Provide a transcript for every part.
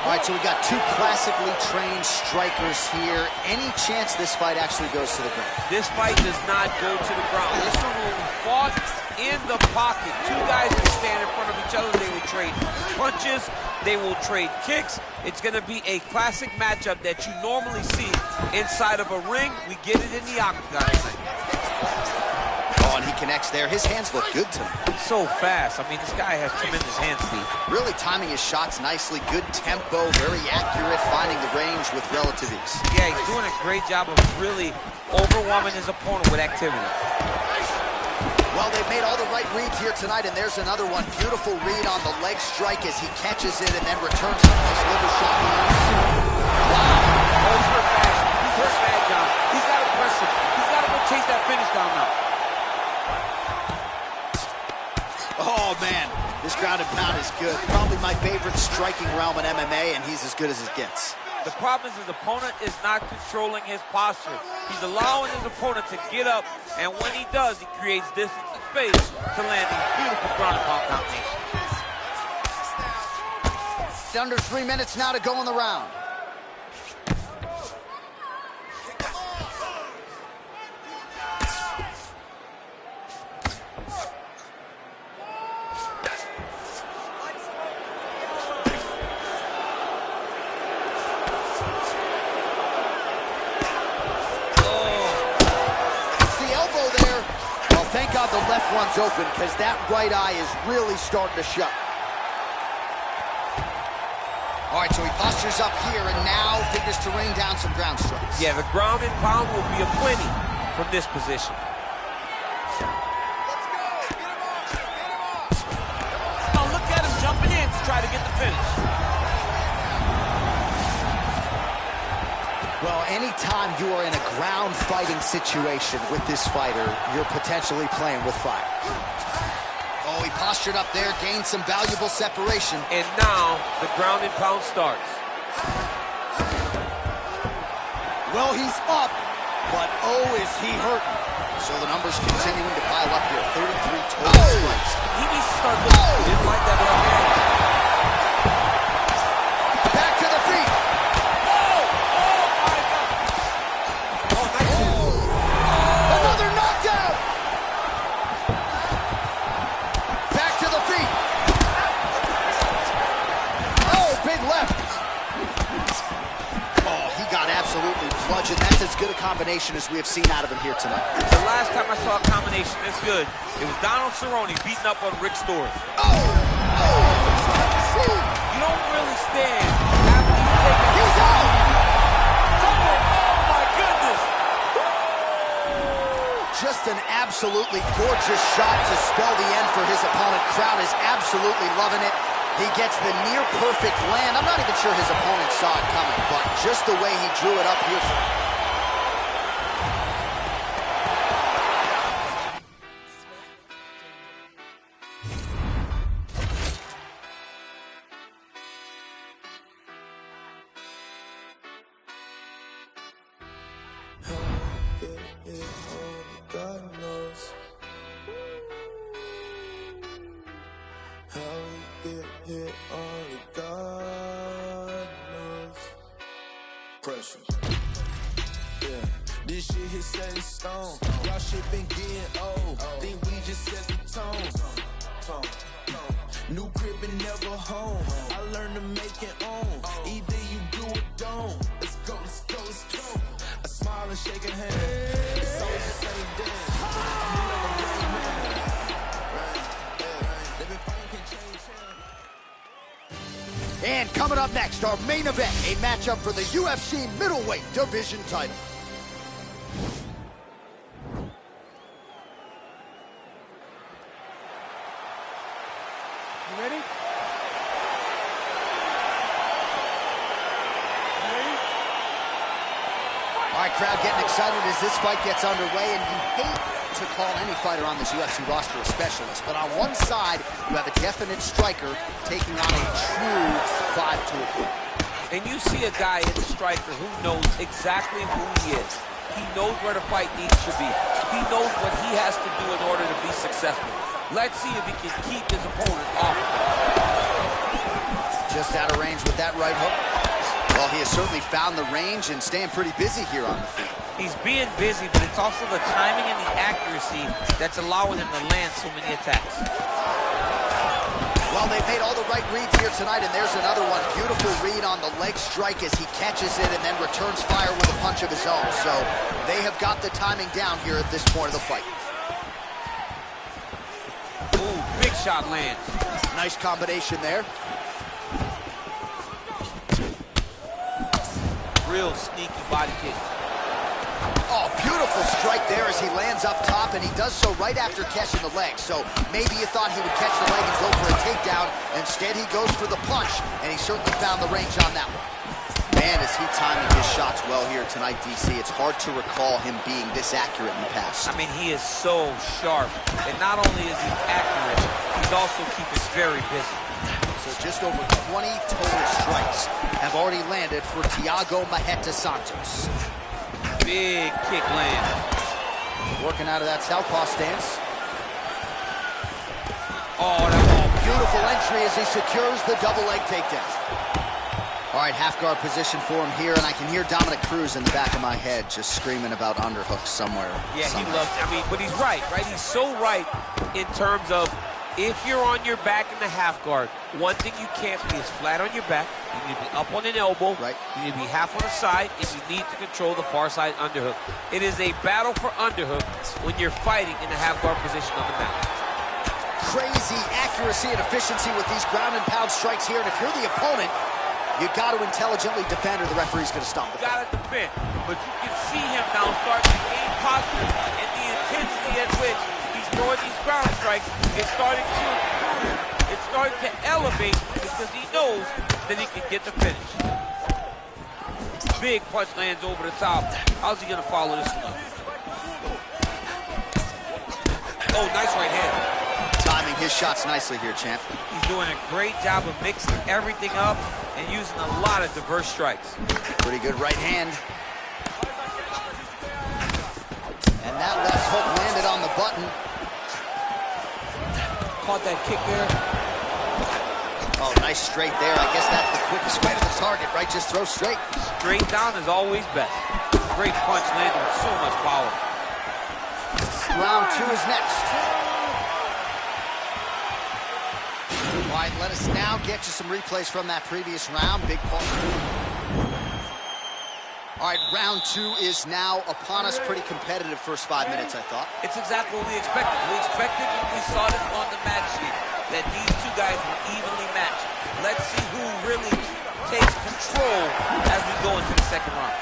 All right, so we got two classically trained strikers here. Any chance this fight actually goes to the ground? This fight does not go to the ground. This one will be fought in the pocket. Two guys will stand in front of each other. They will trade punches. They will trade kicks. It's going to be a classic matchup that you normally see inside of a ring. We get it in the octagon tonight. Oh, and he connects there. His hands look good to me. So fast. I mean, this guy has tremendous hand speed. Really timing his shots nicely. Good tempo, very accurate, finding the range with relative ease. Yeah, he's doing a great job of really overwhelming his opponent with activity. Well, they've made all the right reads here tonight, and there's another one. Beautiful read on the leg strike as he catches it and then returns a nice liver shot. Wow. Oh, he's hurt bad. He's hurt bad, John. He's got to press it. He's got to go chase that finish down now. Oh, man. This ground and pound is good. Probably my favorite striking realm in MMA, and he's as good as it gets. The problem is his opponent is not controlling his posture. He's allowing his opponent to get up, and when he does, he creates distance and space to land these beautiful ground and pound combinations. Under 3 minutes now to go in the round. Thank God the left one's open, because that right eye is really starting to shut. All right, so he postures up here and now figures to rain down some ground strikes. Yeah, the ground and pound will be aplenty from this position. Let's go! Get him off! Get him off! Now look at him jumping in to try to get the finish. Well, anytime you are in a ground fighting situation with this fighter, you're potentially playing with fire. Oh, he postured up there, gained some valuable separation. And now the ground and pound starts. Well, he's up, but oh, is he hurting. So the numbers continuing to pile up here. 33 total strikes. He needs to start looking. He didn't like that left hand. Back to the feet. Another knockdown! Back to the feet. Oh, big left. Oh, he got absolutely bludgeoned. That's as good a combination as we have seen out of him here tonight. The last time I saw a combination this good, it was Donald Cerrone beating up on Rick Story. You don't really stand after you take a... He's out! Just an absolutely gorgeous shot to spell the end for his opponent. Crowd is absolutely loving it. He gets the near-perfect land. I'm not even sure his opponent saw it coming, but just the way he drew it up here. God knows how we get here, only God knows. Pressure. Yeah, this shit hit set in stone. Y'all shit been getting old. Think we just set the tone. New crib and never home. I learned to make it own. Either you do or don't. Let's go, let's go, let's go. A smile and shake a hand. It's always the same dance. I'm like a rain man. Right. Living fine can change him. And coming up next, our main event, a matchup for the UFC middleweight division title. You ready? All right, crowd getting excited as this fight gets underway, and you hate to call any fighter on this UFC roster a specialist, but on one side, you have a definite striker taking on a true 5-tool. And you see a guy in the striker who knows exactly who he is. He knows where the fight needs to be. He knows what he has to do in order to be successful. Let's see if he can keep his opponent off. Just out of range with that right hook. Well, he has certainly found the range and staying pretty busy here on the feet. He's being busy, but it's also the timing and the accuracy that's allowing him to land so many attacks. Well, they've made all the right reads here tonight, and there's another one. Beautiful read on the leg strike as he catches it and then returns fire with a punch of his own. So they have got the timing down here at this point of the fight. Ooh, big shot lands. Nice combination there. Real sneaky body kick. Oh, beautiful strike there as he lands up top, and he does so right after catching the leg. So maybe you thought he would catch the leg and go for a takedown. Instead, he goes for the punch, and he certainly found the range on that one. Man, is he timing his shots well here tonight, DC. It's hard to recall him being this accurate in the past. I mean, he is so sharp, and not only is he accurate, he's also keeping very busy. So just over 20 total strikes have already landed for Thiago Marreta Santos. Big kick land. Working out of that southpaw stance. Oh, that ball. Beautiful entry as he secures the double leg takedown. All right, half guard position for him here, and I can hear Dominic Cruz in the back of my head just screaming about underhooks somewhere. Yeah, he loves it. I mean, but he's right? He's so right in terms of if you're on your back in the half guard, one thing you can't be is flat on your back. You need to be up on an elbow. Right. You need to be half on the side, and you need to control the far side underhook. It is a battle for underhook when you're fighting in the half guard position on the mat. Crazy accuracy and efficiency with these ground and pound strikes here, and if you're the opponent, you got to intelligently defend, or the referee's going to stop the fight. Got to defend, but you can see him now starting to gain posture, and the intensity at which he's throwing these ground strikes is starting to improve. It's starting to elevate because he knows that he can get the finish. Big punch lands over the top. How's he going to follow this one up? Oh, nice right hand. Timing his shots nicely here, champ. He's doing a great job of mixing everything up and using a lot of diverse strikes. Pretty good right hand. And that left hook landed on the button. Caught that kick there. Oh, nice straight there. I guess that's the quickest way to the target, right? Just throw straight. Straight down is always best. Great punch landed with so much power. Round 2 is next. All right, let us now get you some replays from that previous round. Big punch. All right, round 2 is now upon us. Pretty competitive first 5 minutes, I thought. It's exactly what we expected. We expected when we saw this on the match sheet that these two guys were evenly matched. Let's see who really takes control as we go into the second round.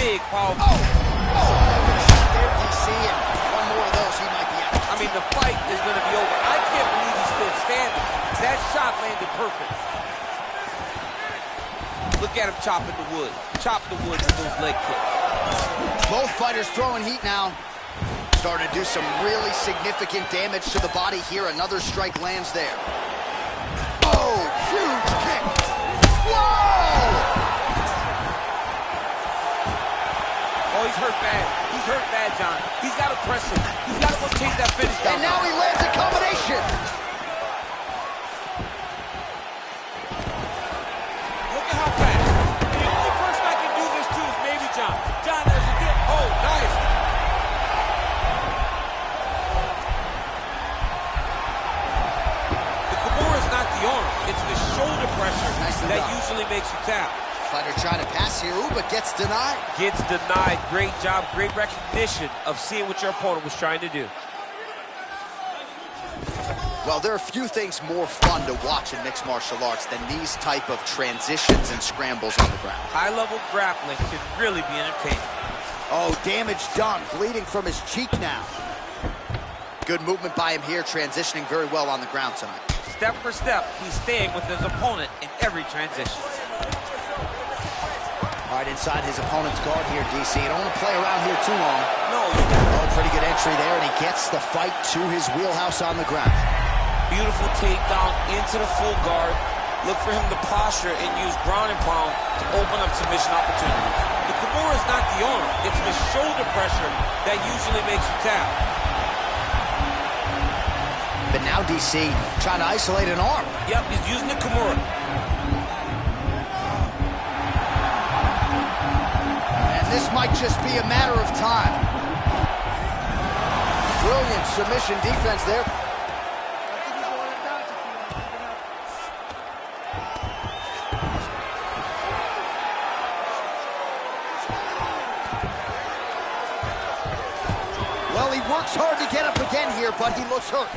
Big, powerful. There, DC, and one more of those, he might be out. I mean, the fight is going to be over. I can't believe he's still standing. That shot landed perfect. Look at him chopping the wood. Chop the wood with those leg kicks. Both fighters throwing heat now. Starting to do some really significant damage to the body here. Another strike lands there. Oh, huge kick. Whoa! Oh, he's hurt bad. He's hurt bad, John. He's got to press him. He's got to go chase that finish down. And now he lands a combination. Look at how fast. The only person I can do this to is maybe John. John, there's a dip. Oh, nice. The Kimura is not the arm. It's the shoulder pressure that usually makes you tap. Fighter trying to pass here, but gets denied. Gets denied. Great job, great recognition of seeing what your opponent was trying to do. Well, there are few things more fun to watch in mixed martial arts than these type of transitions and scrambles on the ground. High-level grappling can really be entertaining. Oh, damage done. Bleeding from his cheek now. Good movement by him here, transitioning very well on the ground tonight. Step for step, he's staying with his opponent in every transition. All right, inside his opponent's guard here, DC. You don't want to play around here too long. No, you don't. Oh, pretty good entry there, and he gets the fight to his wheelhouse on the ground. Beautiful takedown into the full guard. Look for him to posture and use ground and pound to open up submission opportunities. The Kimura is not the arm. It's the shoulder pressure that usually makes you tap. But now DC trying to isolate an arm. Yep, he's using the Kimura. And this might just be a matter of time. Brilliant submission defense there. Well, he works hard to get up again here, but he looks hurt.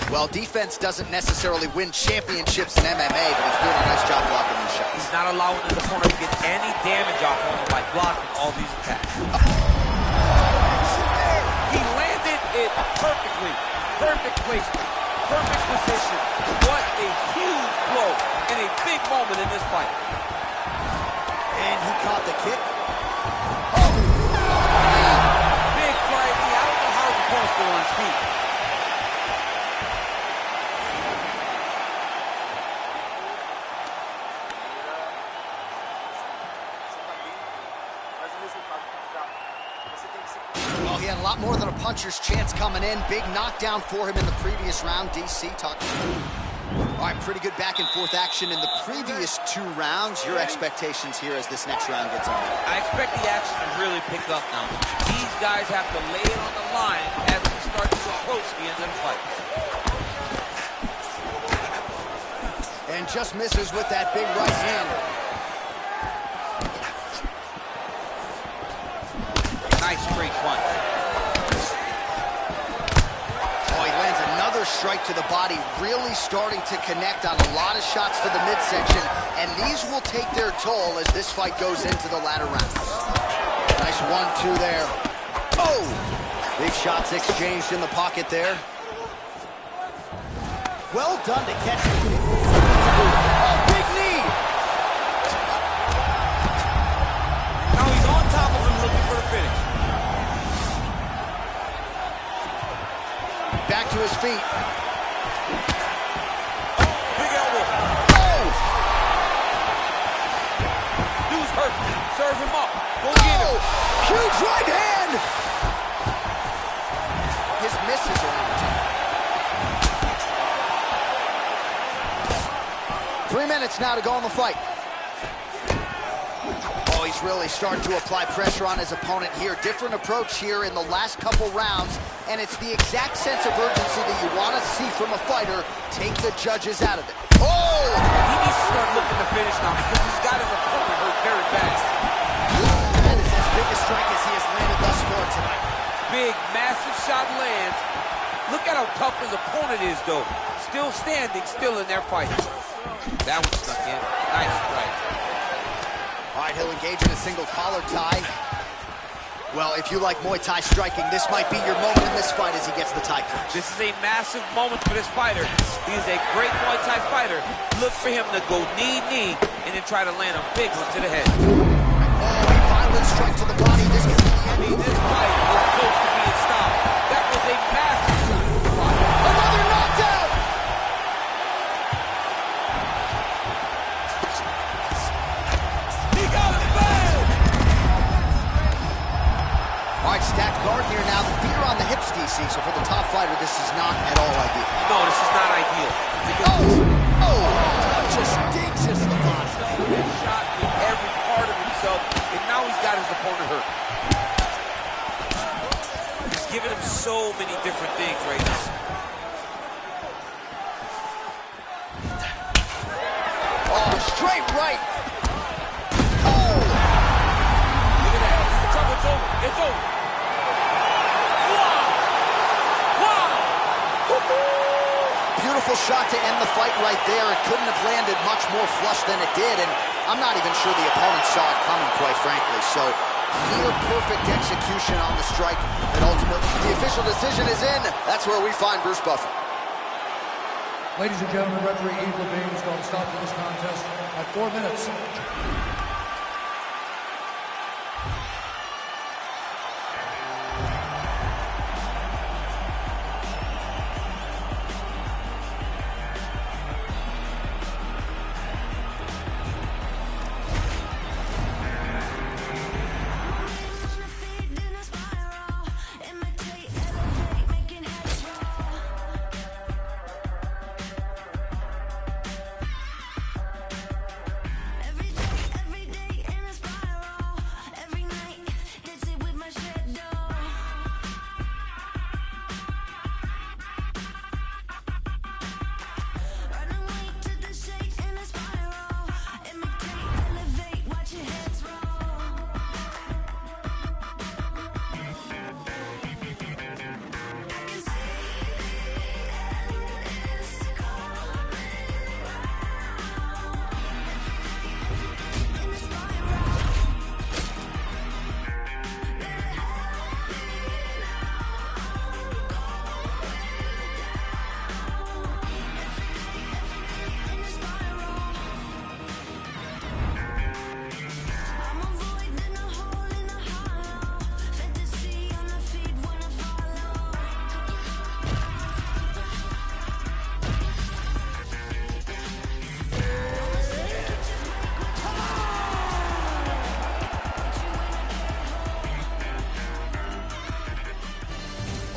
Well, defense doesn't necessarily win championships in MMA, but he's doing a nice job blocking these shots. He's not allowing his opponent to get any damage off him by blocking all these attacks. He landed it perfectly. Perfect placement. Perfect position. What a huge blow in a big moment in this fight. And he caught the kick. Big flying knee. I don't know how his opponent's still on his feet. Well, he had a lot more than a puncher's chance coming in. Big knockdown for him in the previous round. DC talking. All right, pretty good back and forth action in the previous 2 rounds. Your expectations here as this next round gets on? I expect the action to really pick up now. These guys have to lay it on the line as we start to approach the end of the fight. And just misses with that big right hand. Nice straight punch. Oh, he lands another strike to the body, really starting to connect on a lot of shots to the midsection, and these will take their toll as this fight goes into the latter rounds. Nice 1-2 there. Oh! Big shots exchanged in the pocket there. Well done to catch it. Oh, big knee! Now he's on top of him looking for the finish. Back to his feet. Big elbow. Oh! Dude's hurt. Serve him up. Go get him. Huge right hand! His misses are on top. 3 minutes now to go in the fight. Oh, he's really starting to apply pressure on his opponent here. Different approach here in the last couple rounds, and it's the exact sense of urgency that you want to see from a fighter. Take the judges out of it. Oh! He needs to start looking to finish now because he's got his opponent hurt very bad. That is as big a strike as he has landed thus far tonight. Big, massive shot lands. Look at how tough his opponent is, though. Still standing, still in their fight. That one stuck in. Nice strike. All right, he'll engage in a single collar tie. Well, if you like Muay Thai striking, this might be your moment in this fight as he gets the tie clinch. This is a massive moment for this fighter. He is a great Muay Thai fighter. Look for him to go knee, and then try to land a big one to the head. Oh, a violent strike to the body. This could be the end. I mean, this fight is close to being stopped. That was a massive shot. Another knockdown! He got it bad! All right, stacked guard here now. The feet are on the hips, DC, so for the top fighter, this is not at all ideal. No, this is not ideal. Oh, just digs into the body. He's shot with every part of himself, and now he's got his opponent hurt. He's giving him so many different things right now. Oh, straight right. Oh! Look at that. The trouble's over. It's over. Wow! Wow! Beautiful shot to end the fight right there. It couldn't have landed much more flush than it did, and I'm not even sure the opponent saw it coming, quite frankly. So, near perfect execution on the strike, and ultimately the official decision is in. That's where we find Bruce Buffer. Ladies and gentlemen, referee Yves Levine is going to stop this contest at 4 minutes.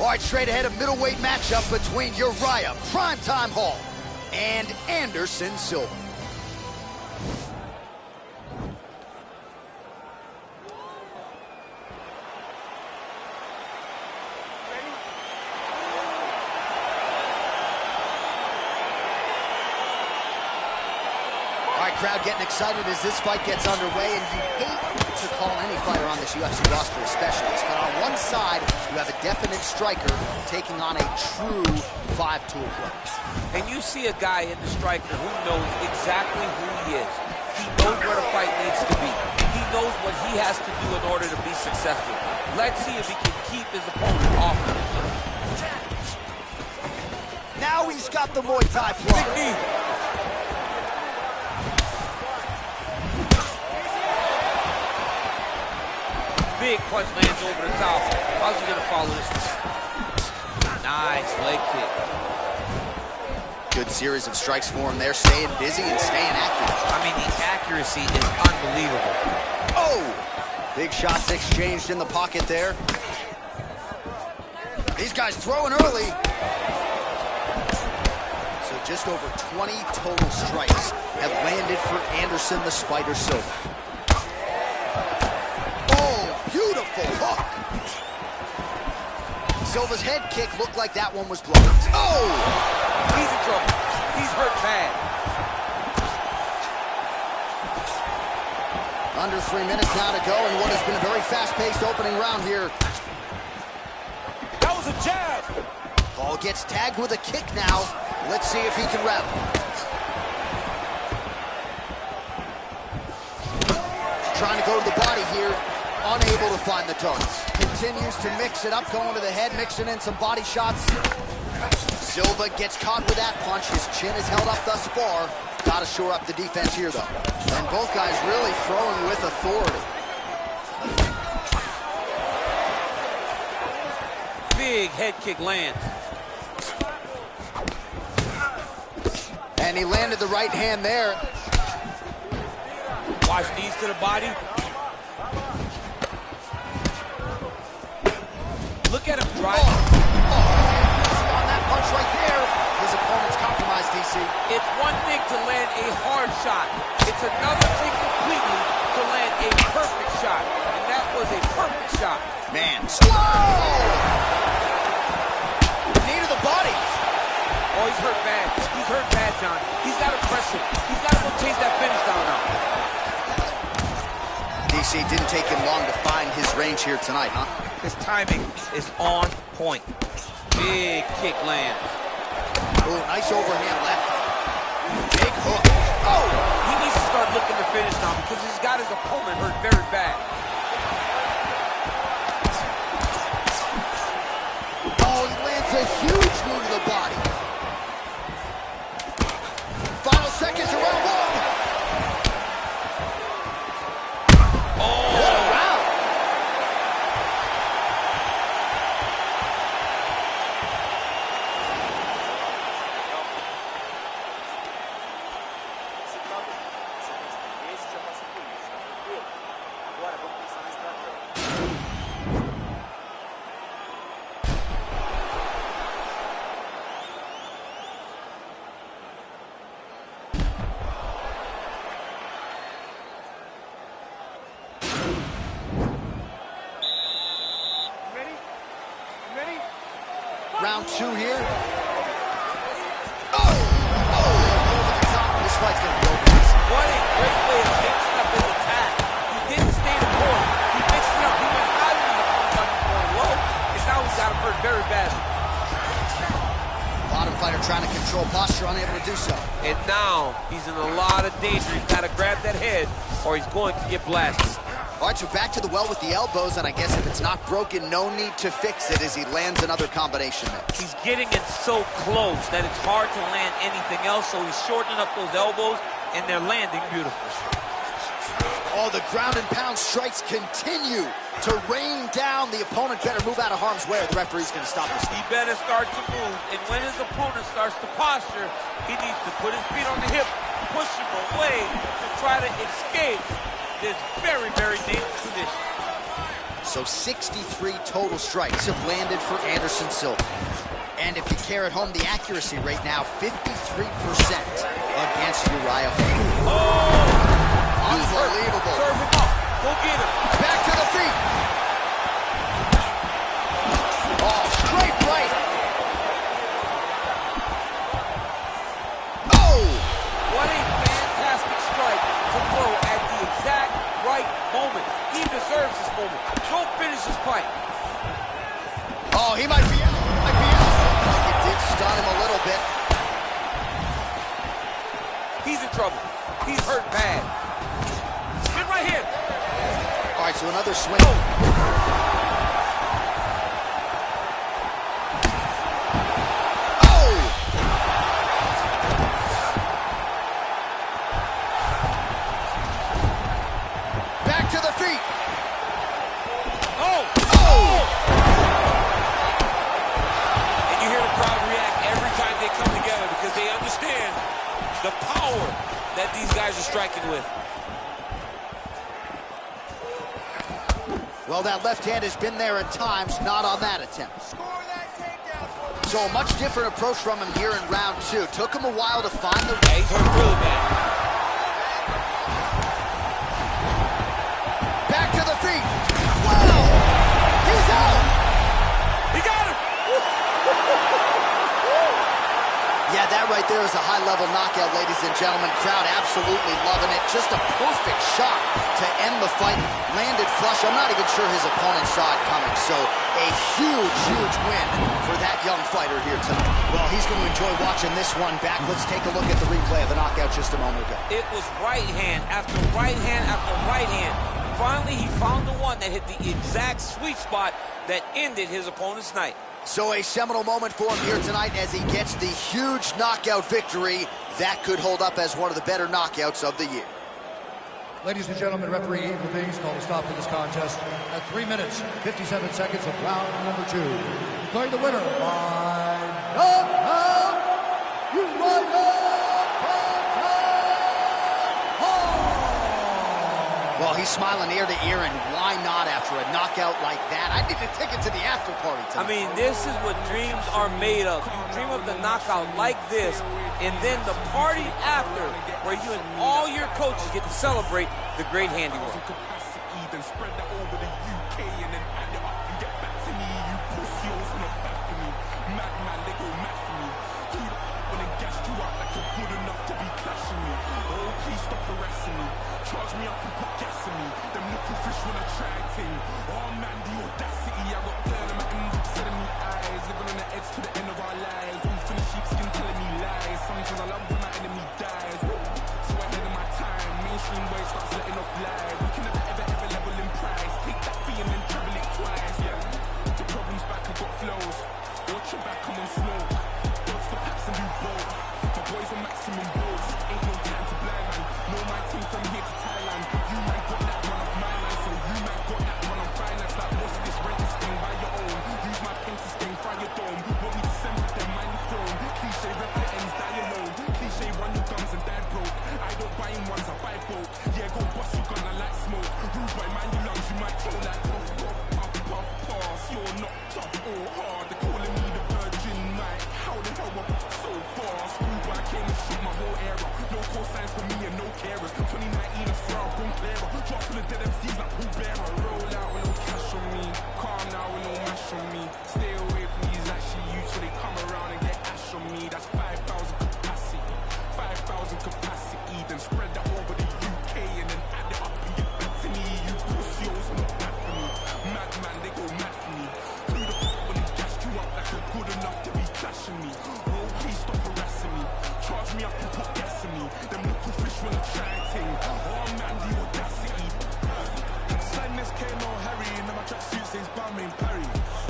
All right, straight ahead, a middleweight matchup between Uriah Primetime Hall and Anderson Silva. All right, crowd getting excited as this fight gets underway, and you hate to call any fighter on this UFC roster a specialist, but on one side, you have a definite striker taking on a true five-tool player. And you see a guy in the striker who knows exactly who he is. He knows where the fight needs to be. He knows what he has to do in order to be successful. Let's see if he can keep his opponent off of him. Now he's got the Muay Thai plug. Big knee. Big punch lands over the top. How's he gonna follow this? Nice leg kick. Good series of strikes for him there, staying busy and staying accurate. I mean, the accuracy is unbelievable. Oh! Big shots exchanged in the pocket there. These guys throwing early. So just over 20 total strikes have landed for Anderson the Spider Silva. Beautiful hook. Silva's head kick looked like that one was blocked. Oh! He's in trouble. He's hurt bad. Under 3 minutes now to go in what has been a very fast-paced opening round here. That was a jab. Paul gets tagged with a kick now. Let's see if he can rally. Trying to go to the body here. Unable to find the target. Continues to mix it up, going to the head, mixing in some body shots. Silva gets caught with that punch. His chin is held up thus far. Got to shore up the defense here, though. And both guys really throwing with authority. Big head kick lands. And he landed the right hand there. Watch knees to the body. Look at him drive. On that punch right there, his opponent's compromised, DC. It's one thing to land a hard shot. It's another thing completely to land a perfect shot. And that was a perfect shot. Man, whoa! Knee to the body. Oh, he's hurt bad. He's hurt bad, John. He's got to press him. He's got to go chase that finish down now. DC, didn't take him long to find his range here tonight, huh? His timing is on point. Big kick land. Oh, nice overhand left. Big hook. Oh! He needs to start looking to finish now because he's got his opponent hurt very bad. Oh, he lands a huge knee to the body. Final seconds of round one. Round two here. Oh! Oh! Over the top. This fight's going to be over. What a great way of mixing up his attack. He didn't stay the court. He mixed it up. He went high with the punch going low. And now he's got him hurt very badly. Bottom fighter trying to control posture, unable to do so. And now he's in a lot of danger. He's got to grab that head or he's going to get blasted. All right, so back to the well with the elbows, and I guess if it's not broken, no need to fix it as he lands another combination there. He's getting it so close that it's hard to land anything else, so he's shortening up those elbows, and they're landing beautifully. Oh, the ground and pound strikes continue to rain down. The opponent better move out of harm's way or the referee's going to stop this. He better start to move, and when his opponent starts to posture, he needs to put his feet on the hip, push him away to try to escape this very, very dangerous position. So 63 total strikes have landed for Anderson Silva. And if you care at home, the accuracy rate now 53% against Uriah Hall. Oh! Unbelievable. Serve him up. Go get him. Back to the feet. Oh, straight right. Oh! What a fantastic strike to throw at the exact right moment. He deserves this moment. Don't finish this fight. Oh, he might be out. It did stun him a little bit. He's in trouble. He's hurt bad. Spin right here. All right, so another swing. Oh! Back to the feet. Oh! Oh! And you hear the crowd react every time they come together because they understand the power that these guys are striking with. Well, that left hand has been there at times, not on that attempt. So a much different approach from him here in round two. Took him a while to find the... Yeah, he's hurt really bad. Back to the feet. Wow! He's out! He got him! Yeah, that right there is a high-level knockout, ladies and gentlemen. Crowd absolutely loving it. Just a perfect shot to end the fight. Landed flush. I'm not even sure his opponent saw it coming. So a huge, huge win for that young fighter here tonight. Well, he's going to enjoy watching this one back. Let's take a look at the replay of the knockout just a moment ago. It was right hand after right hand after right hand. Finally, he found the one that hit the exact sweet spot that ended his opponent's night. So a seminal moment for him here tonight as he gets the huge knockout victory. That could hold up as one of the better knockouts of the year. Ladies and gentlemen, referee Evil Bings called a stop to this contest at 3 minutes, 57 seconds of round number 2. Declaring the winner by knockout, Uriah Hall. Well, he's smiling ear to ear, and why not after a knockout like that? I need a ticket to the after party tonight. I mean, this is what dreams are made of. You dream of the knockout like this, and then the party after, where you and all your coaches get to celebrate the great handiwork. Charge me up and put gas in me. Them little fish when I try ting. Oh man, the audacity. I got blood in my inbox, setting me eyes. Living on the edge to the end of our lives. All finished sheepskin telling me lies. Sometimes I love when my enemy dies. So ahead of my time, mainstream boy starts letting off lies. We can never ever level in price. Take that fee and then treble it twice. Yeah, the problem's back, I got flows. Watch your back, I'm on smoke. Dodge the packs and do both. My boys are maximum boats. Ain't no time to blind man. Know my team from here to Thailand. You man got that one off my line, so you man got that one on finance. Like what's this? Rent this thing by your own. Use my pen to sting, fry your dome. Want me to send with them, mind your throne. Cliche rep the ends, die alone. Cliche run your guns and die broke. I don't buy in ones, I buy both. Yeah, go bust your gun, I like smoke. Rude boy, mind your lungs, you might kill like puff, puff, puff, puff, pass. You're not tough or hard. They're calling me the Virgin Knight. How the hell I got so fast? Rude boy, I came and shoot my whole era. No call signs for me and no carers. 2019 and Stroud, boom clearer. Drop full of dead MCs like who bearer. Roll out with no cash on me. Calm now with no mash on me. Stay away from these ashy youths when they come around and get ash on me. That's 5,000 capacity. 5,000 capacity. Then spread that over the UK and then add it up and get back to me. You pussies not bad for me. Madman, they go mad for me. Who the fuck when they gassed you up like you're good enough to be clashing me? Oh, please stop harassing me. Charge me up and put gas in me. Them little fish when I try ting. Oh man, the audacity. Sign this K, no Harry. Now my tracksuit says Balmain Parry.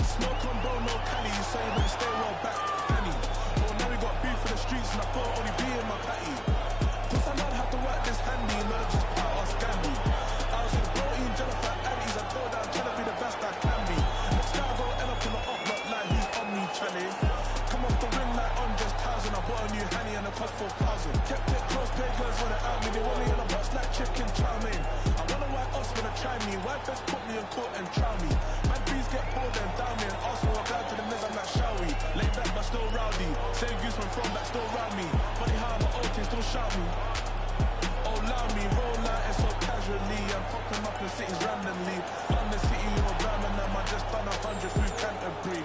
Smoke on bro, no Cali. So you better stay well back, Danny. Oh, now we got beef for the streets and I thought only be in my patty. Cause I don't have to work this handy, not just part of Scamby. I was with bro eating Jennifer Annie's. I told her I'm trying to be the best I can be. Next guy I go end up in the up, not like who's on me, Charlie. Come off the ring like Andres Townsend. I bought a new Hanny and it cost 4,000. Kept it close, pay girls when it out me. They want me in a box like chicken chow mein. I wonder why us wanna try me. Why first put me in court and try me? the cities randomly. London City or Birmingham, I just done 100 through Canterbury.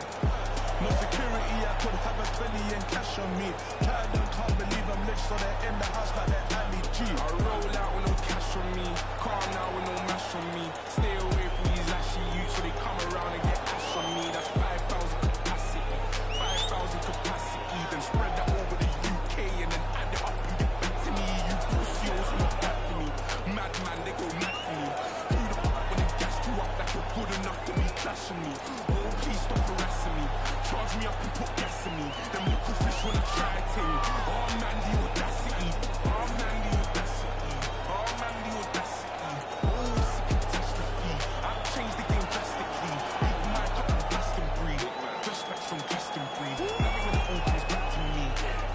No security, I could have a 20 and cash on me. Child can't believe I'm rich, so they're in the house like they're Ali G. I roll out with no cash on me, calm now with no mash on me. Stay away from these ashy youths, so they come around and get ash on me. That's 5,000 capacity, 5,000 capacity. Then spread that over the UK and then add it up and get back to me. You pussies not back for me. Madman, they go mad for me. Who the fuck when they gas you up like you're good enough to be clashing me? Oh, please stop harassing me. Charge me up and put gas in me. Them little fish wanna try to. Oh man, the audacity. Oh man, the audacity. Oh man, the audacity. Oh, sick catastrophe. I've changed the game drastically. Big Mike up and Glastonbury. Just back from Glastonbury. Loving when it all comes back to me.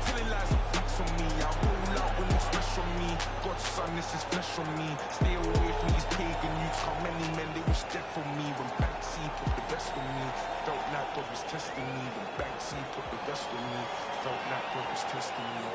Telling lies and facts on me. I roll out with no splash on me. God's son, this is flesh on me. Stay away from these pagan youths. How many men they wish death on me. When Banksy put the vest on me. Felt like God was testing me. When Banksy put the vest on me. Felt like God was testing me.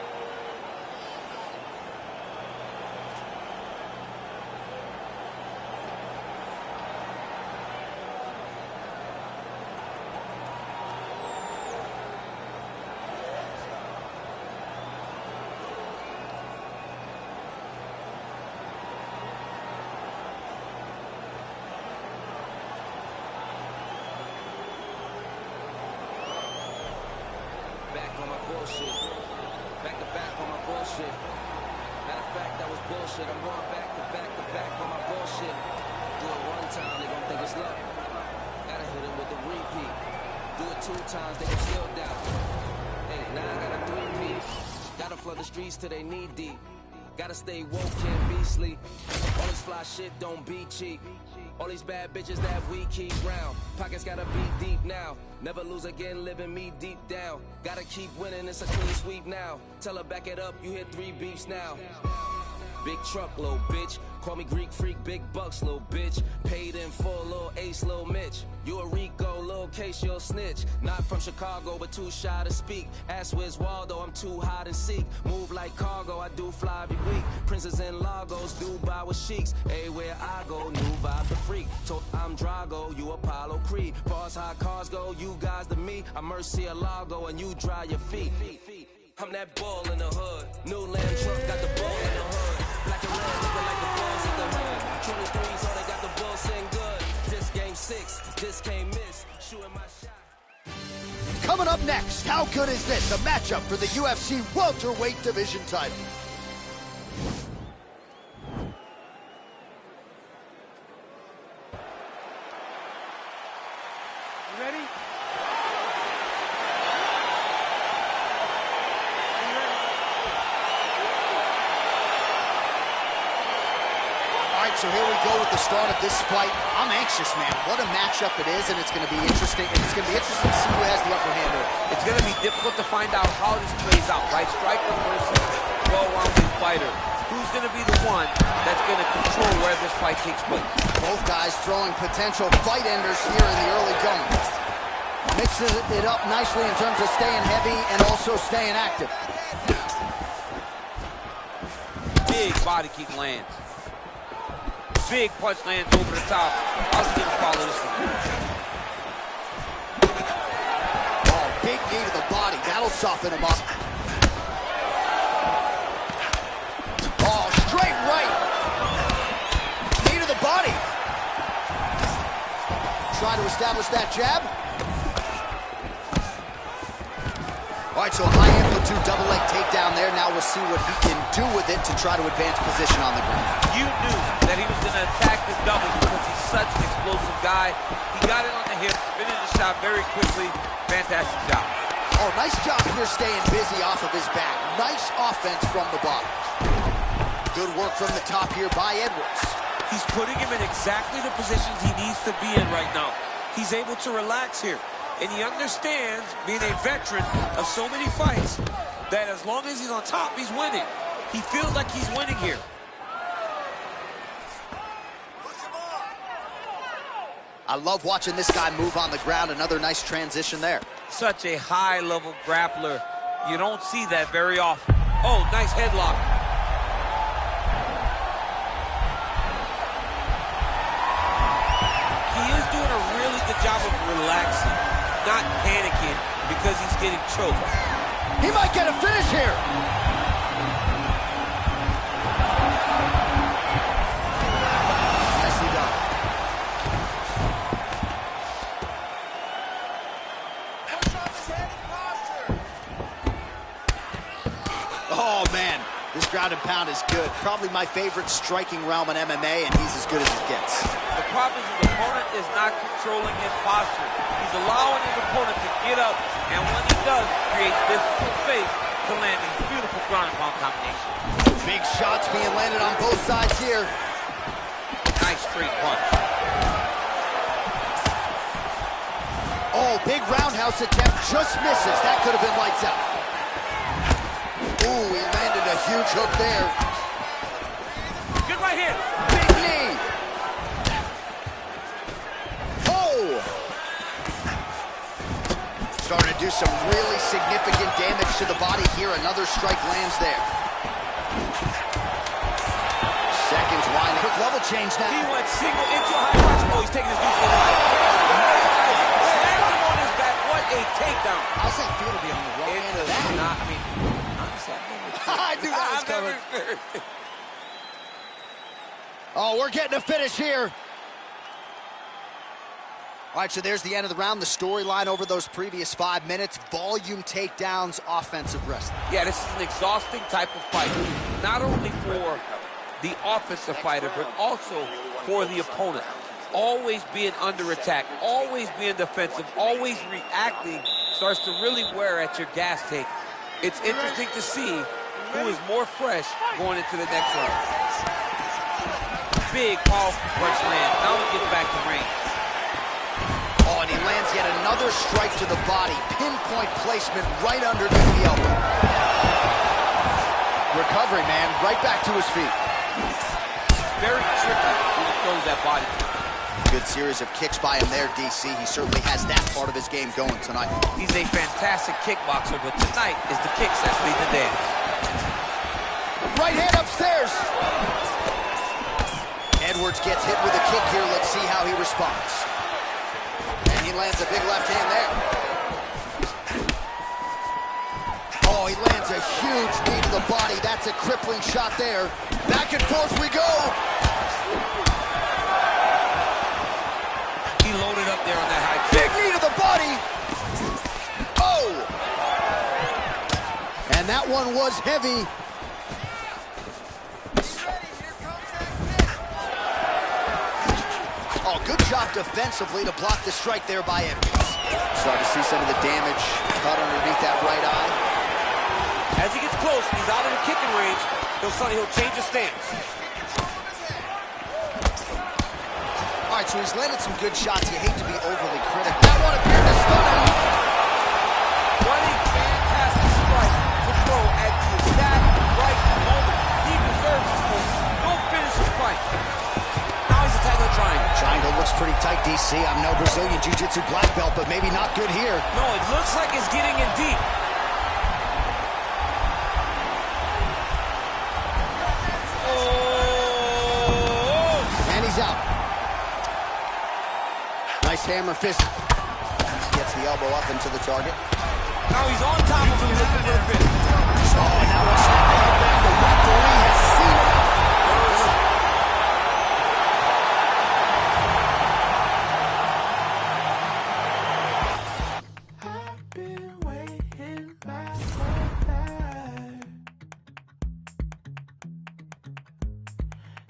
Back on my bullshit. Back to back on my bullshit. Matter of fact, that was bullshit. I'm going back to back on my bullshit. Do it one time, they gon' think it's luck. Gotta hit it with the repeat. Do it 2 times, they gon' still doubt. Hey, now I got a 3-peat. Gotta flood the streets till they knee deep. Gotta stay woke, can't be sleep. All this fly shit don't be cheap. All these bad bitches that we keep round. Pockets gotta be deep now. Never lose again, living me deep down. Gotta keep winning, it's a clean sweep now. Tell her back it up, you hit 3 beefs now. Big truck, little bitch. Call me Greek freak, big bucks, little bitch. Paid in full, little ace, little Mitch. You a Rico, little case, you'll snitch. Not from Chicago, but too shy to speak. Ask where's Waldo, I'm too hot and seek. Move like cargo, I do fly every week. Princes and Lagos, Dubai with sheiks. Everywhere I go, new vibe the freak. So I'm Drago, you Apollo Creed. Far as high cars go, you guys to me. I'm Mercy Lago, and you dry your feet. I'm that ball in the hood. New land truck, got the ball in the hood. Black and red, looking like the balls in the hood. 23s, all they got the ball sing good. This game 6, this can't miss. Shooting my shot. Coming up next, how good is this? A matchup for the UFC welterweight division title. You ready? So here we go with the start of this fight. I'm anxious, man. What a matchup it is, and it's going to be interesting. And it's going to be interesting to see who has the upper hand here. It's going to be difficult to find out how this plays out, right? Striker versus well-rounded fighter. Who's going to be the one that's going to control where this fight takes place? Both guys throwing potential fight enders here in the early going. Mixes it up nicely in terms of staying heavy and also staying active. Big body kick lands. Big punch lands over the top. How's he gonna follow this one? Oh, big knee to the body. That'll soften him up. Oh, straight right. Knee to the body. Trying to establish that jab. All right, so a high amplitude double leg takedown there. Now we'll see what he can do with it to try to advance position on the ground. You knew that he was going to attack the double because he's such an explosive guy. He got it on the hip, finished the shot very quickly. Fantastic job. Oh, nice job here staying busy off of his back. Nice offense from the bottom. Good work from the top here by Edwards. He's putting him in exactly the positions he needs to be in right now. He's able to relax here. And he understands, being a veteran of so many fights, that as long as he's on top, he's winning. He feels like he's winning here. I love watching this guy move on the ground. Another nice transition there. Such a high-level grappler. You don't see that very often. Oh, nice headlock. good job of relaxing, not panicking because he's getting choked. He might get a finish here. Nicely done. Push off his head and posture. Oh, man. This ground and pound is good. Probably my favorite striking realm in MMA, and he's as good as it gets. The problem is his opponent is not controlling his posture. He's allowing his opponent to get up, and when he does, creates difficult space to land these beautiful ground and pound combinations. Big shots being landed on both sides here. Nice straight punch. Oh, big roundhouse attempt, just misses. That could have been lights out. Ooh, he landed a huge hook there. Good right here. Big knee. Oh! Starting to do some really significant damage to the body here. Another strike lands there. Seconds winding. Quick level change now. He went single into a high punch. Oh, he's taking his dude for the life. Slamming him on his back. What a takedown. How's that feel to be on the wrong It end of does that? not, I mean, honestly, I've never I knew that was coming. Oh, we're getting a finish here. All right, so there's the end of the round. The storyline over those previous 5 minutes. Volume takedowns, offensive wrestling. Yeah, this is an exhausting type of fight. Not only for the offensive fighter, but also for the opponent. Always being under attack, always being defensive, always reacting starts to really wear at your gas tank. It's interesting to see who is more fresh going into the next round. Big, powerful punch land. Now he gets back to range. Oh, and he lands yet another strike to the body. Pinpoint placement right underneath the elbow. Recovery, man. Right back to his feet. Very tricky when he throws that body. Good series of kicks by him there, DC. He certainly has that part of his game going tonight. He's a fantastic kickboxer, but tonight is the kicks that lead the dance. Right hand upstairs. Edwards gets hit with a kick here. Let's see how he responds. And he lands a big left hand there. Oh, he lands a huge knee to the body. That's a crippling shot there. Back and forth we go. He loaded up there on that high kick. Big knee to the body. Oh! And that one was heavy. Oh, good job defensively to block the strike there by Edwards. Starting to see some of the damage cut underneath that right eye. As he gets close, he's out of the kicking range. He'll change his stance. All right, so he's landed some good shots. You hate to be overly critical. That one appeared to stun him. What a fantastic strike to throw at the exact right moment. He deserves this move. Don't finish his fight. Now he's attacking the triangle. Triangle looks pretty tight, DC. I'm no Brazilian Jiu-Jitsu black belt, but maybe not good here. No, it looks like it's getting in deep. Oh! And he's out. Nice hammer fist. Gets the elbow up into the target. Now he's on top of him looking for a finish. Oh, now what's happening? The referee has seen it. I've been waiting my whole life,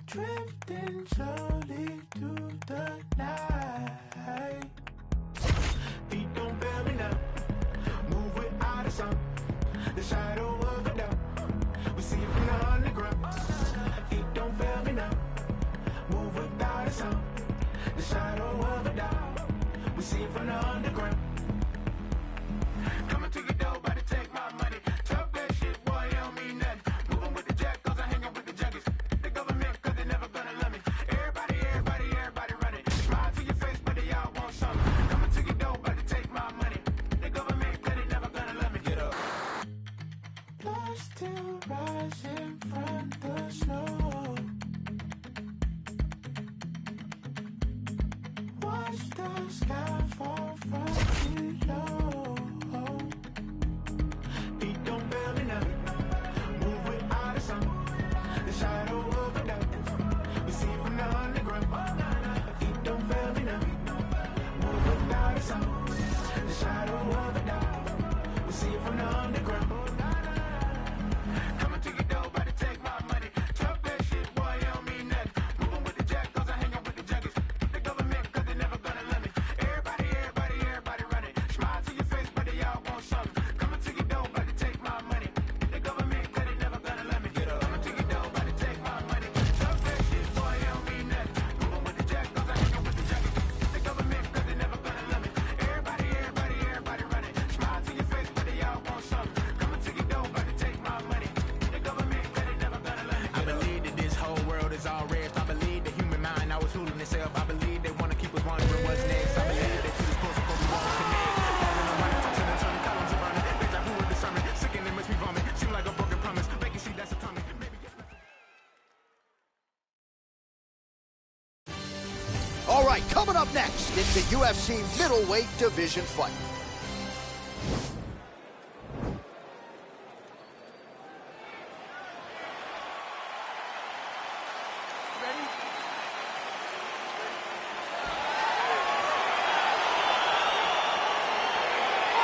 drifting slowly through the night. Feet don't fail me now. Move without a sound. The shadow of a doubt. We see it from the underground. Feet don't fail me now. Move without a sound. The shadow of a doubt. We see it from the underground. Coming to your door, about to take my money. Talk that shit, boy, it don't mean nothing. Moving with the jack, cause I hang out with the junkies. The government, cause they never gonna love me. Everybody running. Smile to your face, but they all want something. Coming to your door, about to take my money. The government, cause they never gonna love me. Get up. Blood still rising from the snow. Watch the sky next, it's a UFC middleweight division fight.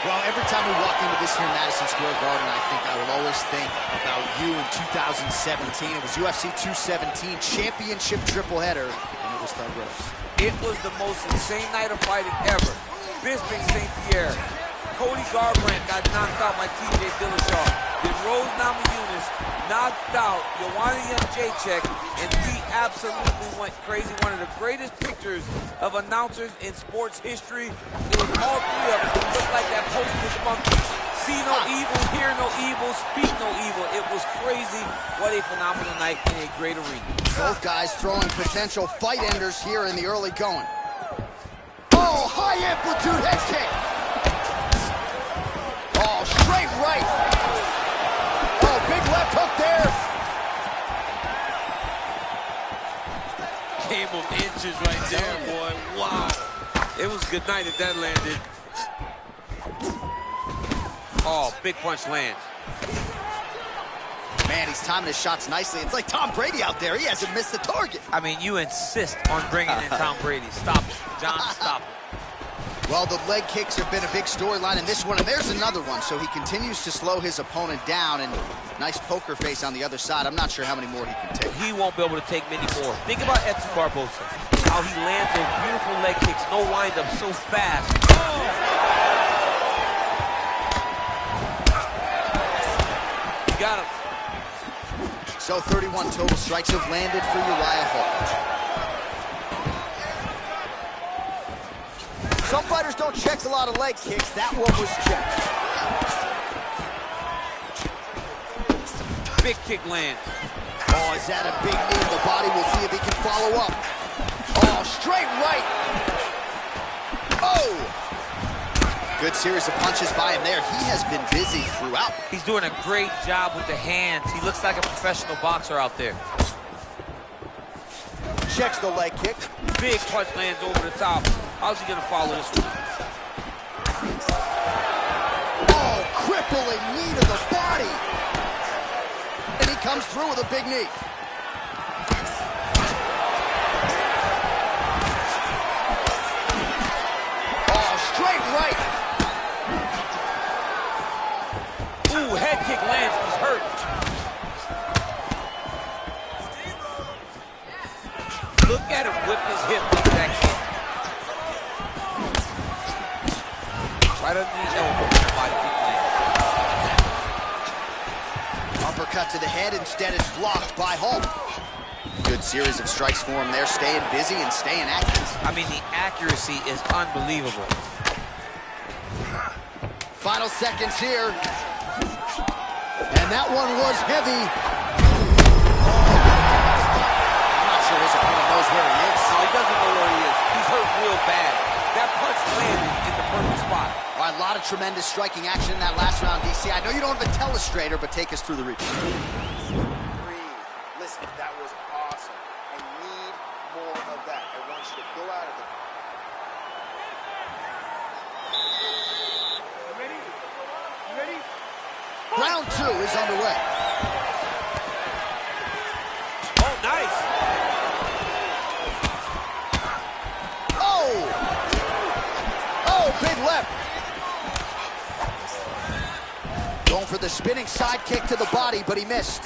Well, every time we walk into this here Madison Square Garden, I think I will always think about you in 2017. It was UFC 217 championship triple header, and it was Thug Rose. It was the most insane night of fighting ever. Bisping St. Pierre. Cody Garbrandt got knocked out by TJ Dillashaw. Then Rose Namajunas knocked out Joanna Jędrzejczyk, and he absolutely went crazy. One of the greatest pictures of announcers in sports history. It was all three of us. It looked like that posted monkey. See no evil, hear no evil, speak no evil. It was crazy. What a phenomenal night in a great arena. Both guys throwing potential fight enders here in the early going. Oh, high amplitude head kick. Oh, straight right. Oh, big left hook there. Game of inches right there, boy. Wow. It was a good night if that landed. Oh, big punch lands. Man, he's timing his shots nicely. It's like Tom Brady out there. He hasn't missed the target. I mean, you insist on bringing in Tom Brady. Stop it. John, stop it. Well, the leg kicks have been a big storyline in this one, and there's another one. So he continues to slow his opponent down, and nice poker face on the other side. I'm not sure how many more he can take. He won't be able to take many more. Think about Edson Barbosa. How he lands those beautiful leg kicks, no wind-up, so fast. Oh! You got him. So 31 total strikes have landed for Uriah Hall. Some fighters don't check a lot of leg kicks. That one was checked. Big kick lands. Oh, is that a big knee to the body? We'll see if he can follow up. Oh, straight right. Oh! Good series of punches by him there. He has been busy throughout. He's doing a great job with the hands. He looks like a professional boxer out there. Checks the leg kick. Big punch lands over the top. How's he gonna follow this one? Oh, crippling knee to the body. And he comes through with a big knee. Oh, straight right. Ooh, head kick lands. He's hurt. Look at him whip his hip with that kick. Right under the elbow. Body kick lands. Uppercut to the head, instead it's blocked by Hall. Good series of strikes for him there, staying busy and staying active. I mean, the accuracy is unbelievable. Final seconds here. And that one was heavy. I'm not sure his opponent knows where he is. No, he doesn't know where he is. He's hurt real bad. That punch landed in the perfect spot. All right, a lot of tremendous striking action in that last round, DC. I know you don't have a telestrator, but take us through the replay. Listen, that was awesome. I need more of that. I want you to go out of the... You ready? You ready? Round 2 is underway. Oh, nice. Oh! Oh, big left. Going for the spinning side kick to the body, but he missed.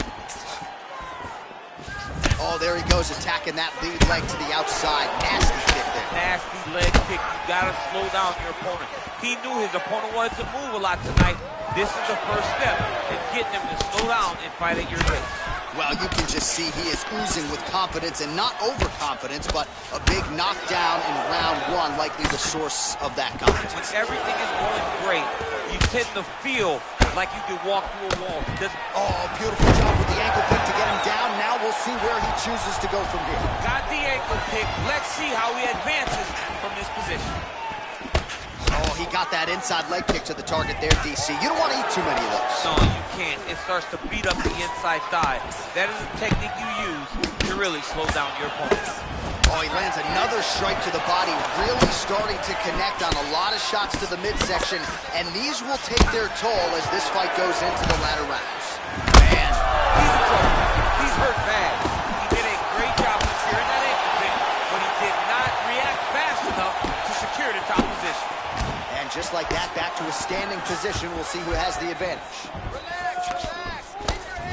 Oh, there he goes, attacking that lead leg to the outside. Nasty kick there. Nasty leg kick. You gotta slow down your opponent. He knew his opponent wanted to move a lot tonight. This is the first step in getting him to slow down and fight at your pace. Well, you can just see he is oozing with confidence, and not overconfidence, but a big knockdown in round 1, likely the source of that confidence. When everything is going great, you tend to feel like you can walk through a wall. Oh, beautiful job with the ankle kick to get him down. Now we'll see where he chooses to go from here. Got the ankle kick. Let's see how he advances from this position. Oh, he got that inside leg kick to the target there, DC. You don't want to eat too many of those. No, you can't. It starts to beat up the inside thigh. That is a technique you use to really slow down your opponent. Oh, he lands another strike to the body, really starting to connect on a lot of shots to the midsection, and these will take their toll as this fight goes into the latter rounds. Man, he's in trouble. He's hurt bad. He did a great job securing that ankle pick, but he did not react fast enough to secure the top position. And just like that, back to a standing position. We'll see who has the advantage. Relax, relax.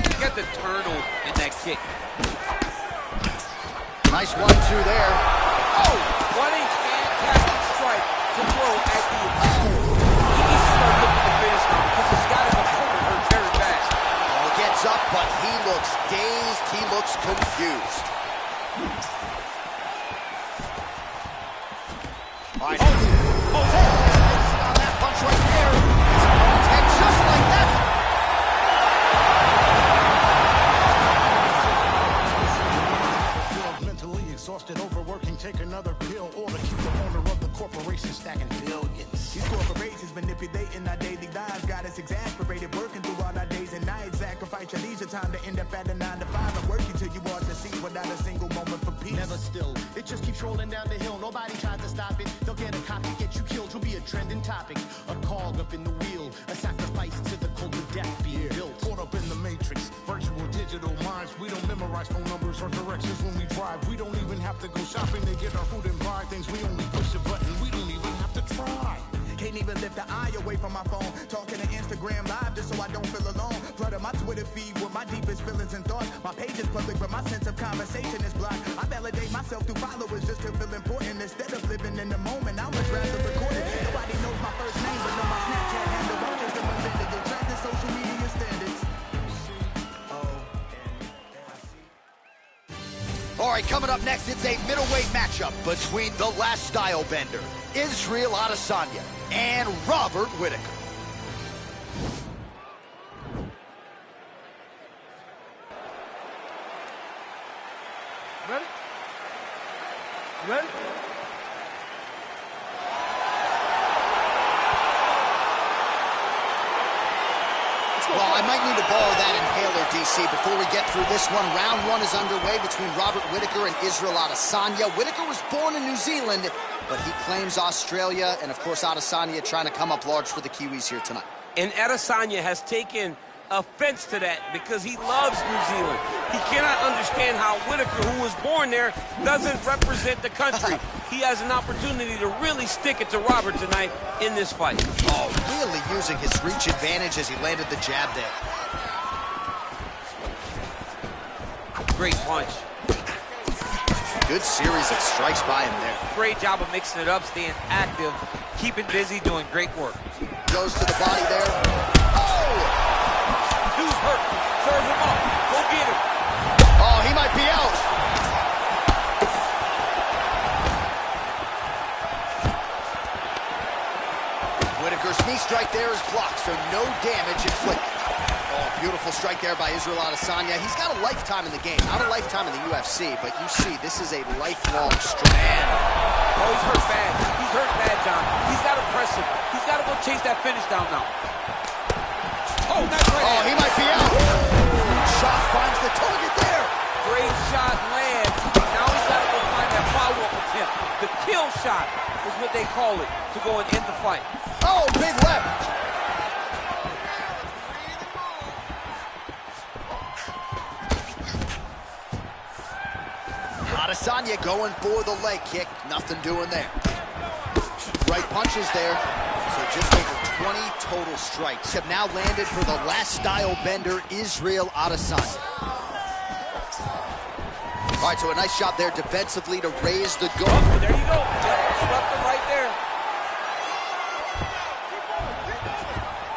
He got the turtle in that kick. Nice 1-2 there. Oh, what a fantastic strike to throw at the He needs to start looking to finish now because he's got his opponent hurt very bad. Oh, gets up, but he looks dazed. He looks confused. All right. On that punch right there. And just like that. Mentally exhausted, overworking, take another pill, or to keep the owner of the corporation stacking billions. These corporations manipulating our daily lives, got us exasperated, working through all our days and nights. Sacrifice your leisure time to end up at a 9 to 5 and working till you want to see without a single moment for peace. Never still, it just keeps rolling down the hill. Nobody tries to stop it. They'll get a copy, get you killed. You'll be a trending topic, a cog up in the wheel, a sacrifice to the cult of death being built. Caught up in the matrix, virtual digital minds. We don't memorize phone numbers or directions when we drive. We don't even have to go shopping to get our food and buy things. We only push a button. We don't even have to try. Can't even lift the eye away from my phone. Talking to Instagram live just so I don't feel alone. Flooding my Twitter feed with my deepest feelings and thoughts. My page is public, but my sense of conversation is blocked. I validate myself through followers just to feel important. Instead of living in the moment, I would rather record it. Nobody knows my first name, but know my Snapchat handle. I'm just a millennial, trapped in social media standards. All right, coming up next, it's a middleweight matchup between the last style bender, Israel Adesanya, and Robert Whittaker. Ready? Ready? Well, I might need to borrow that inhaler, DC. Before we get through this one, round one is underway between Robert Whittaker and Israel Adesanya. Whittaker was born in New Zealand, but he claims Australia, and of course Adesanya trying to come up large for the Kiwis here tonight. And Adesanya has taken offense to that because he loves New Zealand. He cannot understand how Whittaker, who was born there, doesn't represent the country. He has an opportunity to really stick it to Robert tonight in this fight. Oh, really using his reach advantage as he landed the jab there. Great punch. Good series of strikes by him there. Great job of mixing it up, staying active, keeping busy, doing great work. Goes to the body there. Oh! Dude's hurt. Serve him up. Go get him. Oh, he might be out. Whittaker's knee strike there is blocked, so no damage inflicted. Oh, beautiful strike there by Israel Adesanya. He's got a lifetime in the game, not a lifetime in the UFC, but you see, this is a lifelong strike. Man. Oh, he's hurt bad. He's hurt bad, John. He's got to press him. He's got to go chase that finish down now. Oh, nice right hand. Oh, he might be out. Shot finds the target there. Great shot lands. Now he's got to go find that follow-up attempt. The kill shot is what they call it to go and end the fight. Oh, big left. Adesanya going for the leg kick. Nothing doing there. Right punches there. So just over 20 total strikes have now landed for the last style bender, Israel Adesanya. All right, so a nice job there defensively to raise the goal. Oh, there you go. Swept him right there.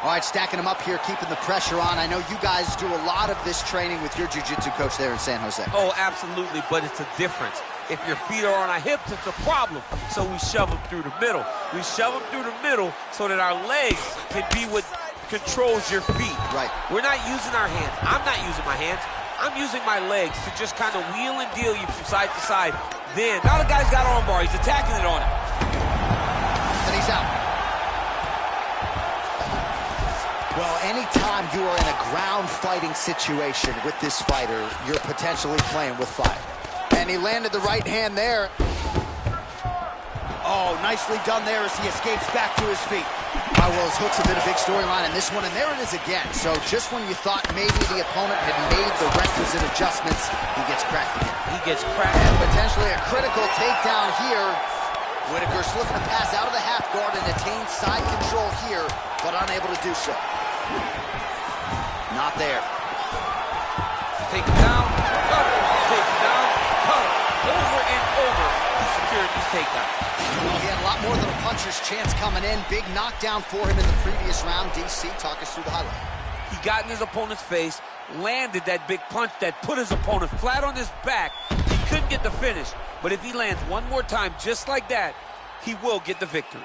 All right, stacking them up here, keeping the pressure on. I know you guys do a lot of this training with your jiu-jitsu coach there in San Jose. Oh, absolutely, but it's a difference. If your feet are on our hips, it's a problem. So we shove them through the middle. We shove them through the middle so that our legs can be what controls your feet. Right. We're not using our hands. I'm not using my hands. I'm using my legs to just kind of wheel and deal you from side to side. Then, now the guy's got armbar. He's attacking it on him. And he's out. Well, anytime you are in a ground fighting situation with this fighter, you're potentially playing with fire. And And he landed the right hand there. Oh, nicely done there as he escapes back to his feet. Well, his hooks have been a big storyline in this one, and there it is again. So just when you thought maybe the opponent had made the requisite adjustments, he gets cracked again. He gets cracked. And potentially a critical takedown here. Whitaker's looking to pass out of the half guard and attain side control here, but unable to do so. Not there. Take it down, cover. Take it down, cover. Over and over, he secured his takedown. Well, he had a lot more than a puncher's chance coming in. Big knockdown for him in the previous round. DC, talk us through the highlight. He got in his opponent's face, landed that big punch that put his opponent flat on his back. He couldn't get the finish, but if he lands one more time just like that, he will get the victory.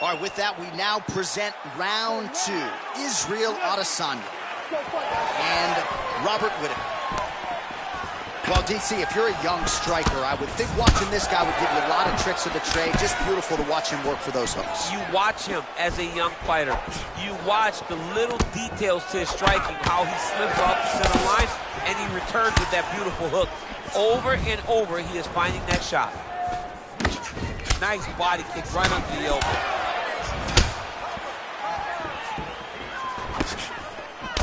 All right, with that, we now present round 2. Israel Adesanya and Robert Whitaker. Well, DC, if you're a young striker, I would think watching this guy would give you a lot of tricks of the trade. Just beautiful to watch him work for those hooks. You watch him as a young fighter. You watch the little details to his striking, how he slips off the center line, and he returns with that beautiful hook. Over and over, he is finding that shot. Nice body kick right under the elbow.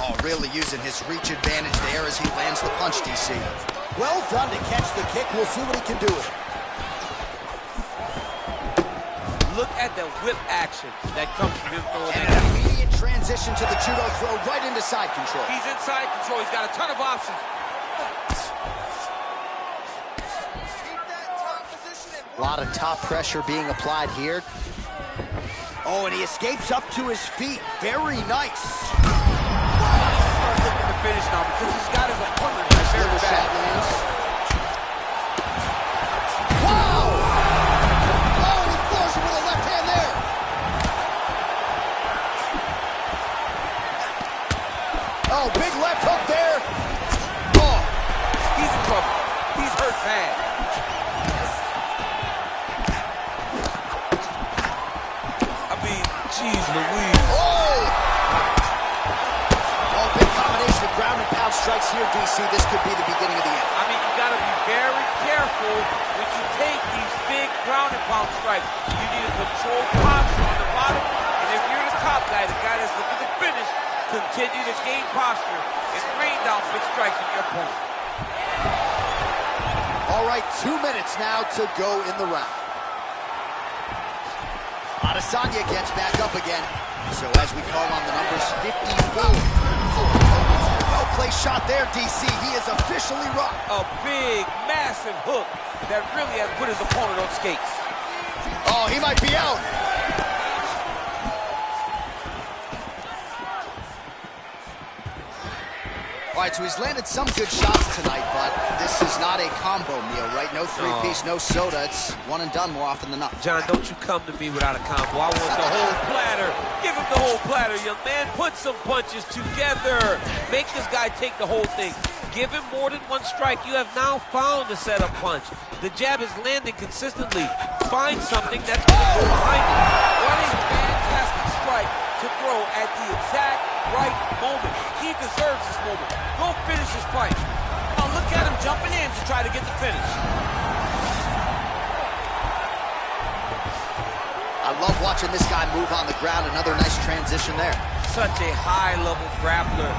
Oh, really using his reach advantage there as he lands the punch, DC. Well done to catch the kick. We'll see what he can do with it. Look at the whip action that comes from him throwing And that. an immediate transition to the judo throw right into side control. He's in side control. He's got a ton of options. A lot of top pressure being applied here. Oh, and he escapes up to his feet. Very nice. Start looking to finish now because he's got his opponent in a very bad hands. Wow! Oh, and he floors him with a left hand there. Oh, big left hook there. Oh, He's in trouble. He's hurt bad. Jeez Louise. oh! Oh, big combination of ground and pound strikes here, DC. This could be the beginning of the end. I mean, you got to be very careful when you take these big ground and pound strikes. You need a controlled posture on the bottom, and if you're the top guy, the guy that's looking to finish, continue to gain posture and rain down big strikes on your opponent. All right, 2 minutes now to go in the round. Adesanya gets back up again. So as we call on the numbers, 54. Well-placed shot there, DC. He is officially rocked. A big, massive hook that really has put his opponent on skates. Oh, he might be out. All right, so he's landed some good shots tonight, but this is not a combo meal, right? No three-piece, no soda. It's one and done more often than not. John, don't you come to me without a combo. I want the whole platter. Give him the whole platter, young man. Put some punches together. Make this guy take the whole thing. Give him more than one strike. You have now found the setup punch. The jab is landing consistently. Find something that's going to go behind it. What a fantastic strike to throw at the exact right moment. He deserves this moment. Go finish his fight. Now look at him jumping in to try to get the finish. I love watching this guy move on the ground. Another nice transition there. Such a high-level grappler.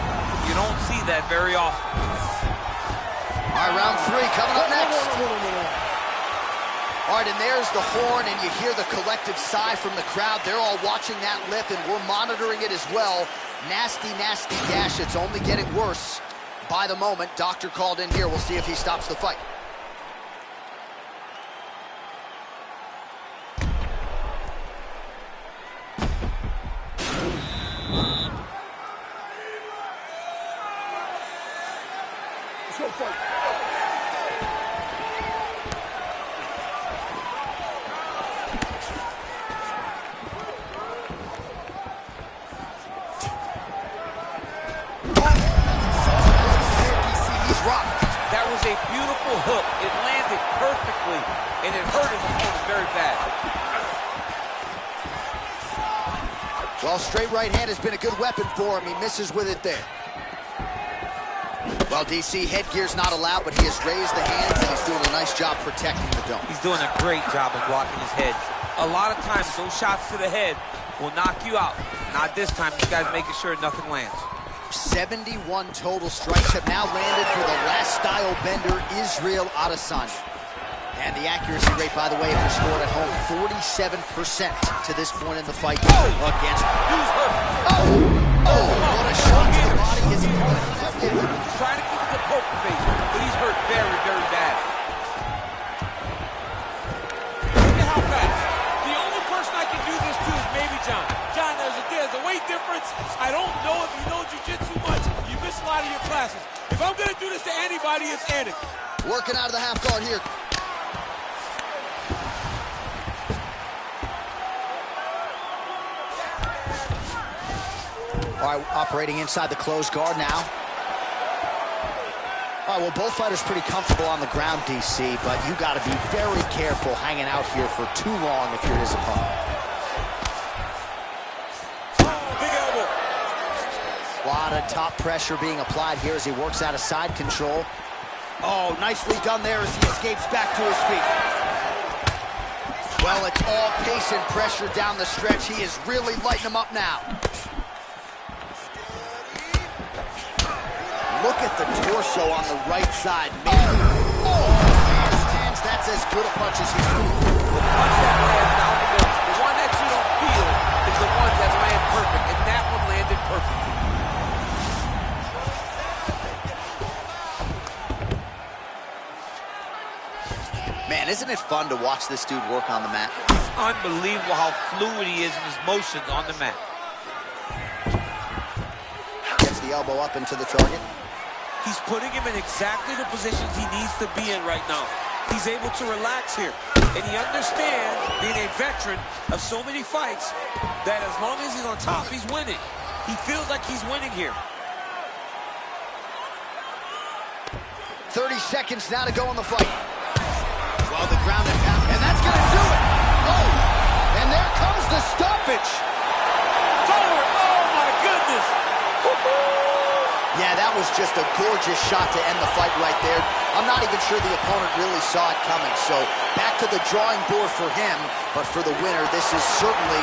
You don't see that very often. All right, round 3 coming up next. All right, and there's the horn, and you hear the collective sigh from the crowd. They're all watching that lip, and we're monitoring it as well. Nasty, nasty gash. It's only getting worse by the moment. Doctor called in here. We'll see if he stops the fight. Let's go fight. That was a beautiful hook Well, straight right hand has been a good weapon for him. He misses with it there. Well, DC, headgear's not allowed, but he has raised the hands, and he's doing a nice job protecting the dome. He's doing a great job of blocking his head. A lot of times, those shots to the head will knock you out. Not this time. This guy's making sure nothing lands. 71 total strikes have now landed for the last style bender, Israel Adesanya. And the accuracy rate, by the way, if you're scored at home, 47% to this point in the fight against. Who's hurt? Oh, what a shot to the body. His opponent. He's trying to keep it the poker face, but he's hurt very, very bad. Look at how fast. The only person I can do this to is maybe John. John, there's a weight difference. I don't know if you know jiu-jitsu much. You miss a lot of your classes. If I'm going to do this to anybody, it's Anik. Working out of the half guard here. All right, operating inside the closed guard now. All right, well, both fighters pretty comfortable on the ground, DC, but you got to be very careful hanging out here for too long if you're his opponent. Big elbow. A lot of top pressure being applied here as he works out of side control. Oh, nicely done there as he escapes back to his feet. Well, it's all pace and pressure down the stretch. He is really lighting him up now. Look at the torso on the right side, man. Oh, stands. That's as good a punch as he's thrown. The punch that lands down the middle, the one that you don't feel, is the one that lands perfect, and that one landed perfectly. Man, isn't it fun to watch this dude work on the mat? It's unbelievable how fluid he is in his motions on the mat. Gets the elbow up into the target. He's putting him in exactly the positions he needs to be in right now. He's able to relax here. And he understands, being a veteran of so many fights, that as long as he's on top, he's winning. He feels like he's winning here. 30 seconds now to go in the fight. Well, the ground and pound, and that's going to do it. Oh, and there comes the stoppage. Forward, oh my goodness. Yeah, that was just a gorgeous shot to end the fight right there. I'm not even sure the opponent really saw it coming. So back to the drawing board for him. But for the winner, this is certainly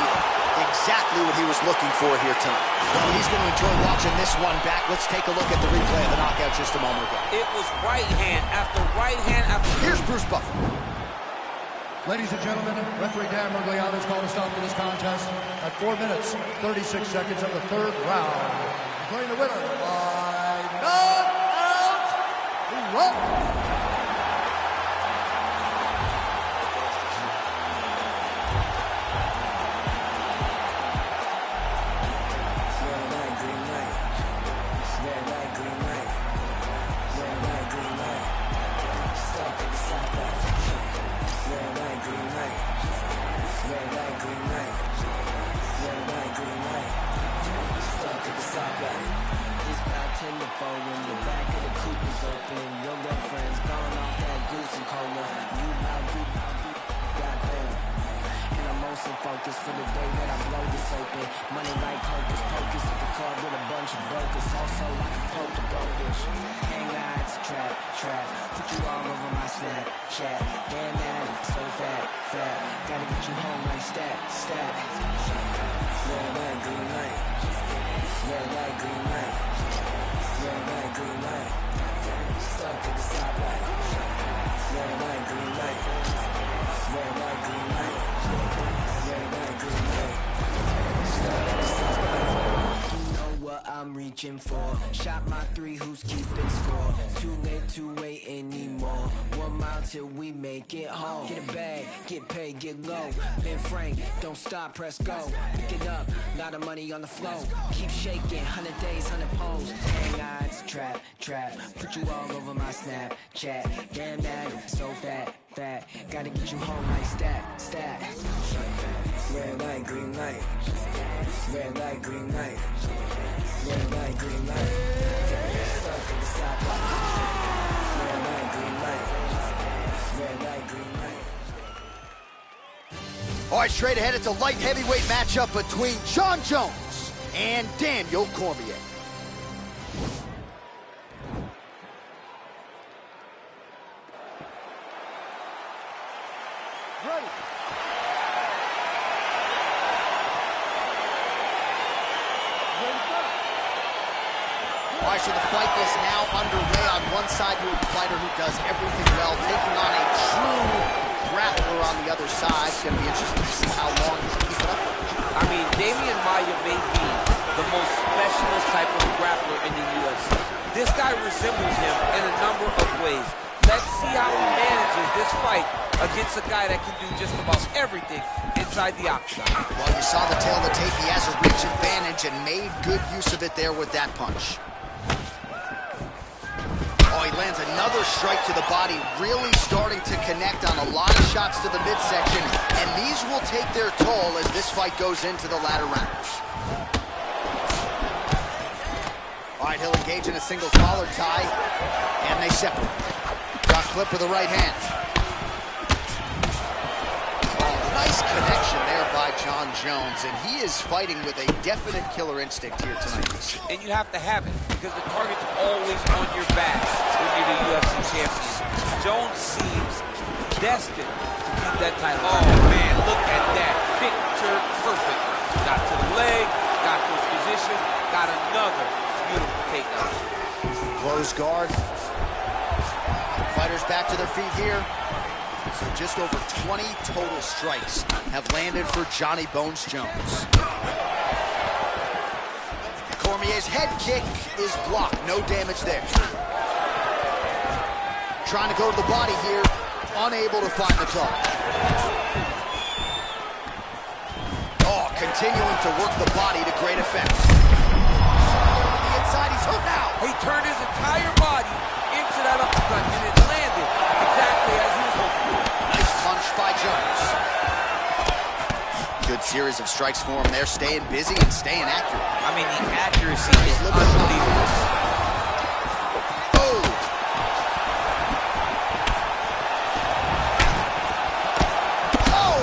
exactly what he was looking for here tonight. Well, he's going to enjoy watching this one back. Let's take a look at the replay of the knockout just a moment ago. It was right hand after right hand after. Here's Bruce Buffer. Ladies and gentlemen, referee Dan Mergliano has called a stop to this contest at 4 minutes, 36 seconds of the third round. Declaring the winner by knockout. When the back of the coupe is open, your girlfriend's gone off that goose and cola. You goddamn. And I'm also focused for the day that I blow this open. Money like hocus pocus at the club with a bunch of brokers. Also, I can poke the brokers. Hang lights, trap. Put you all over my Snapchat. Damn that, so fat. Gotta get you home like stat. Red light, green light. Red light, green light. Red light, green light. Stuck at the stoplight. Red light, green light. Red light, green light. Red light, green light. Stuck at the stoplight. You know what I'm reaching for. Shot my 3, who's keeping score? Too late to wait anymore. 1 mile till we make it home. Get a bag, get paid, get low. Ben Frank, don't stop, press go. Pick it up, lot of money on the flow. Keep shaking, 100 days, 100 poles. Hang odds, trap. Put you all over my Snapchat. Damn that, so fat. Gotta get you home like stat. Red light, green light. Red light, green light. Red light, green light. Stuck at the stoplight. Red light, green light. Red light, green light. All right, straight ahead, it's a light heavyweight matchup between Jon Jones and Daniel Cormier. Ready. All right, so the fight is now underway. On one side, you have a fighter who does everything well, taking on a true grappler on the other side. It's going to be interesting to see how long he can keep it up. I mean, Damian Maia may be the most specialist type of grappler in the UFC. This guy resembles him in a number of ways. Let's see how he manages this fight against a guy that can do just about everything inside the octagon. Well, you saw the tail of the tape. He has a reach advantage and made good use of it there with that punch. Oh, he lands another strike to the body, really starting to connect on a lot of shots to the midsection, and these will take their toll as this fight goes into the latter rounds. All right, he'll engage in a single collar tie, and they separate. Got clip with the right hand. Oh, nice connection there by Jon Jones, and he is fighting with a definite killer instinct here tonight. And you have to have it, because the target's always on your back when you're the UFC champion. Jones seems destined to keep that title. Oh, man, look at that. Picture perfect. Got to the leg, got to his position, got another beautiful takedown. Close guard. Fighters back to their feet here. So just over 20 total strikes have landed for Johnny Bones Jones. Cormier's head kick is blocked. No damage there. Trying to go to the body here. Unable to find the target. Oh, continuing to work the body to great effect. On the inside, he's hurt now. He turned his entire body into that uppercut, and it landed exactly as he was hoping for. Nice punch by Jones. Good series of strikes for him there, staying busy and staying accurate. I mean, the accuracy is unbelievable. Oh! Oh!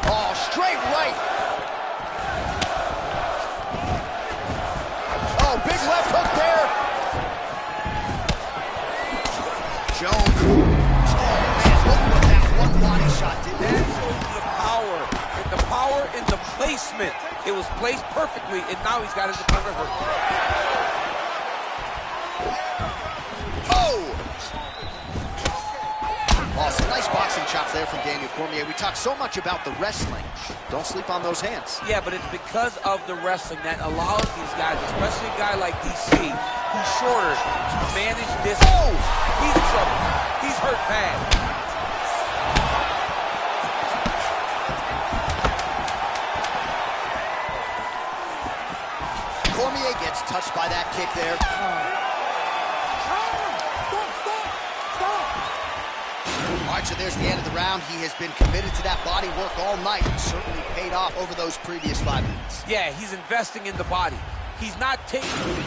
Oh, straight right. Oh, big left hook there. Jones. Man, look what that one body shot did there. The power in the placement. It was placed perfectly, and now he's got his opponent hurt. Oh! Oh, some nice boxing chops there from Daniel Cormier. We talk so much about the wrestling. Don't sleep on those hands. Yeah, but it's because of the wrestling that allows these guys, especially a guy like DC, who's shorter, to manage this. Oh! He's in trouble. He's hurt bad. Cormier gets touched by that kick there. All right, so there's the end of the round. He has been committed to that body work all night. Certainly paid off over those previous 5 minutes. Yeah, he's investing in the body. He's not taking... Okay?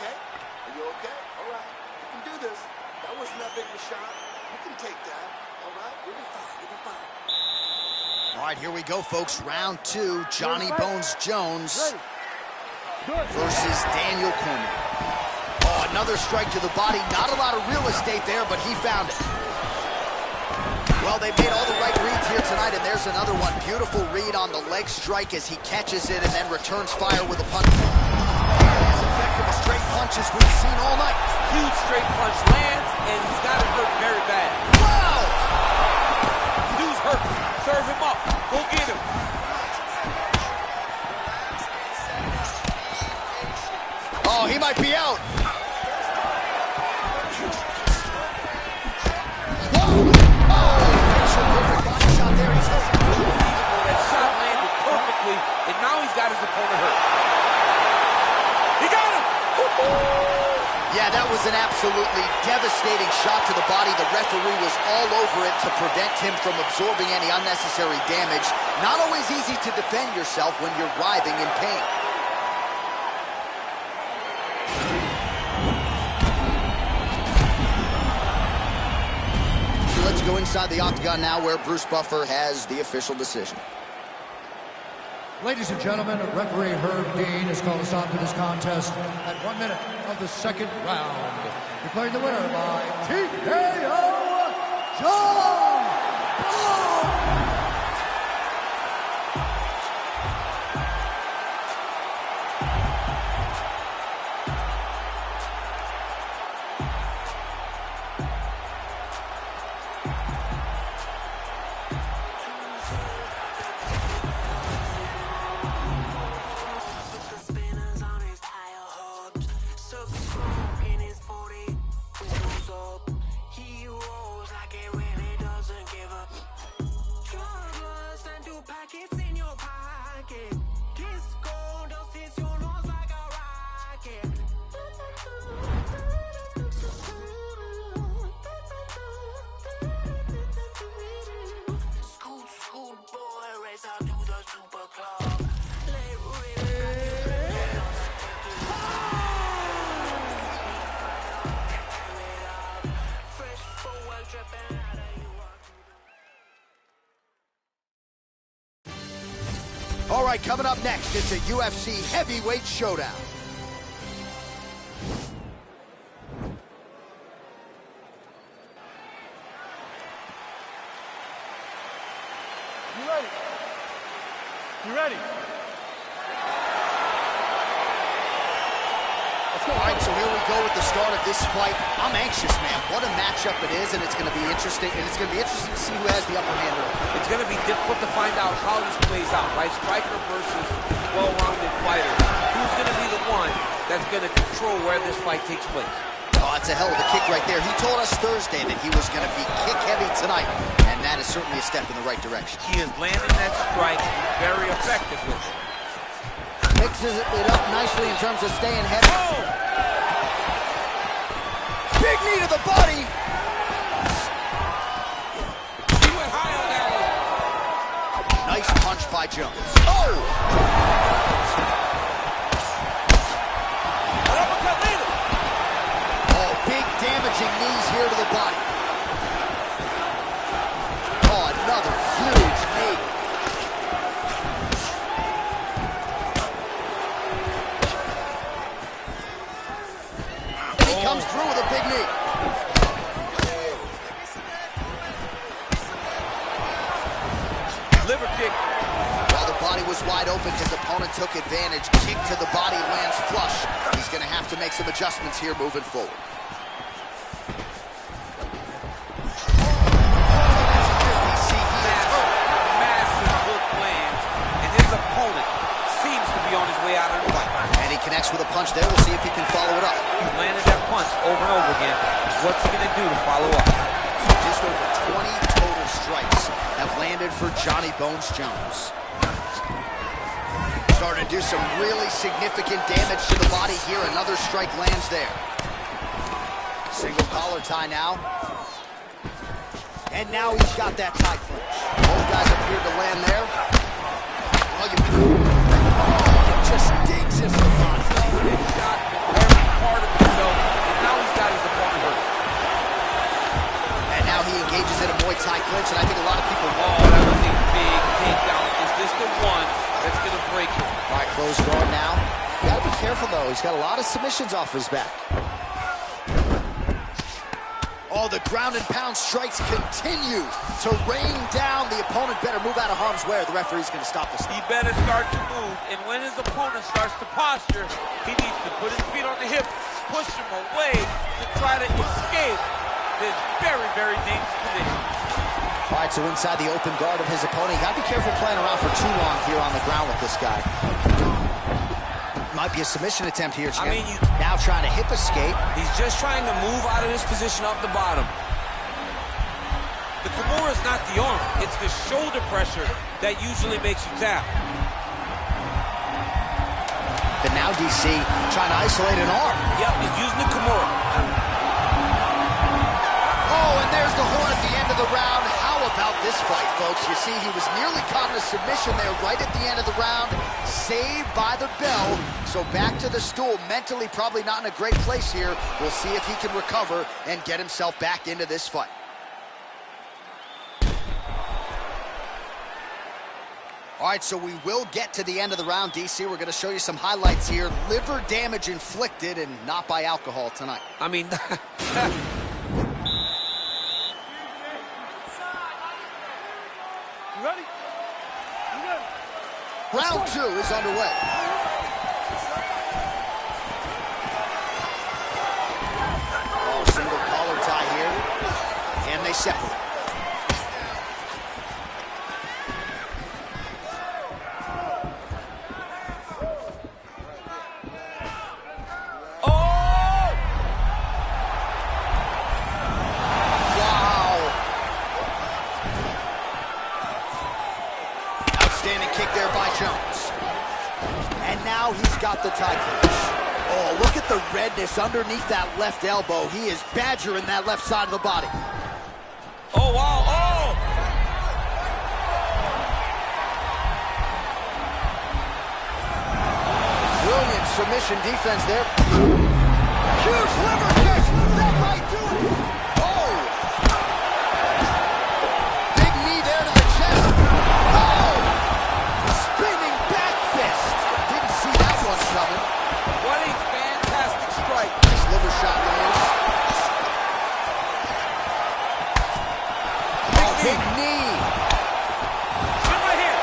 Are you okay? All right. You can do this. That wasn't that big of a shot. You can take that. All right? You'll be fine. You'll be fine. All right, here we go, folks. Round 2, Johnny Bones Jones versus Daniel Cormier. Oh, another strike to the body. Not a lot of real estate there, but he found it. Well, they made all the right reads here tonight, and there's another one. Beautiful read on the leg strike as he catches it and then returns fire with a punch. As effective as straight punches we've seen all night. Huge straight punch lands, and he's got it hurt very bad. Wow! Dude's hurt. Serve him up. Go get him. Oh, he might be out. And now he's got his opponent hurt. He got him! Yeah, that was an absolutely devastating shot to the body. The referee was all over it to prevent him from absorbing any unnecessary damage. Not always easy to defend yourself when you're writhing in pain. go inside the octagon now, where Bruce Buffer has the official decision. Ladies and gentlemen, referee Herb Dean has called a stop to this contest at 1 minute of the second round. Declaring the winner by TKO, John Bond! All right, coming up next, it's a UFC heavyweight showdown. You ready? You ready? All right, so here we go with the start of this fight. I'm anxious, man. What a matchup it is, and it's going to be interesting. And it's going to be interesting to see who has the upper hand. It's going to be difficult to find out how this plays out, right? Striker versus well-rounded fighter. Who's going to be the one that's going to control where this fight takes place? Oh, that's a hell of a kick right there. He told us Thursday that he was going to be kick-heavy tonight, and that is certainly a step in the right direction. He is landing that strike very effectively. Mixes it up nicely in terms of staying heavy. Oh! Big knee to the body. He went high on that one. Nice punch by Jones. Oh! An uppercut later. Oh, big damaging knees here to the body. Oh, another huge knee. Comes through with a big knee. Liver kick. While the body was wide open, his opponent took advantage. Kick to the body, lands flush. He's going to have to make some adjustments here moving forward. Massive hook lands, and his opponent seems to be on his way out of the fight. And he connects with a punch there. We'll see if he can follow it up. He landed that punch over and over again. What's he going to do to follow up? So just over 20 total strikes have landed for Johnny Bones Jones. Starting to do some really significant damage to the body here. Another strike lands there. Single collar tie now. And now he's got that tie clinch. Both guys appear to land there. Well, just digs his opponent. Big shot, every part of himself, and now he's got his opponent hurt. And now he engages in a Muay Thai clinch, and I think a lot of people... Oh, that was a big takedown. Is this the one that's going to break him? All right, close guard now. You got to be careful, though. He's got a lot of submissions off his back. Oh, the ground and pound strikes continue to rain down. The opponent better move out of harm's way, or the referee's going to stop this. He better start to move, and when his opponent starts to posture, he needs to put his feet on the hip, push him away to try to escape this very, very dangerous position. All right, so inside the open guard of his opponent, you got to be careful playing around for too long here on the ground with this guy. Might be a submission attempt here, Jim. Now trying to hip escape. He's just trying to move out of this position off the bottom. The Kimura is not the arm. It's the shoulder pressure that usually makes you tap. But now DC trying to isolate an arm. Yep, he's using the Kimura. Oh, and there's the horn at the end of the round. How about this fight, folks? You see, he was nearly caught in a submission there right at the end of the round. Saved by the bell. So back to the stool. Mentally probably not in a great place here. We'll see if he can recover and get himself back into this fight. All right, so we will get to the end of the round, DC. We're going to show you some highlights here. Liver damage inflicted, and not by alcohol tonight. I mean, You ready? You ready? Round 2 is underway. Oh, single collar tie here, and they separate. Now he's got the tie clinch. Oh, look at the redness underneath that left elbow. He is badgering that left side of the body. oh, wow, oh! Brilliant submission defense there. Huge liver kick. That might do it. Oh! Big knee there to the chest. Oh! Spinning back fist. Didn't see that one coming. What a fantastic strike. Nice liver shot lands. Big knee. Spin right here.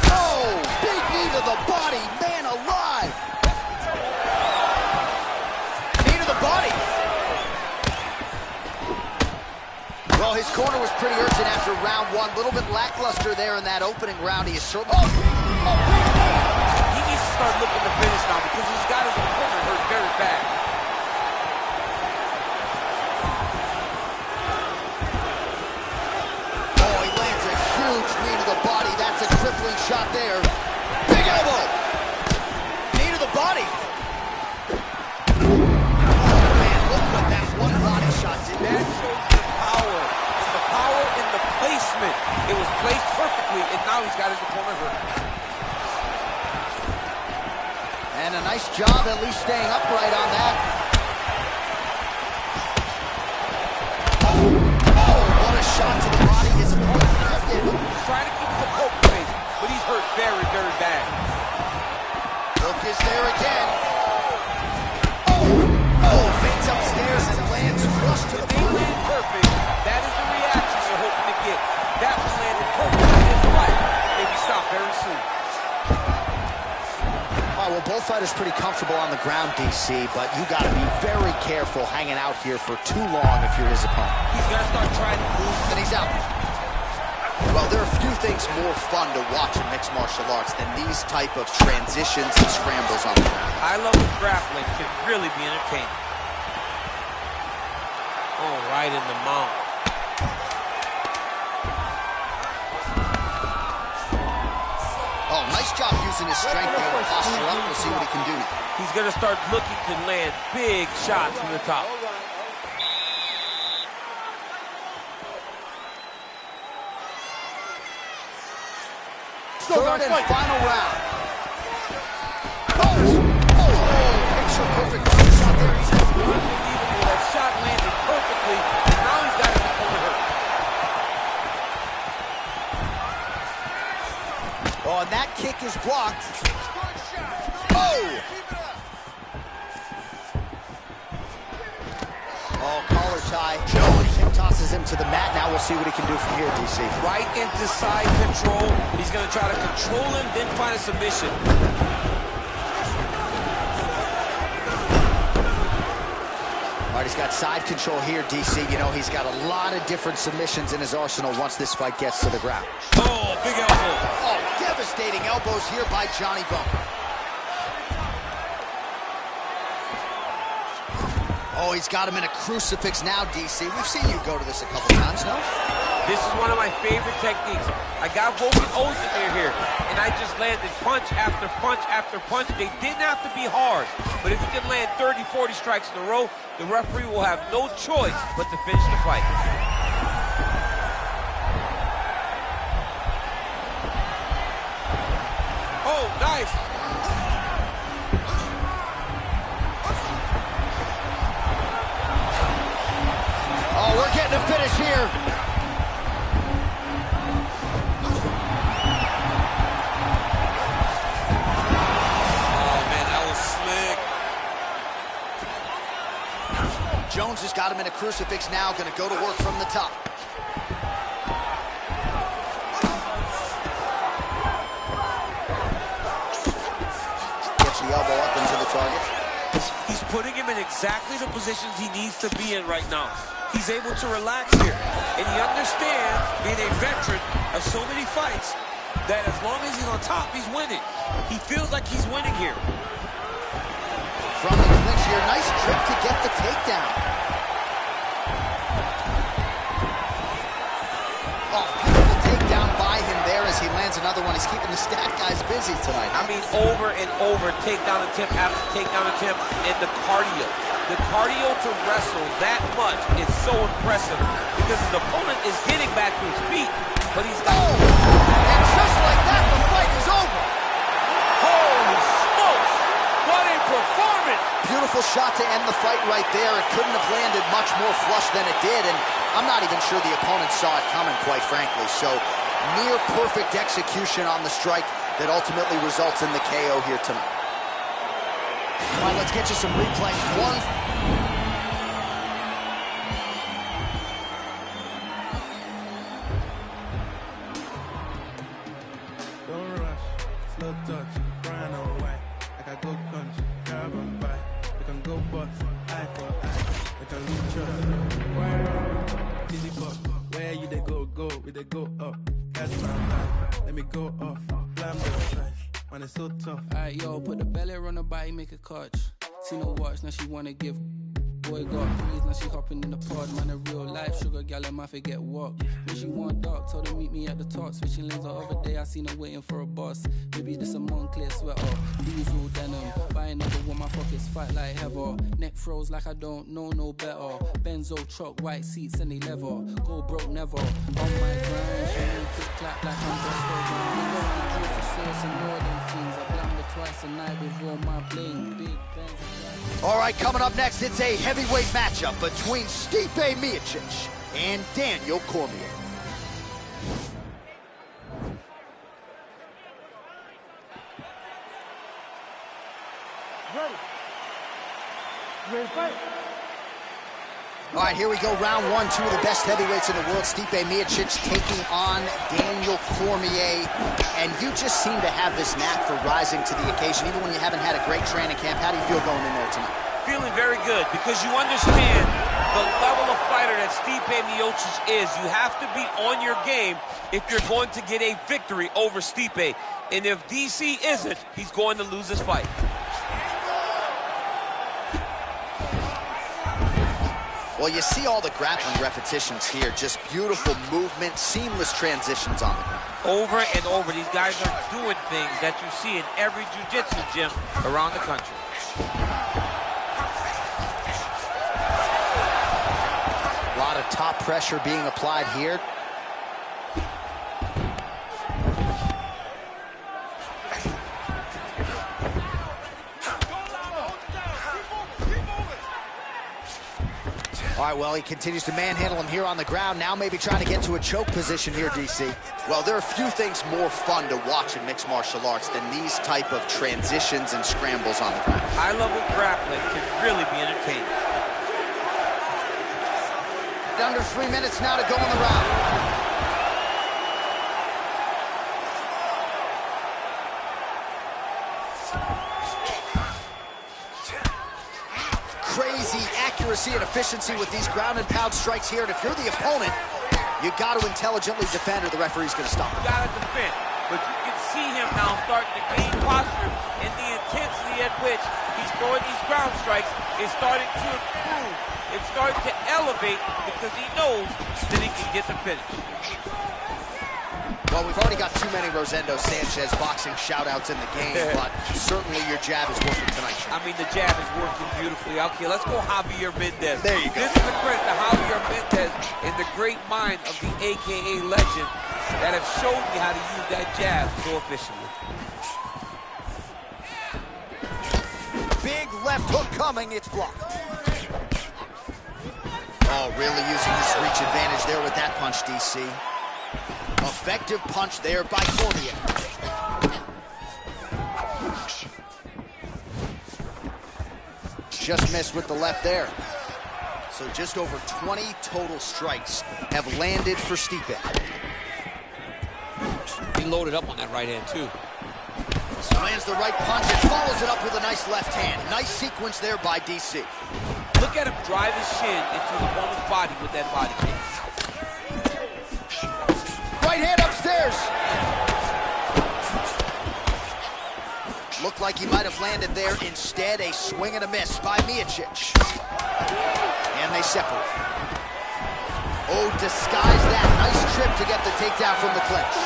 Oh, big knee to the body. Man alive. Knee to the body. Well, his corner was pretty urgent after round 1. A little bit lackluster there in that opening round. He is certainly... He needs to start looking to finish now because he's got his opponent hurt very bad. Oh, he lands a huge knee to the body. That's a crippling shot there. Big elbow. Knee to the body. Oh, man, look what that one body shot did. That shows the power. The power in the placement. It was placed perfectly, and now he's got his opponent hurt. And a nice job at least staying upright on that. Oh, what a shot to the body. His opponent lifted. He's trying to keep the poke face, but he's hurt very, very bad. Look is there again. Oh, feints upstairs and lands flush to the If they body. land perfect, that is the reaction you're hoping to get. That one landed perfect in his fight. Maybe stop very soon. All right, well, both fighters pretty comfortable on the ground, DC, but you got to be very careful hanging out here for too long if you're his opponent. He's going to start trying to move. And he's out. Well, there are a few things more fun to watch in mixed martial arts than these type of transitions and scrambles on the ground. High-level grappling can really be entertaining. Oh, right in the mount. Oh, nice job using his strength there to posture up. We'll see what he can do now. He's going to start looking to land big shots from the top. Third and final round. Picture perfect shot there. Unbelievable. That shot landed perfectly, and now he's got his opponent hurt. Oh, and that kick is blocked. Oh, collar tie. Jones tosses him to the mat. Now we'll see what he can do from here, DC. Right into side control. He's going to try to control him, then find a submission. All right, he's got side control here, DC. You know, he's got a lot of different submissions in his arsenal once this fight gets to the ground. Oh, big elbow. Oh, devastating elbows here by Johnny Bone. Oh, he's got him in a crucifix now, DC. We've seen you go to this a couple times, no? This is one of my favorite techniques. I got Woken Ozdemir here, and I just landed punch after punch after punch. They didn't have to be hard, but if you can land 30, 40 strikes in a row, the referee will have no choice but to finish the fight. Oh, nice. Oh, we're getting a finish here. him in a crucifix now, gonna go to work from the top. Gets the elbow up into the target. He's putting him in exactly the positions he needs to be in right now. He's able to relax here. And he understands, being a veteran of so many fights, that as long as he's on top, he's winning. He feels like he's winning here. From the clinch here, nice trip to get the takedown. Oh, beautiful takedown by him there as he lands another one. He's keeping the stat guys busy tonight. I mean, over and over, takedown attempt after takedown attempt, and the cardio. The cardio to wrestle that much is so impressive because his opponent is getting back to his feet, but he's got... Oh! And just like that, the fight is over! Holy smokes! What a performance! Beautiful shot to end the fight right there. It couldn't have landed much more flush than it did, and I'm not even sure the opponent saw it coming, quite frankly. So, near perfect execution on the strike that ultimately results in the KO here tonight. All right, let's get you some replays. Don't rush, slow touch, grind on white. Like I go country, carbon bite. We can go bust, eye for eye. We can reach us. Why run? Easy buck. Where you they go, we they go up. Catch my line, let me go off. Blam the size, man it's so tough. Alright, yo, put the belly on her body, make a catch. See no watch, now she wanna give. Boy got breeze, now she hopping in the pod. Man, a real life sugar gal, and my forget walk. When she want dark, told her meet me at the top. Switching lanes the other day, I seen her waiting for a boss. Maybe this a Moncler sweater, diesel denim. Buying another one, my pockets fight like heather. Neck froze like I don't know no better. Benzo truck, white seats, any leather. Go broke never. On my grind, she make it clap like I'm just over. We know the drill for sauce and all them things. I blammed her twice a night with all my bling. Big Benz. All right, coming up next, it's a heavyweight matchup between Stipe Miocic and Daniel Cormier. Ready? You ready to fight? All right, here we go, round one. Two of the best heavyweights in the world, Stipe Miocic taking on Daniel Cormier. And you just seem to have this knack for rising to the occasion, even when you haven't had a great training camp. How do you feel going in there tonight? Feeling very good because you understand the level of fighter that Stipe Miocic is. You have to be on your game if you're going to get a victory over Stipe. And if DC isn't, he's going to lose this fight. Well, you see all the grappling repetitions here. Just beautiful movement, seamless transitions on the ground. Over and over, these guys are doing things that you see in every jiu-jitsu gym around the country. A lot of top pressure being applied here. All right, well, he continues to manhandle him here on the ground. Now maybe trying to get to a choke position here, DC. Well, there are few things more fun to watch in mixed martial arts than these type of transitions and scrambles on the ground. High-level grappling can really be entertaining. Under 3 minutes now to go in the round. Crazy accuracy and efficiency with these ground and pound strikes here. And if you're the opponent, you got to intelligently defend or the referee's going to stop. You got to defend. But you can see him now starting to gain posture, and the intensity at which he's throwing these ground strikes is starting to improve. It's starting to elevate because he knows that he can get the finish. Well, we've already got too many Rosendo Sanchez boxing shout-outs in the game, but certainly your jab is working tonight. I mean, the jab is working beautifully. Okay, let's go Javier Mendez. There you go. This is the credit to Javier Mendez and the great mind of the AKA legend that have showed me how to use that jab so efficiently. Big left hook coming, it's blocked. Oh, really using his reach advantage there with that punch, DC. Effective punch there by Cormier. Just missed with the left there. So just over 20 total strikes have landed for Stipe. He loaded up on that right hand, too. So lands the right punch and follows it up with a nice left hand. Nice sequence there by DC. Look at him drive his shin into the opponent's body with that body kick. Right hand upstairs. Looked like he might have landed there. Instead, a swing and a miss by Miocic. And they separate. Oh, disguise that. Nice trip to get the takedown from the clinch.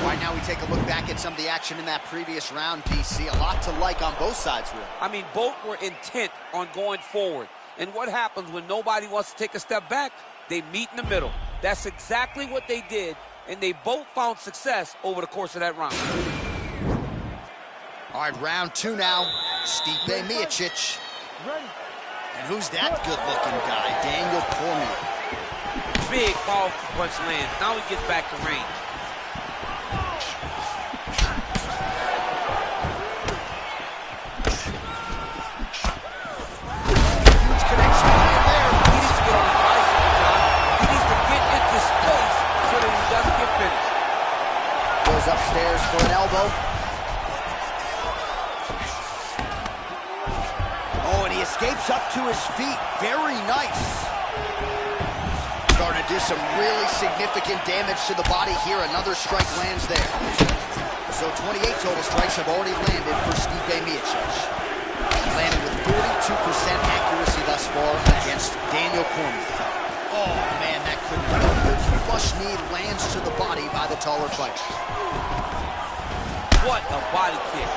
Right now we take a look back at some of the action in that previous round, DC. A lot to like on both sides, really. I mean, both were intent on going forward. And what happens when nobody wants to take a step back? They meet in the middle. That's exactly what they did, and they both found success over the course of that round. All right, round 2 now. Stipe Miocic. And who's that good-looking guy? Daniel Cormier. Big, powerful punch lands. Now he gets back to range. Upstairs for an elbow. Oh, and he escapes up to his feet. Very nice. Starting to do some really significant damage to the body here. Another strike lands there. So 28 total strikes have already landed for Stipe Miocic. Landed with 42% accuracy thus far against Daniel Cormier. Oh, man, that could be good. Flush knee lands to the body by the taller fighter. What a body kick.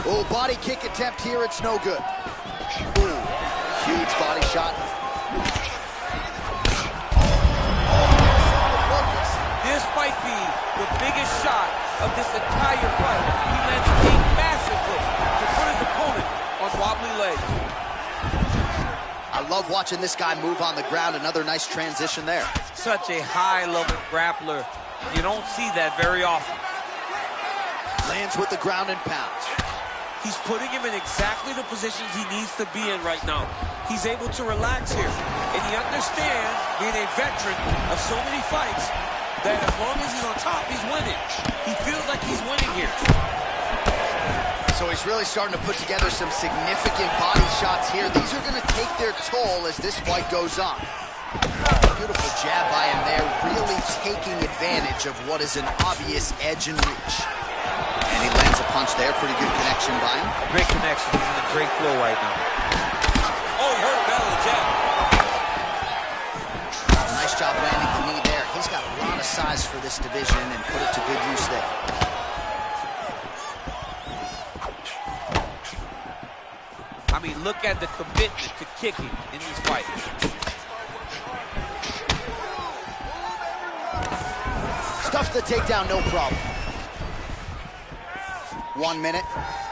Oh, body kick attempt here. It's no good. Ooh, huge body shot. This might be the biggest shot of this entire fight. He lands a massive hook to put his opponent on wobbly legs. I love watching this guy move on the ground. Another nice transition there. Such a high-level grappler. You don't see that very often. Lands with the ground and pounds. He's putting him in exactly the positions he needs to be in right now. He's able to relax here. And he understands, being a veteran of so many fights, that as long as he's on top, he's winning. He feels like he's winning here. So he's really starting to put together some significant body shots here. These are going to take their toll as this fight goes on. Beautiful jab by him there, really taking advantage of what is an obvious edge and reach. And he lands a punch there. Pretty good connection by him. Great connection. He's in a great flow right now. Oh, he hurt belly jab. Nice job landing the knee there. He's got a lot of size for this division and put it to good use there. I mean, look at the commitment to kicking in this fight. Stuffs the takedown, no problem. 1 minute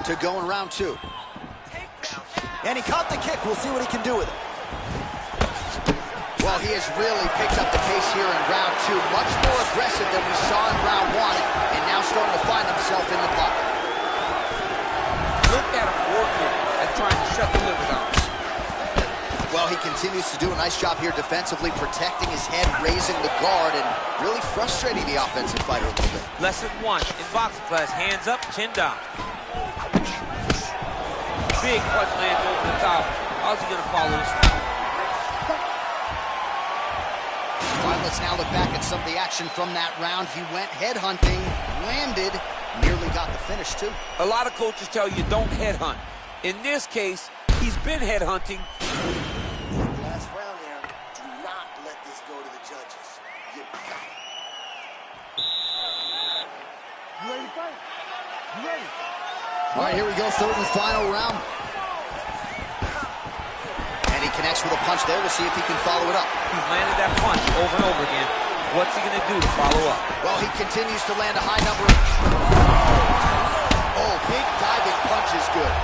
to go in round 2. And he caught the kick. We'll see what he can do with it. Well, he has really picked up the pace here in round 2. Much more aggressive than we saw in round 1, and now starting to find himself in the pocket. Look at him working at trying to shut the liver down. Well, he continues to do a nice job here defensively, protecting his head, raising the guard, and really frustrating the offensive fighter a little bit. Lesson 1 in boxing class, hands up, chin down. Big punch lands over the top. How's he gonna follow this? All right, let's now look back at some of the action from that round. He went headhunting, landed, nearly got the finish too. A lot of coaches tell you don't headhunt. In this case, he's been headhunting. Last round here. Do not let this go to the judges. You got it. You ready to fight? You ready? All right, here we go, third and final round. And he connects with a punch there. We'll see if he can follow it up. He's landed that punch over and over again. What's he gonna do to follow up? Well, he continues to land a high number. Oh, big diving punch is good.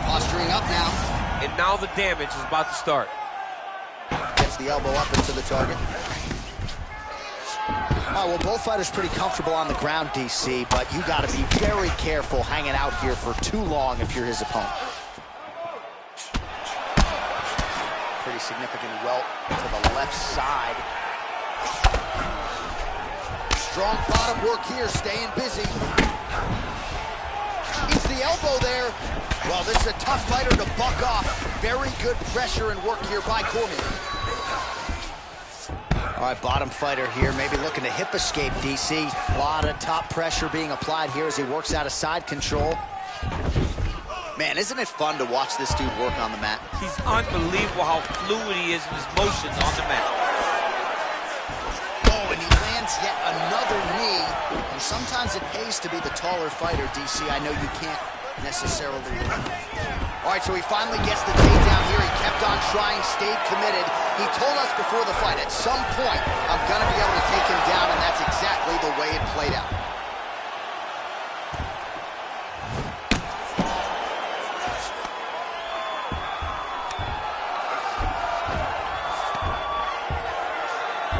Posturing up now. And now the damage is about to start. Gets the elbow up into the target. Oh, well, both fighters pretty comfortable on the ground, DC, but you got to be very careful hanging out here for too long if you're his opponent. Pretty significant welt to the left side. Strong bottom work here, staying busy. Eats the elbow there. Well, this is a tough fighter to buck off. Very good pressure and work here by Cormier. All right, bottom fighter here, maybe looking to hip escape, DC. A lot of top pressure being applied here as he works out of side control. Man, isn't it fun to watch this dude work on the mat? He's unbelievable how fluid he is in his motions on the mat. Oh, and he lands yet another knee. And sometimes it pays to be the taller fighter, DC. I know you can't necessarily win. All right, so he finally gets the takedown here. He kept on trying, stayed committed. He told us before the fight, at some point, I'm going to be able to take him down, and that's exactly the way it played out.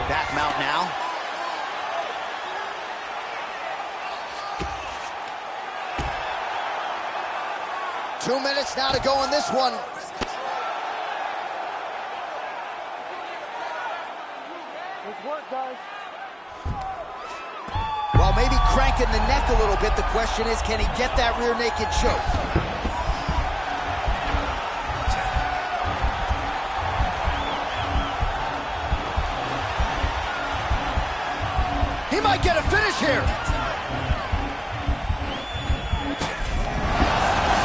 Back mount now. Two minutes now to go in this one. Let's work, guys. Well, maybe cranking the neck a little bit. The question is, can he get that rear naked choke? He might get a finish here.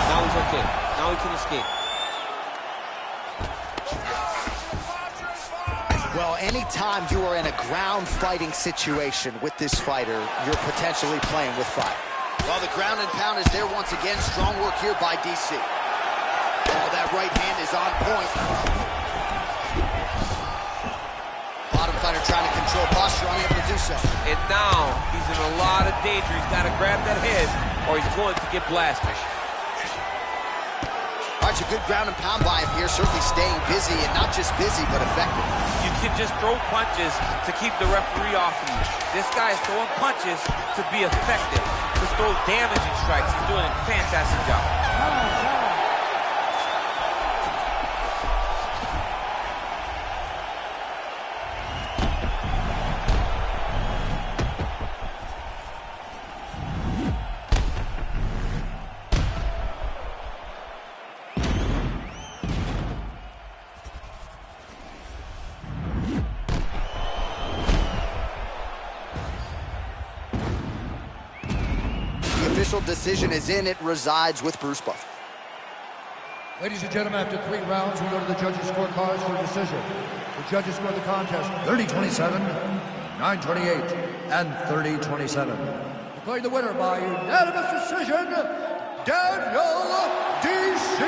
Now he's okay. Now he can escape. Well, anytime you are in a ground fighting situation with this fighter, you're potentially playing with fire. Well, the ground and pound is there once again. Strong work here by DC. Oh, that right hand is on point. Bottom fighter trying to control posture, unable to do so. And now he's in a lot of danger. He's got to grab that head or he's going to get blasted. All right, a good ground and pound by him here, certainly staying busy, and not just busy, but effective. You can just throw punches to keep the referee off of you. This guy is throwing punches to be effective, to throw damaging strikes. He's doing a fantastic job. Official decision is in. It resides with Bruce Buffer. Ladies and gentlemen, after 3 rounds, we go to the judges' scorecards for decision. The judges scored the contest 30-27, 9-28, and 30-27. Declaring the winner by unanimous decision, Daniel D.C.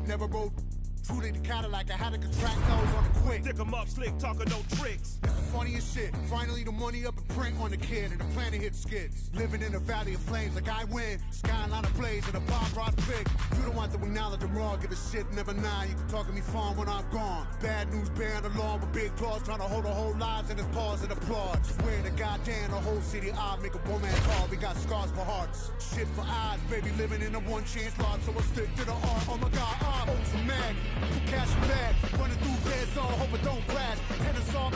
Never rode truly the Cadillac. I had to contract those on the quick. Dick 'em up, slick, talking no tricks. It's the funniest shit. Finally, the money up and print on the kid, and the planet hit skids. Living in a valley of flames, like I win. Skyline ablaze, and a bomb rod big. You don't want to acknowledge I'm wrong. Give a shit, never nine. You can talk to me fun when I'm gone. Bad news bearing along with big claws, trying to hold the whole lives in his paws and applaud. Swear to goddamn, the whole city I make a woman call. We got scars for hearts, shit for eyes, baby. Living in a one chance lot, so I stick to the art. Oh my God, I'm so mad. Cash bag, running through red zone, hope it don't crash. Tennis song,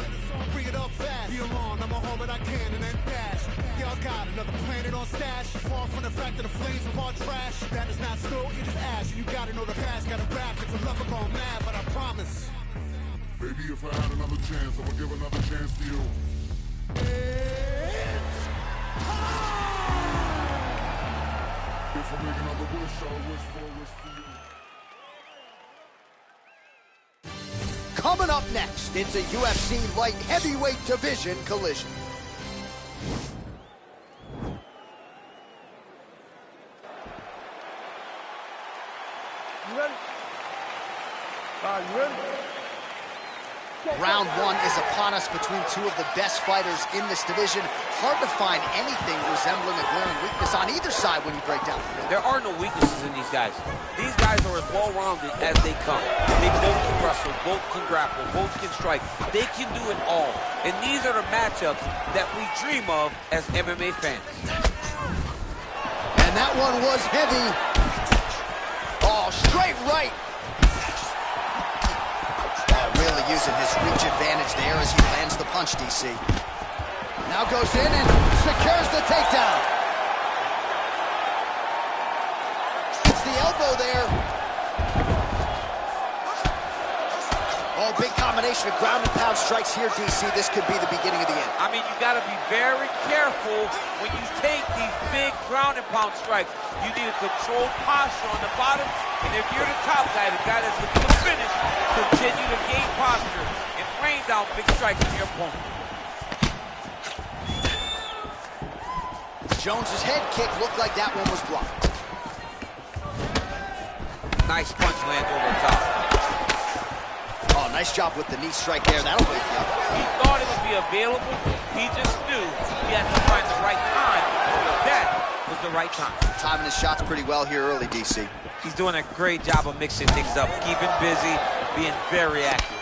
bring it up fast. Be alone, I'm a home but I can and then dash. Y'all got another planet on stash. Far from the fact that the flames of our trash. That is not stone, it is ash. You gotta know the past, gotta rap. It's a love gone mad, but I promise. Baby, if I had another chance, I would give another chance to you. If I make another wish, I'll wish for a wish for you. Coming up next, it's a UFC light heavyweight division collision. You ready? Round one is upon us between two of the best fighters in this division. Hard to find anything resembling a glaring weakness on either side when you break down the field. There are no weaknesses in these guys. These guys are as well-rounded as they come. They both can wrestle, both can grapple, both can strike. They can do it all. And these are the matchups that we dream of as MMA fans. And that one was heavy. Oh, straight right. Really using his reach advantage there as he lands the punch, DC. Now goes in and secures the takedown. It's the elbow there. Oh, big combination of ground and pound strikes here, DC. This could be the beginning of the end. I mean, you got to be very careful when you take these big ground and pound strikes. You need a controlled posture on the bottom, and if you're the top guy, the guy that's looking to finish, continue to gain posture and rain down big strikes on your opponent. Jones's head kick looked like that one was blocked. Nice punch lands over the top. Oh, nice job with the knee strike there. That'll wake you up. He thought it would be available. He just knew he had to find the right time. That was the right time. Timing his shots pretty well here early, DC. He's doing a great job of mixing things up, keeping busy, being very accurate.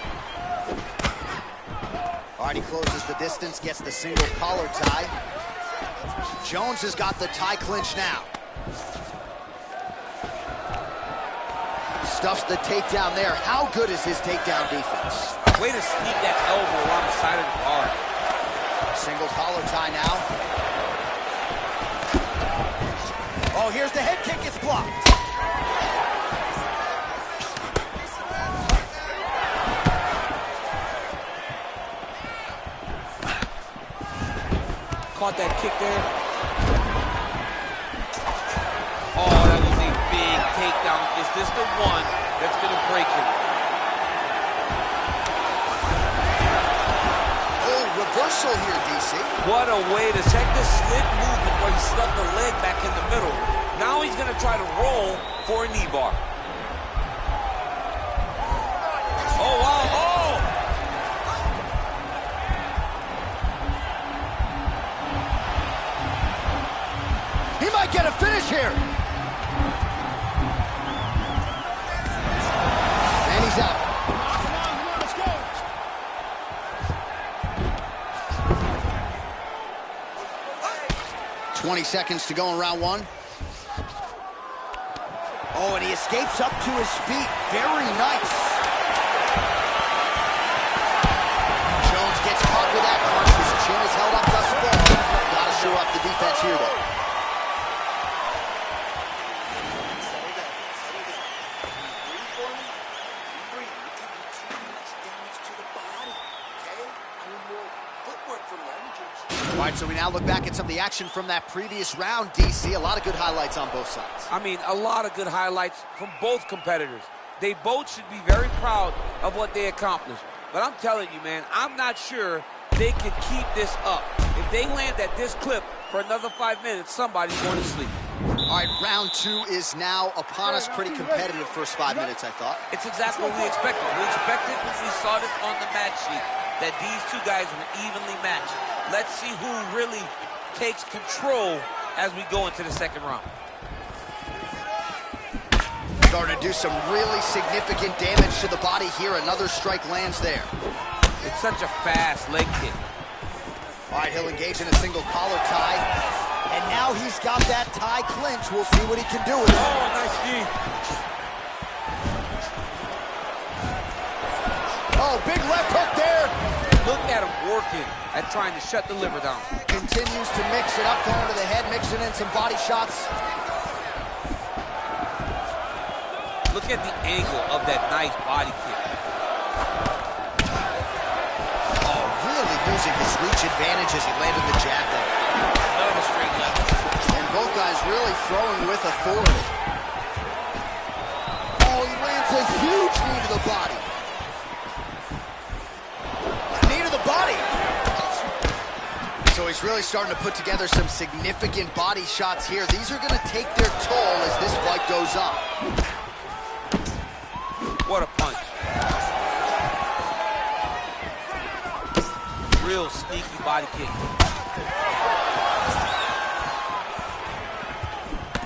All right, he closes the distance, gets the single collar tie. Jones has got the tie clinch now. Stuffs the takedown there. How good is his takedown defense? Way to sneak that elbow around the side of the guard. Single collar tie now. Oh, here's the head kick. It's blocked. Caught that kick there. Oh, that was a big takedown. Is this the one that's going to break him? Oh, reversal here, DC. What a way to check this slid movement where he stuck the leg back in the middle. Now he's going to try to roll for a knee bar. Oh, wow. Oh! He might get a finish here. And he's out. Come on, let's go. 20 seconds to go in round one. Oh, and he escapes up to his feet. Very nice. Jones gets caught with that punch. His chin is held up thus far. Gotta show up the defense here, though. All right, so we now look back at some of the action from that previous round, DC. A lot of good highlights on both sides. I mean, a lot of good highlights from both competitors. They both should be very proud of what they accomplished. But I'm telling you, man, I'm not sure they can keep this up. If they land at this clip for another 5 minutes, somebody's going to sleep. All right, round two is now upon us. Pretty competitive first 5 minutes, I thought. It's exactly what we expected. We expected when we saw this on the match sheet that these two guys were evenly matched. Let's see who really takes control as we go into the second round. Starting to do some really significant damage to the body here. Another strike lands there. It's such a fast leg kick. All right, he'll engage in a single collar tie. And now he's got that tie clinch. We'll see what he can do with it. Oh, nice knee. Oh, big left hook there. Look at him working at trying to shut the liver down. Continues to mix it up, going to the head, mixing in some body shots. Look at the angle of that nice body kick. Oh, really using his reach advantage as he landed the jab there. Another straight left. And both guys really throwing with authority. Oh, he lands a huge knee to the body. Knee to the body. So he's really starting to put together some significant body shots here. These are going to take their toll as this fight goes on. What a punch. real sneaky body kick.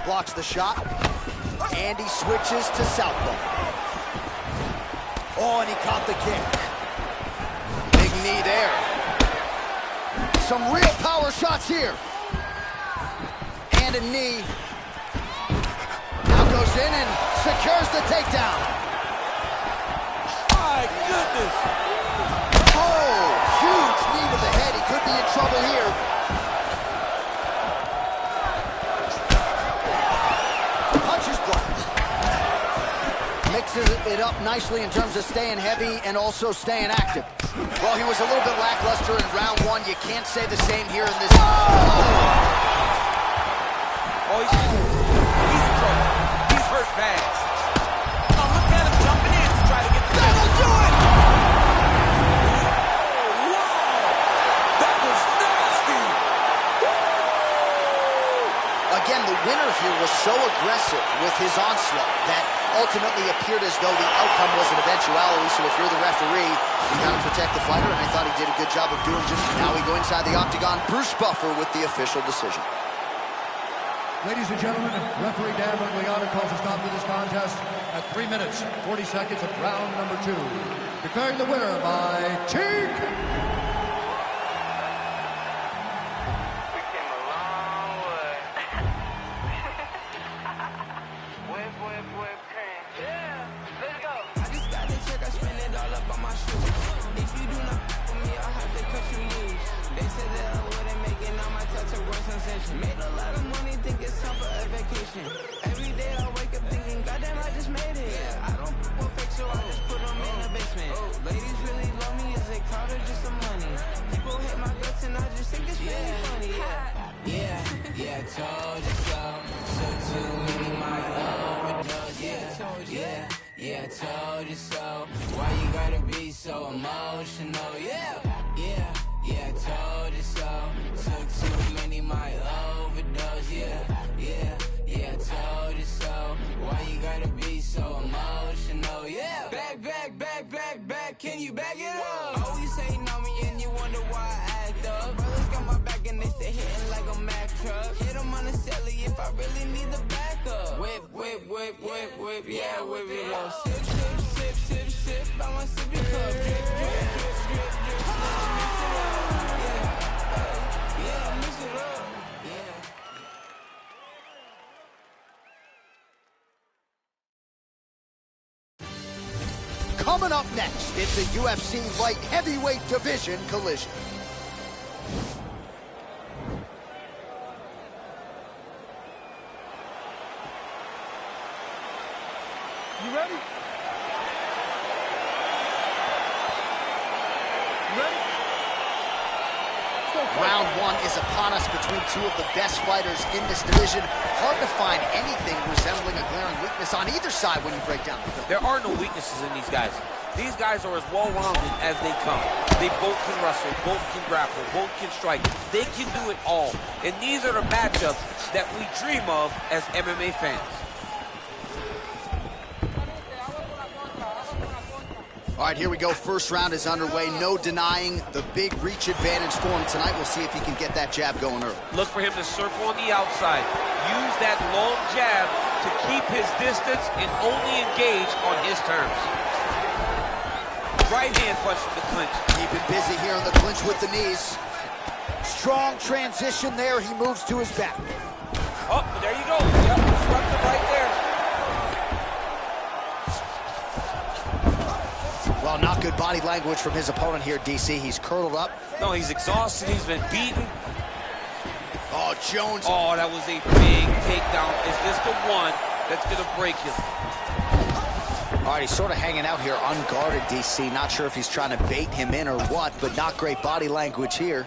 Blocks the shot. And he switches to southpaw. Oh, and he caught the kick. Big knee there. Some real power shots here. And a knee. Now goes in and secures the takedown. My goodness. Oh, huge knee to the head. He could be in trouble here. Punches blocked. Mixes it up nicely in terms of staying heavy and also staying active. Well, he was a little bit lackluster in round one. You can't say the same here in this. Oh, he's in trouble. He's hurt bad. Oh, look at him jumping in to try to get the That'll do it! Oh, wow! That was nasty! Again, the winner here was so aggressive with his onslaught that ultimately appeared as though the outcome was an eventuality. So if you're the referee, you got to protect the fighter, and I thought he did a good job of doing just now. We go inside the octagon. Bruce Buffer with the official decision. Ladies and gentlemen, referee Dan Migliano calls a stop to this contest at 3 minutes, 40 seconds of round number 2. Declaring the winner by TK. Made a lot of money, think it's time for a vacation. Every day I wake up thinking, goddamn, I just made it. Yeah, I don't want fake, so I just put them in the basement. Ladies really love me, is they clout or just some money? People hate my guts and I just think it's really funny. Yeah, I told you so. Took too many my overdose. Yeah, I told you so. Why you gotta be so emotional? Yeah, I told you so. Took too many my overdose. Yeah, I told you so. Why you gotta be so emotional? Yeah. Back, can you back it up? Always hating on me and you wonder why I act up. Brothers got my back and they stay hitting like a Mack truck. Hit them on the celly if I really need the backup. Whip, yeah, whip it up. Sip, by my sippy cup. Drip, mix it up. Yeah, mix it up. Coming up next, it's a UFC light heavyweight division collision. You ready? You ready? Round one is upon us between two of the best fighters in this division. Hard to find anything resembling a glaring weakness on either side when you break down the film. There are no weaknesses in these guys. These guys are as well-rounded as they come. They both can wrestle, both can grapple, both can strike. They can do it all. And these are the matchups that we dream of as MMA fans. All right, here we go. First round is underway. No denying the big reach advantage for him tonight. We'll see if he can get that jab going early. Look for him to circle on the outside. Use that long jab to keep his distance and only engage on his terms. Right hand punch from the clinch. Keep him busy here in the clinch with the knees. Strong transition there. He moves to his back. Oh, there you go. Yep, swept him right there. Well, not good body language from his opponent here, DC. He's curled up. No, he's exhausted. He's been beaten. Oh, Jones. Oh, that was a big takedown. Is this the one that's going to break him? All right, he's sort of hanging out here unguarded, DC. Not sure if he's trying to bait him in or what, but not great body language here.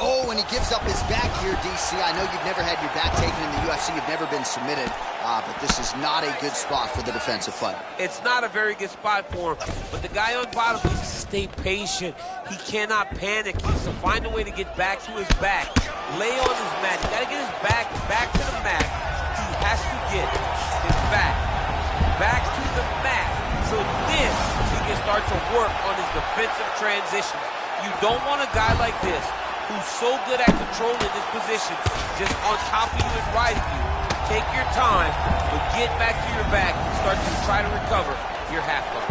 Oh, and he gives up his back here, DC. I know you've never had your back taken in the UFC. You've never been submitted, but this is not a good spot for the defensive fighter. It's not a very good spot for him, but the guy on bottom needs to stay patient. He cannot panic. He needs to find a way to get back to his back. Lay on his mat. He got to get his back to the mat. He has to get start to work on his defensive transitions. You don't want a guy like this who's so good at controlling his position, just on top of you and riding you. Take your time, but get back to your back and start to try to recover your half guard.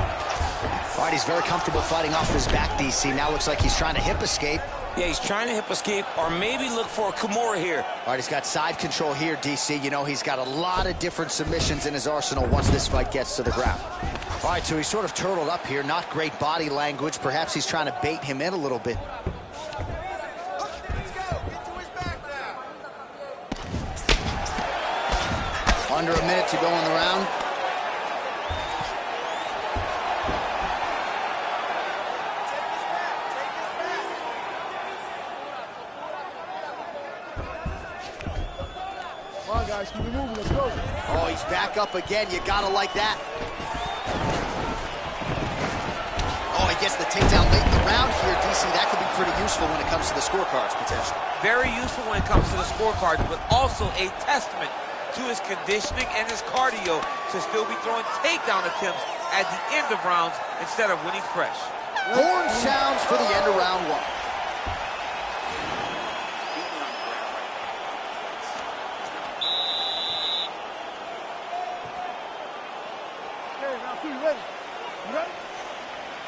All right, he's very comfortable fighting off his back, DC. Now looks like he's trying to hip escape. Yeah, he's trying to hip escape or maybe look for a Kimura here. All right, he's got side control here, DC. You know, he's got a lot of different submissions in his arsenal once this fight gets to the ground. All right, so he's sort of turtled up here. Not great body language. Perhaps he's trying to bait him in a little bit. Under a minute to go in the round. Come on, guys, keep it moving. Let's go. Oh, he's back up again. You gotta like that. Oh, he gets the takedown late in the round here, DC. That could be pretty useful when it comes to the scorecards, potentially. Very useful when it comes to the scorecards, but also a testament to his conditioning and his cardio to still be throwing takedown attempts at the end of rounds instead of winning fresh. Horn sounds for the end of round one. Okay, now, you ready? You ready?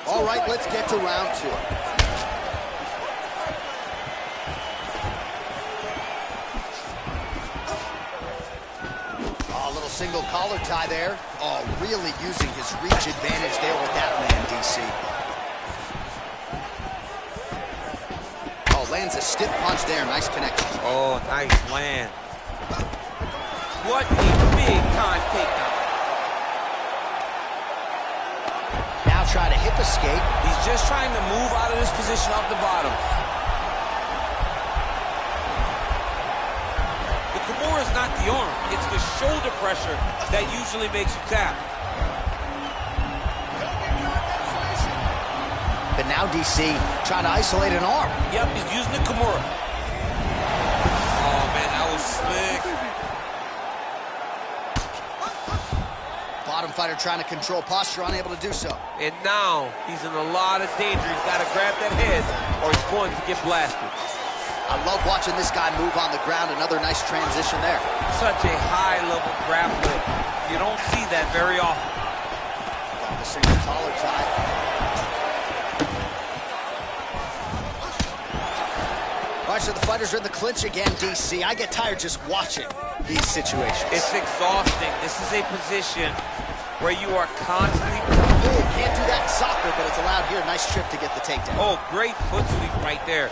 All right, let's get to round two. Oh, a little single collar tie there. Oh, really using his reach advantage there with that land, DC. Oh, lands a stiff punch there. Nice connection. Oh, nice land. What a big-time takedown. Now try to hip escape. He's just trying to move out of this position off the bottom. The Kimura is not the arm. It's the shoulder pressure that usually makes you tap. But now DC trying to isolate an arm. Yep, he's using the Kimura. Oh, man, that was slick. Bottom fighter trying to control posture, unable to do so. And now he's in a lot of danger. He's got to grab that head or he's going to get blasted. I love watching this guy move on the ground. Another nice transition there. Such a high-level grappler. You don't see that very often. Got the single collar tie. All right, so the fighters are in the clinch again, DC. I get tired just watching these situations. It's exhausting. This is a position where you are constantly... Oh, can't do that in soccer, but it's allowed here. Nice trip to get the takedown. Oh, great foot sweep right there.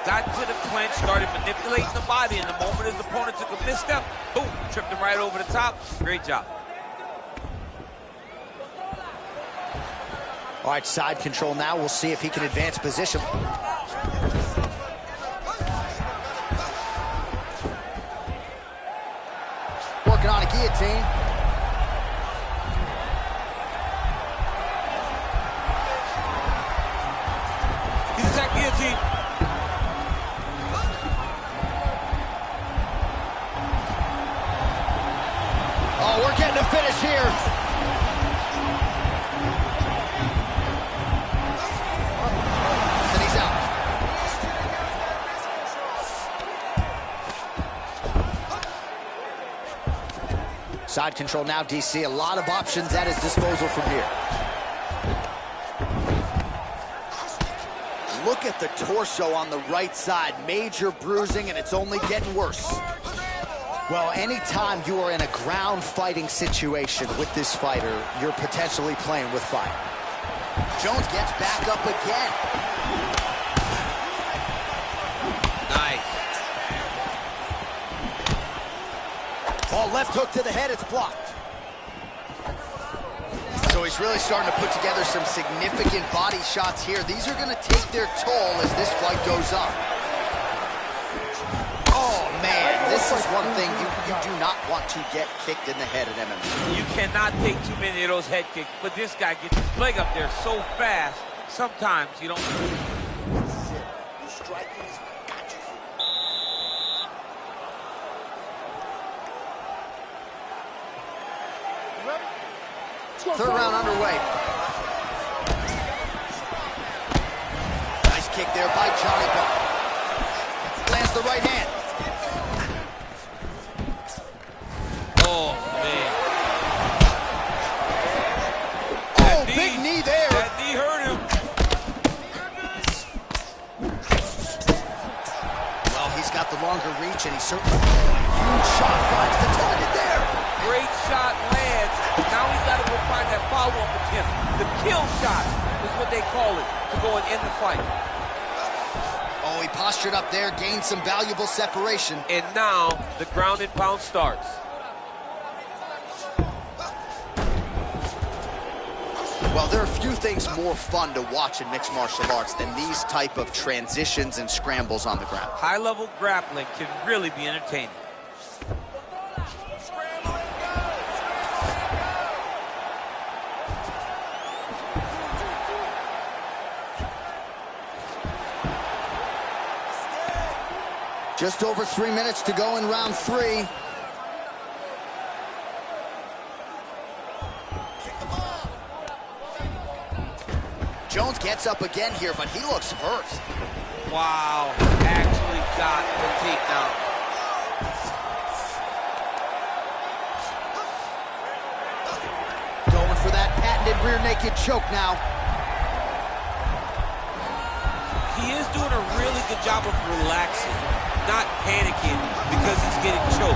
Got to the clinch, started manipulating the body, and the moment his opponent took a misstep, boom, tripped him right over the top. Great job. All right, side control now. We'll see if he can advance position. Working on a guillotine. He's attacked guillotine. Oh, we're getting a finish here. And he's out. Side control now, DC. A lot of options at his disposal from here. Look at the torso on the right side. Major bruising, and it's only getting worse. Well, anytime you are in a ground fighting situation with this fighter, you're potentially playing with fire. Jones gets back up again. Nice. Ball left hook to the head, it's blocked. So he's really starting to put together some significant body shots here. These are gonna take their toll as this fight goes on. Oh man, this is one thing you do not want to get kicked in the head in MMA. You cannot take too many of those head kicks, but this guy gets his leg up there so fast, sometimes you don't... Your striking has got you here. You ready? Let's go. Third round underway. there by Johnny Bone. Lands the right hand. Oh, man. Oh, big knee there. That knee hurt him. Well, he's got the longer reach, and he certainly... Huge shot finds the target there. Great shot lands. Now he's got to go find that follow-up attempt. The kill shot is what they call it, to go and end the fight. Oh, he postured up there, gained some valuable separation. And now the ground and pound starts. Well, there are few things more fun to watch in mixed martial arts than these type of transitions and scrambles on the ground. High-level grappling can really be entertaining. Just over 3 minutes to go in round 3. Jones gets up again here, but he looks hurt. Wow, actually got the takedown. Going for that patented rear naked choke now. He is doing a really good job of relaxing, not panicking because he's getting choked.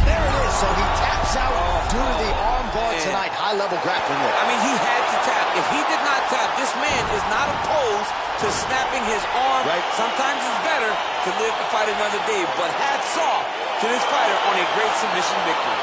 There it is, so he taps out due to the arm bar tonight. High-level grappling work. I mean, he had to tap. If he did not tap, this man is not opposed to snapping his arm. Right. Sometimes it's better to live to fight another day, but hats off to this fighter on a great submission victory.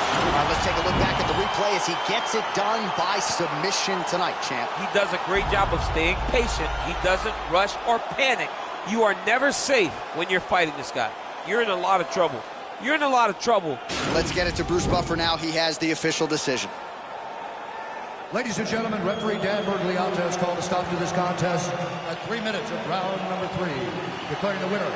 All right, let's take a look back at the replay as he gets it done by submission tonight, champ. He does a great job of staying patient. He doesn't rush or panic. You are never safe when you're fighting this guy. You're in a lot of trouble. You're in a lot of trouble. Let's get it to Bruce Buffer now. He has the official decision. Ladies and gentlemen, referee Dan Bergliata has called a stop to this contest at 3 minutes of round number 3, declaring the winner.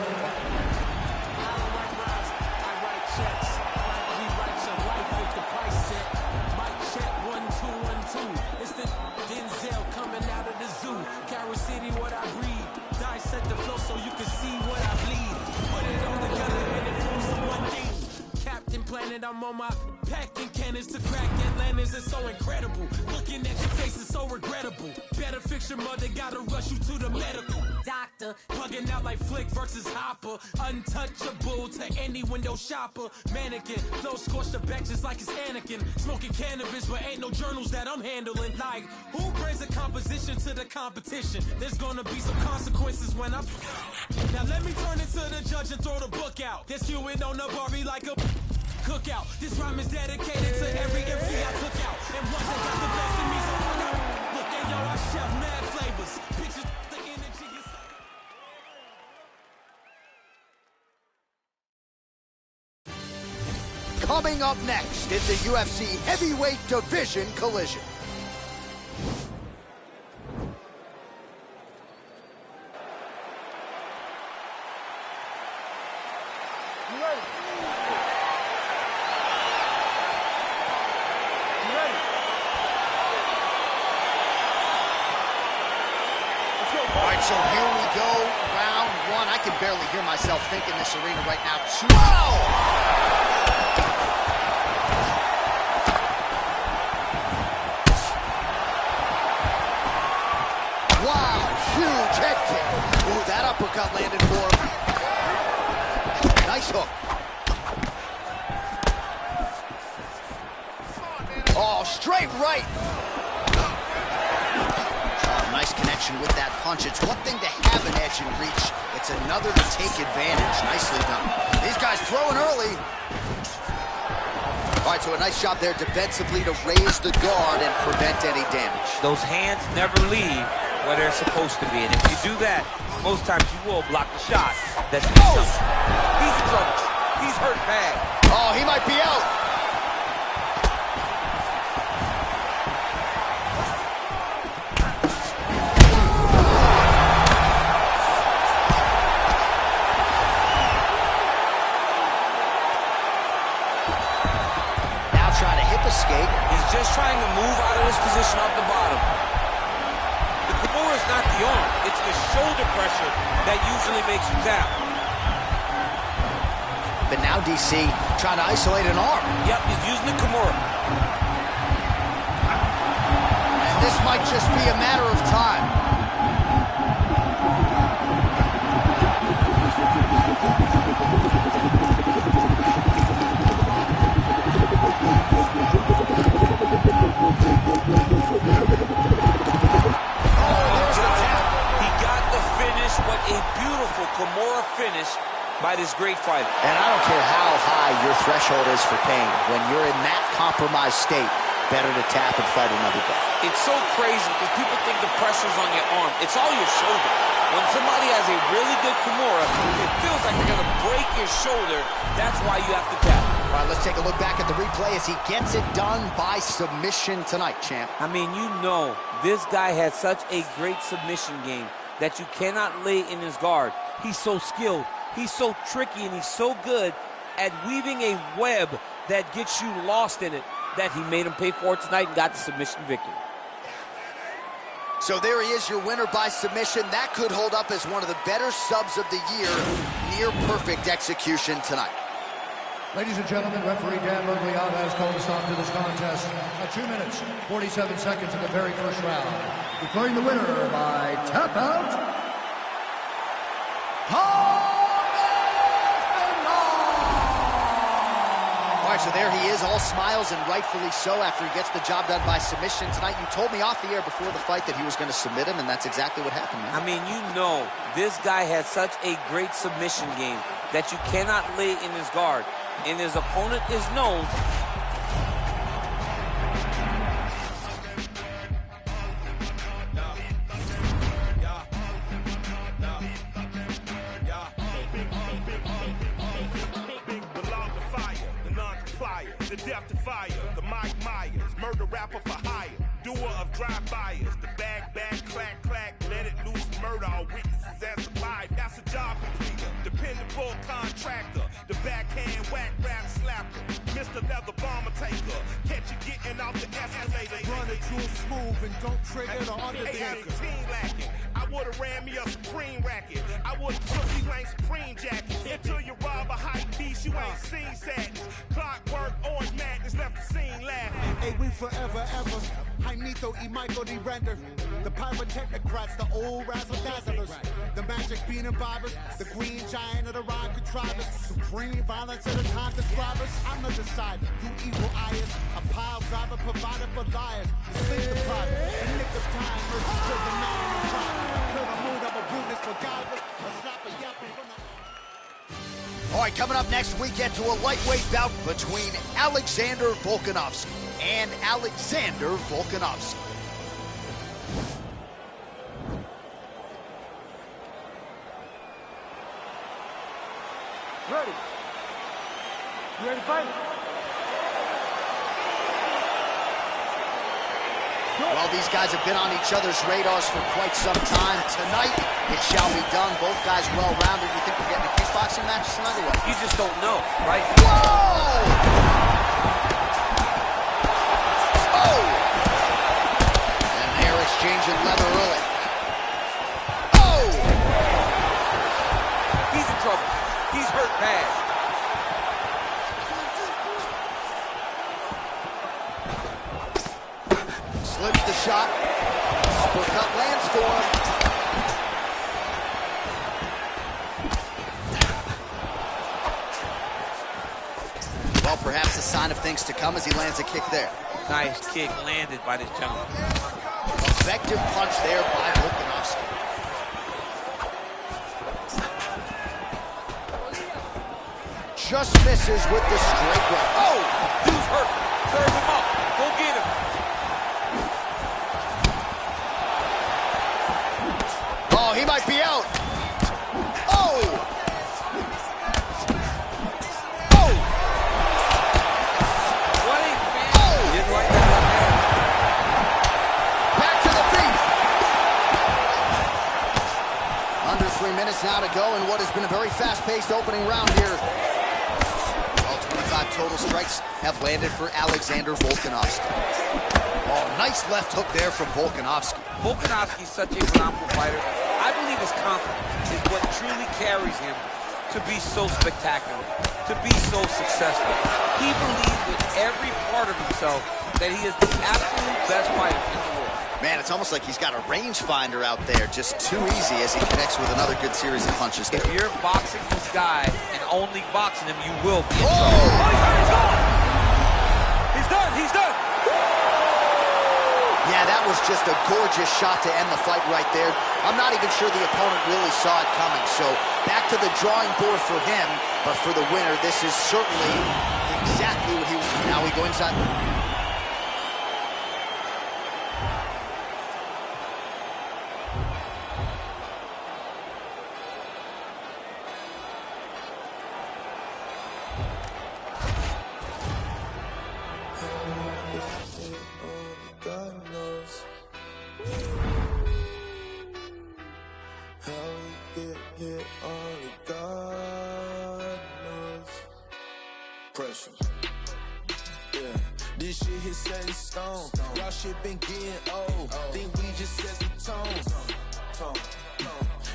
I'm on my packing cannons to crack Atlantis. It's so incredible. Looking at your face is so regrettable. Better fix your mother, gotta rush you to the medical doctor. Plugging out like Flick versus Hopper. Untouchable to any window shopper. Mannequin, flow scorched the back just like it's Anakin. Smoking cannabis, but ain't no journals that I'm handling. Like, who brings a composition to the competition? There's gonna be some consequences when I'm... Now let me turn it to the judge and throw the book out. They're skewing on the Barbie like a... cookout. This rhyme is dedicated to every MC I took out. And ones that got the best in me, so look out. Look at yo, I chef mad flavors. Pictures the energy is... Coming up next, it's a UFC heavyweight division collision. You ready? All right, so here we go, round 1. I can barely hear myself think in this arena right now. Whoa! Wow, huge head kick. Ooh, that uppercut landed for him. Nice hook. Oh, straight right. Nice connection with that punch. It's one thing to have an edge and reach. It's another to take advantage. Nicely done. These guys throwing early. All right, so a nice job there defensively to raise the guard and prevent any damage. Those hands never leave where they're supposed to be. And if you do that, most times you will block the shot. That's he's in trouble. He's hurt bad. Oh, he might be out. trying to hip escape. He's just trying to move out of this position off the bottom. The Kimura is not the arm. It's the shoulder pressure that usually makes you tap. But now DC trying to isolate an arm. Yep, he's using the Kimura. And this might just be a matter of time. What a beautiful Kimura finish by this great fighter. And I don't care how high your threshold is for pain. When you're in that compromised state, better to tap and fight another day. It's so crazy because people think the pressure's on your arm. It's all your shoulder. When somebody has a really good Kimura, it feels like they're going to break your shoulder. That's why you have to tap. All right, let's take a look back at the replay as he gets it done by submission tonight, champ. I mean, you know, this guy has such a great submission game that you cannot lay in his guard. He's so skilled, he's so tricky, and he's so good at weaving a web that gets you lost in it that he made him pay for it tonight and got the submission victory. So there he is, your winner by submission. That could hold up as one of the better subs of the year. Near perfect execution tonight. Ladies and gentlemen, referee Dan Mergliata has called a stop to this contest at 2 minutes, 47 seconds of the very first round. Declaring the winner by tap out. All right, so there he is, all smiles and rightfully so after he gets the job done by submission tonight. You told me off the air before the fight that he was going to submit him, and that's exactly what happened, man. I mean, you know, this guy has such a great submission game that you cannot lay in his guard. And his opponent is known. The death to fire, the Mike Myers, murder rapper for hire, doer of drive-bys, the bag, clack, clack, let it loose, murder all witnesses as alive. That's a job completer, dependable contractor, the backhand whack rap slapper, Mr. Leather Bomber taker, catch you getting off the escalator. Run it too smooth and don't trigger the under the lacking. I would've ran me a Supreme racket. I would've took you ain't Supreme jacket. Until you rob a hype piece, you ain't seen sadness. Clockwork, orange madness, left the scene laughing. Hey, we forever, ever. Jaimito y Michael D. Render. The pyrotechnocrats, the old razzle-dazzlers. The magic bean and bobbers. The green giant of the rhyme contrivers. Supreme violence at the time describers. I'm the decider. You evil eyes. A pile driver provided for liars. The sleep deprived. The nick of time. Mercy to the man and crime. Kill the mood of a bruteness for God. A slap a yapping from the... All right, coming up next, we get to a lightweight bout between Alexander Volkanovski and Alexander Volkanovski. Ready? You ready to fight? Well, these guys have been on each other's radars for quite some time. Tonight, it shall be done. Both guys well-rounded. You think we're getting a kickboxing match tonight or what? You just don't know, right? Whoa! Oh! And they're exchanging leather early. Oh! He's in trouble. He's hurt bad. Slips the shot. Uppercut lands for him. Well, perhaps a sign of things to come as he lands a kick there. Nice kick landed by this gentleman. Effective punch there by Volkanovski. Just misses with the straight right. Oh! Dude's hurt. Serve him up. Go get him. Oh, he might be out. Oh! Oh! What a man. Oh! Didn't like that left hand. Back to the feet. Under 3 minutes now to go in what has been a very fast-paced opening round here. Well, 25 total strikes have landed for Alexander Volkanovski. Oh, nice left hook there from Volkanovski. Volkanovski's such a phenomenal fighter. I believe his confidence is what truly carries him to be so spectacular, to be so successful. He believes with every part of himself that he is the absolute best fighter in the world. Man, it's almost like he's got a rangefinder out there, just too easy as he connects with another good series of punches there. If you're boxing this guy and only boxing him, you will be in trouble. Oh, he's gone! He's done! He's done! Yeah, that was just a gorgeous shot to end the fight right there. I'm not even sure the opponent really saw it coming. So back to the drawing board for him. But for the winner, this is certainly exactly what he was. Now we go inside. Pressure. Yeah, this shit hit set in stone. Y'all shit been getting old. Think we just set the tone.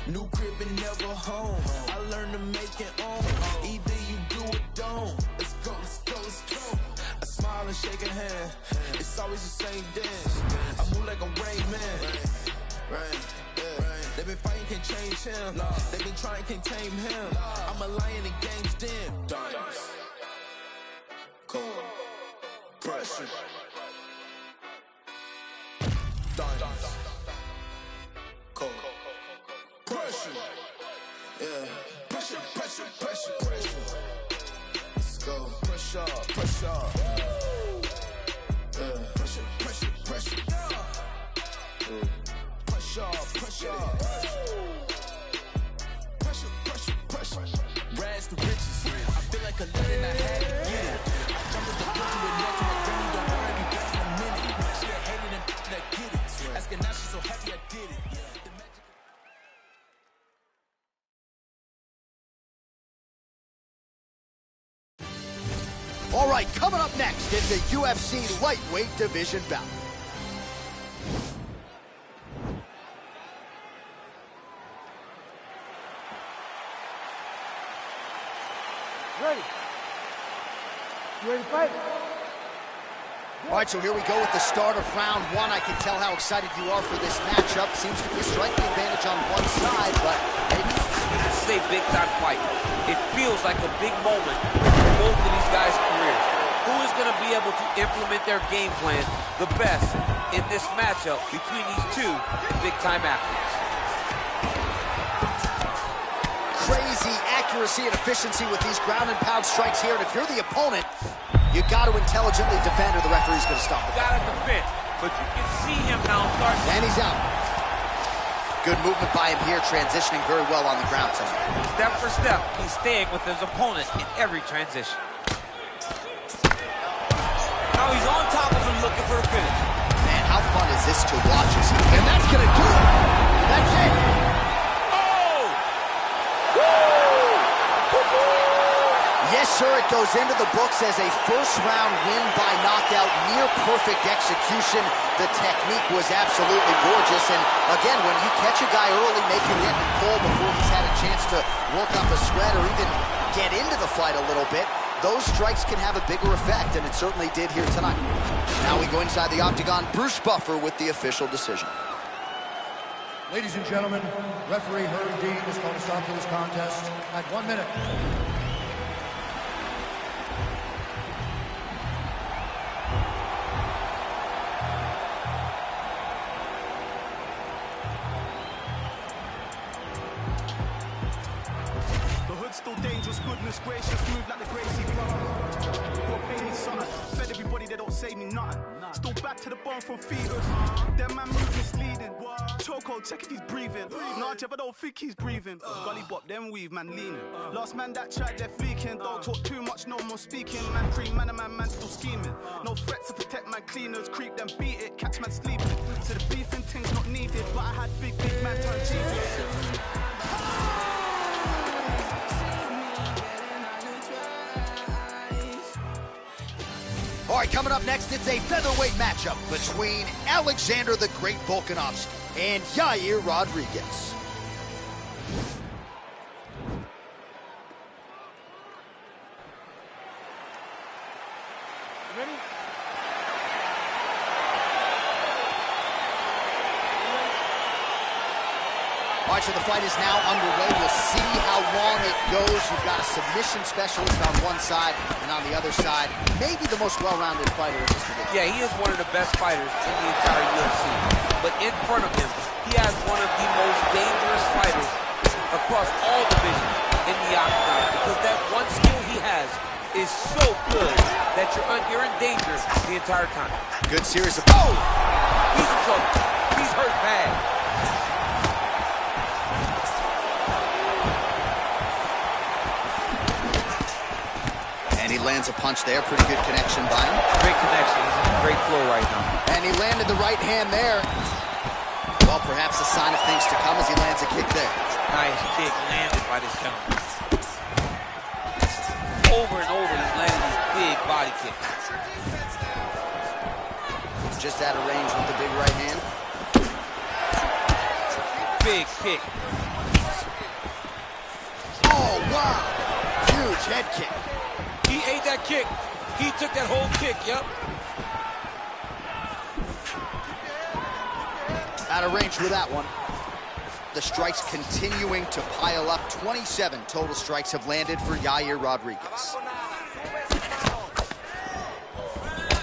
New crib and never home. I learned to make it own. Either you do or don't. Let's go, let's go, let's go. I smile and shake a hand. It's always the same dance. I move like a Rain Man. Rain. They been fighting, can't change him. They been trying, can't tame him. I'm a lion in game's den. Diamonds. Cold. Pressure. Diamonds. Cold. Pressure. Yeah. Pressure, pressure, pressure, pressure. Let's go. Pressure, pressure. Yeah. Pressure, pressure, pressure. Pressure, pressure. Pressure, pressure, pressure. Rags to riches. I feel like a nut and I had to get it. I jumped at the gun with neck to my granny. Don't worry, be back in a minute. She had hated and that get it. Asking now she's so happy I did it. All right, coming up next is the UFC lightweight division bout. Ready? You ready to fight? All right, so here we go with the start of round one. I can tell how excited you are for this matchup. Seems to be a striking advantage on one side, but maybe. This is a big-time fight. It feels like a big moment for both of these guys' careers. Who is going to be able to implement their game plan the best in this matchup between these two big-time athletes? Crazy accuracy and efficiency with these ground and pound strikes here, and if you're the opponent, you got to intelligently defend or the referee's going to stop it. Got to defend, but you can see him now start. And he's out. Good movement by him here, transitioning very well on the ground tonight. Step for step, he's staying with his opponent in every transition. Now he's on top of him looking for a finish. Man, how fun is this to watch? And that's going to do it. That's it. Yes, sir, it goes into the books as a first-round win by knockout, near-perfect execution. The technique was absolutely gorgeous, and again, when you catch a guy early, make him hit and pull before he's had a chance to work up a sweat or even get into the fight a little bit, those strikes can have a bigger effect, and it certainly did here tonight. Now we go inside the octagon. Bruce Buffer with the official decision. Ladies and gentlemen, referee Herb Dean has called a stop to this contest at 1 minute. Still dangerous, goodness gracious, move like the Gracie brother. Don't pay me son, fed everybody, they don't say me nothing. Still back to the bone from fetus. Them man move misleading. Choco, check if he's breathing. Nah, Jeff, I don't think he's breathing. Gully bop, them weave, man leaning. Last man that tried, they're fleeking. Don't talk too much, no more speaking. Man free, man, a man still scheming. No threats to protect man, cleaners creep, then beat it, catch man sleeping. So the beef and things not needed, but I had big man turn cheesy. All right, coming up next, it's a featherweight matchup between Alexander the Great Volkanovski and Yair Rodriguez. Ready? All right, so the fight is now underway. We'll see how long it goes. You've got a submission specialist on one side, and on the other side, maybe the most well-rounded fighter in this division. Yeah, he is one of the best fighters in the entire UFC. But in front of him, he has one of the most dangerous fighters across all divisions in the octagon, because that one skill he has is so good that you're in danger the entire time. Good series of... Oh! He's in trouble. He's hurt bad. And he lands a punch there. Pretty good connection by him. Great connection. He's in great flow right now. And he landed the right hand there. Well, perhaps a sign of things to come as he lands a kick there. Nice kick landed by this gentleman. Over and over, he's landing these big body kicks. Just out of range with the big right hand. Big kick. Oh, wow. Huge head kick. He ate that kick. He took that whole kick, yep. Out of range with that one. The strikes continuing to pile up. 27 total strikes have landed for Yair Rodriguez.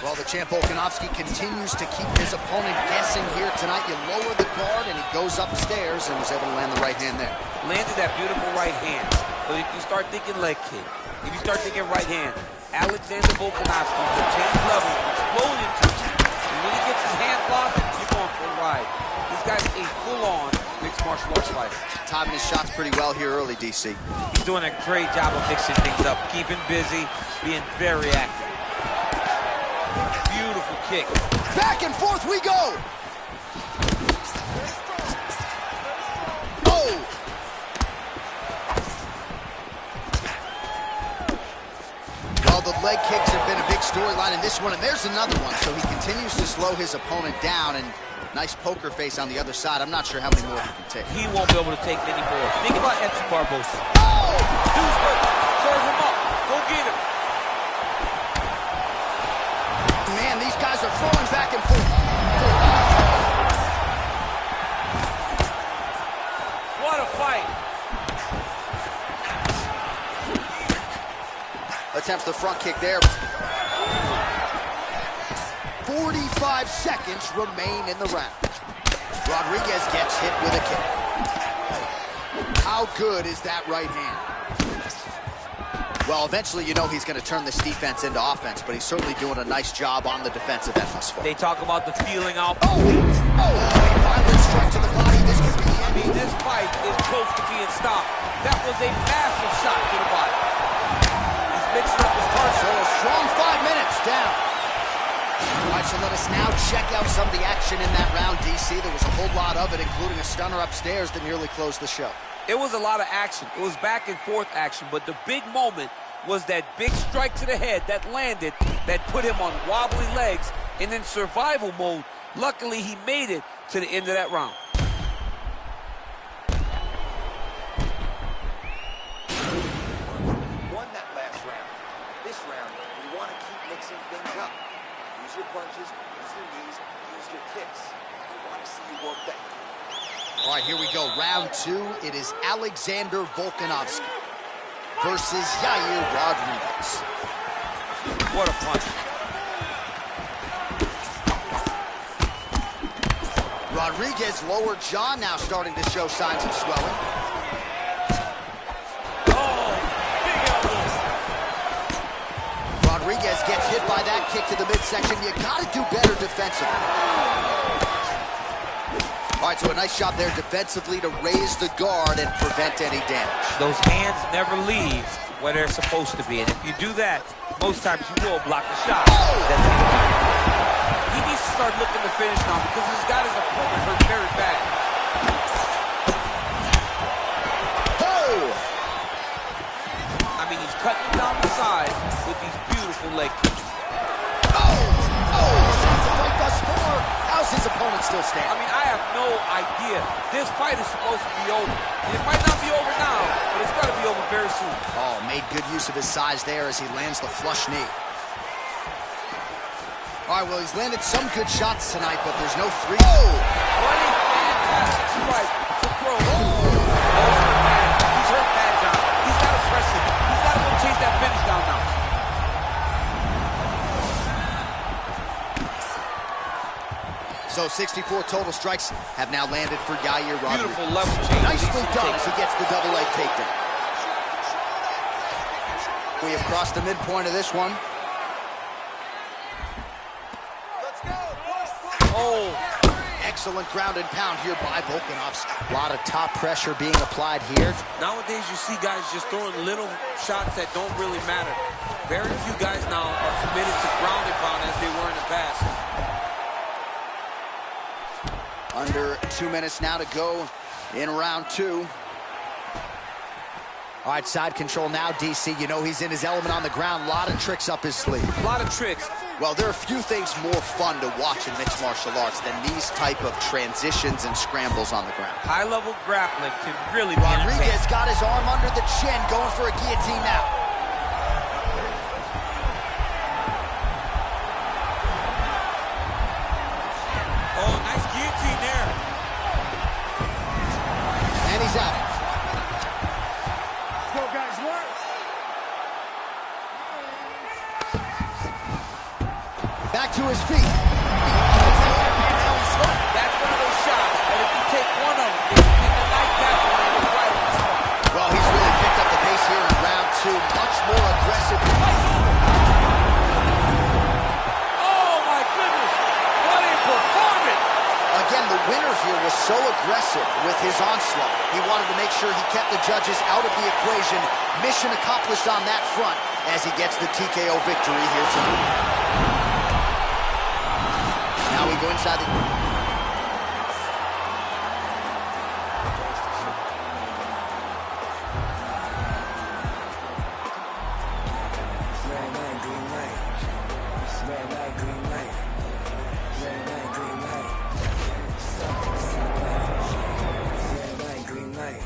Well, the champ Volkanovski continues to keep his opponent guessing here tonight. You lower the guard and he goes upstairs and was able to land the right hand there. Landed that beautiful right hand. But if you start thinking leg kick, if you start thinking right hand, Alexander Volkanovski will change levels, explode into it. And when he gets his hand blocked, you're going for a ride. This guy's a full-on mixed martial arts fighter. Timing his shots pretty well here early, DC. He's doing a great job of mixing things up, keeping busy, being very active. Beautiful kick. Back and forth we go. Oh! Well, the leg kicks have been a big storyline in this one, and there's another one. So he continues to slow his opponent down, and nice poker face on the other side. I'm not sure how many more he can take. He won't be able to take many more. Think about Edson Barbosa. Oh! Dude's hurt. Serve him up. Go get him. Man, these guys are throwing back and forth. What a fight. Attempts the front kick there. 45 seconds remain in the round. Rodriguez gets hit with a kick. How good is that right hand? Well, eventually you know he's going to turn this defense into offense, but he's certainly doing a nice job on the defensive end thus far. They talk about the feeling out. Oh, a violent strike to the body. This could be the end. I mean, this fight is close to being stopped. That was a massive shot to the body. He's mixing up his punch. So a strong 5 minutes down. All right, so let us now check out some of the action in that round, DC. There was a whole lot of it, including a stunner upstairs that nearly closed the show. It was a lot of action. It was back and forth action, but the big moment was that big strike to the head that landed, that put him on wobbly legs and in survival mode. Luckily, he made it to the end of that round. Won that last round. This round, you want to keep mixing things up. Use your punches, use your knees, use your kicks. I want to see you work that. All right, here we go. Round 2. It is Alexander Volkanovski versus Yair Rodriguez. What a punch. Rodriguez's lower jaw now starting to show signs of swelling. Oh, big elbow. Rodriguez gets hit by that kick to the midsection. You got to do better defensively. All right, so a nice job there defensively to raise the guard and prevent any damage. Those hands never leave where they're supposed to be, and if you do that, most times you will block the shot. He needs to start looking to finish now because he's got his opponent hurt very bad. I mean, he's cutting down the side with these beautiful leg kicks. does his opponent still stand? I mean, I have no idea. This fight is supposed to be over. It might not be over now, but it's got to be over very soon. Oh, made good use of his size there as he lands the flush knee. All right, well, he's landed some good shots tonight, but there's no three. Oh! What a fantastic strike to throw. He's hurt bad, John. He's got to press it. He's got to go chase that finish down now. So 64 total strikes have now landed for Yair Rodriguez. Beautiful level change. Nicely done as he gets the double leg takedown. We have crossed the midpoint of this one. Oh. Excellent ground and pound here by Volkanovs. A lot of top pressure being applied here. Nowadays, you see guys just throwing little shots that don't really matter. Very few guys now are committed to ground and pound as they were in the past. Under 2 minutes now to go in round 2. All right, side control now, DC. You know he's in his element on the ground. A lot of tricks up his sleeve. A lot of tricks. Well, there are few things more fun to watch in mixed martial arts than these type of transitions and scrambles on the ground. High-level grappling can really be Rodriguez got his arm under the chin, going for a guillotine now. Oh, nice guillotine there. And he's out. Let's go, guys, work. Back to his feet. That's one of those shots that if you take one of them, it's in the night back when it was right on the spot. Well, he's really picked up the pace here in round 2. Much more aggressive. Oh, my goodness. What a performance. Again, the winner here was so aggressive with his onslaught. He wanted to make sure he kept the judges out of the equation. Mission accomplished on that front as he gets the TKO victory here tonight. Now we go inside the... Red light, green light. Red light, green light. Red light, green light. Red light, green light.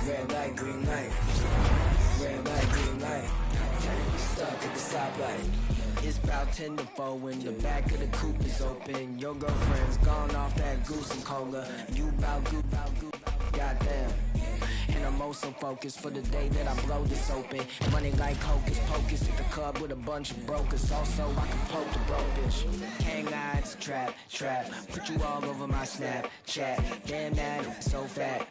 Red light, green light. Red light, green light. Stuck at the stoplight. It's about 10 to 4 when the back of the coupe is open. Your girlfriend's gone off that goose and cola. You bout goop, goddamn. And I'm also focused for the day that I blow this open. Running like hocus pocus at the club with a bunch of brokers. Also, I can poke the broke bitch. Hang eyes, trap. Put you all over my Snapchat. Damn that, so fat.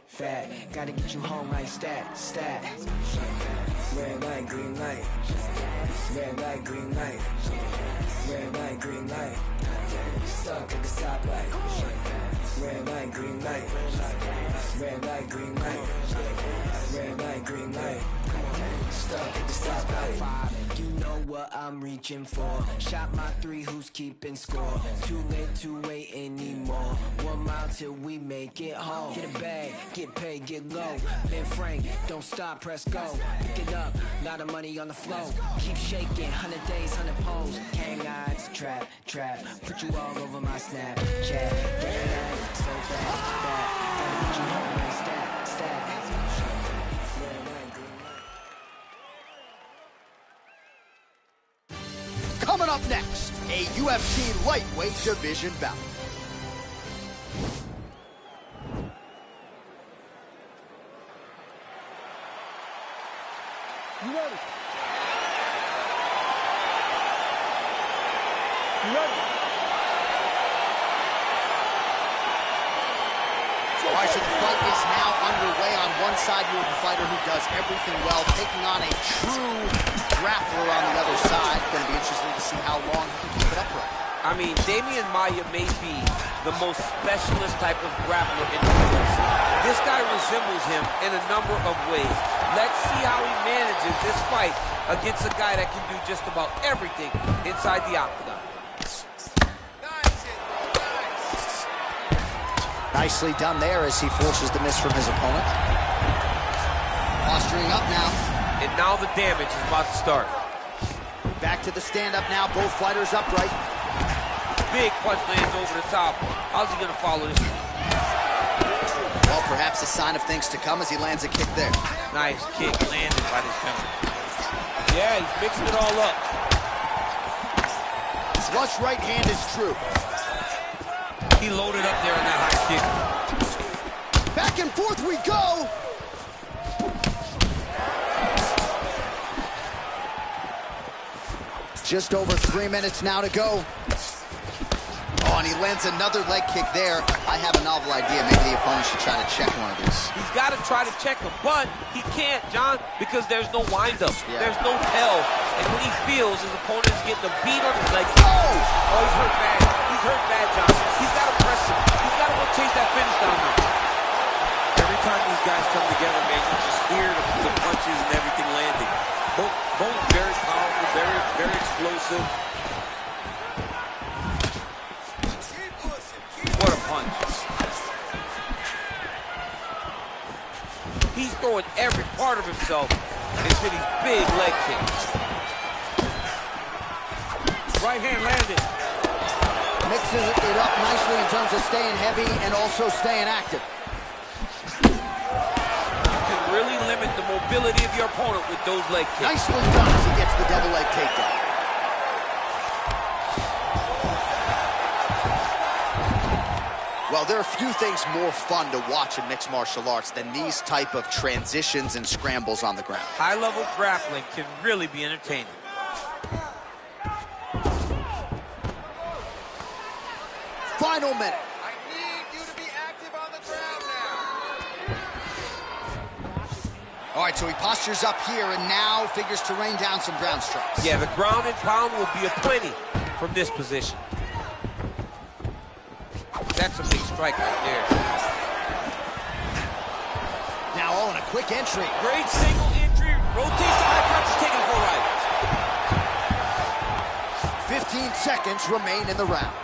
Gotta get you home like stat. Red light, green light. Red light, green light. Red light, green light. Stuck at the stoplight. Red light, green light. Red light, green light. Red light, green light. Stuck at the stoplight. You know what I'm reaching for. Shot my 3, who's keeping score? Too late to wait anymore. 1 mile till we make it home. Get a bag, get paid, get low. Ben Frank, don't stop, press go. Pick it up, lot of money on the flow. Keep shaking, 100 days, 100 poles. Hang eyes, trap. Put you all over my Snapchat. Get that, so fat. Gotta get you home like stat. Coming up next, a UFC lightweight division bout. You ready? You ready? All right, so the fight is now underway. On one side, you have a fighter who does everything well, taking on a true grappler on the other side. Going to be interesting to see how long he can keep it upright. I mean, Damian Maia may be the most specialist type of grappler in the UFC. This guy resembles him in a number of ways. Let's see how he manages this fight against a guy that can do just about everything inside the octagon. Nicely done there as he forces the miss from his opponent. Posturing up now. And now the damage is about to start. Back to the stand-up now, both fighters upright. big punch lands over the top. How's he gonna follow this? Well, perhaps a sign of things to come as he lands a kick there. Nice kick landed by this gentleman. Yeah, he's mixing it all up. Flush right hand is true. He loaded up there on that high kick. Back and forth we go. Just over 3 minutes now to go. Oh, and he lands another leg kick there. I have a novel idea. Maybe the opponent should try to check one of these. He's got to try to check him, but he can't, John, because there's no windup. Yeah. There's no tell. And when he feels his opponent is getting a beat on his leg, oh, he's hurt bad. He's hurt bad, John. He's got to press him. He's got to go chase that finish down now. Every time these guys come together, man, you just hear the punches and everything landing. Both very powerful, very explosive. What a punch. He's throwing every part of himself into these big leg kicks. Right hand landed. Mixes it up nicely in terms of staying heavy and also staying active. You can really limit the mobility of your opponent with those leg kicks. Nicely done as he gets the double leg takedown. Well, there are few things more fun to watch in mixed martial arts than these type of transitions and scrambles on the ground. High-level grappling can really be entertaining. Final minute. I need you to be active on the ground now. All right, so he postures up here and now figures to rain down some ground strikes. Yeah, the ground and pound will be aplenty from this position. That's a big strike right there. Now, oh, and a quick entry. Great single entry. Rotates the high punches, taking for a ride. 15 seconds remain in the round.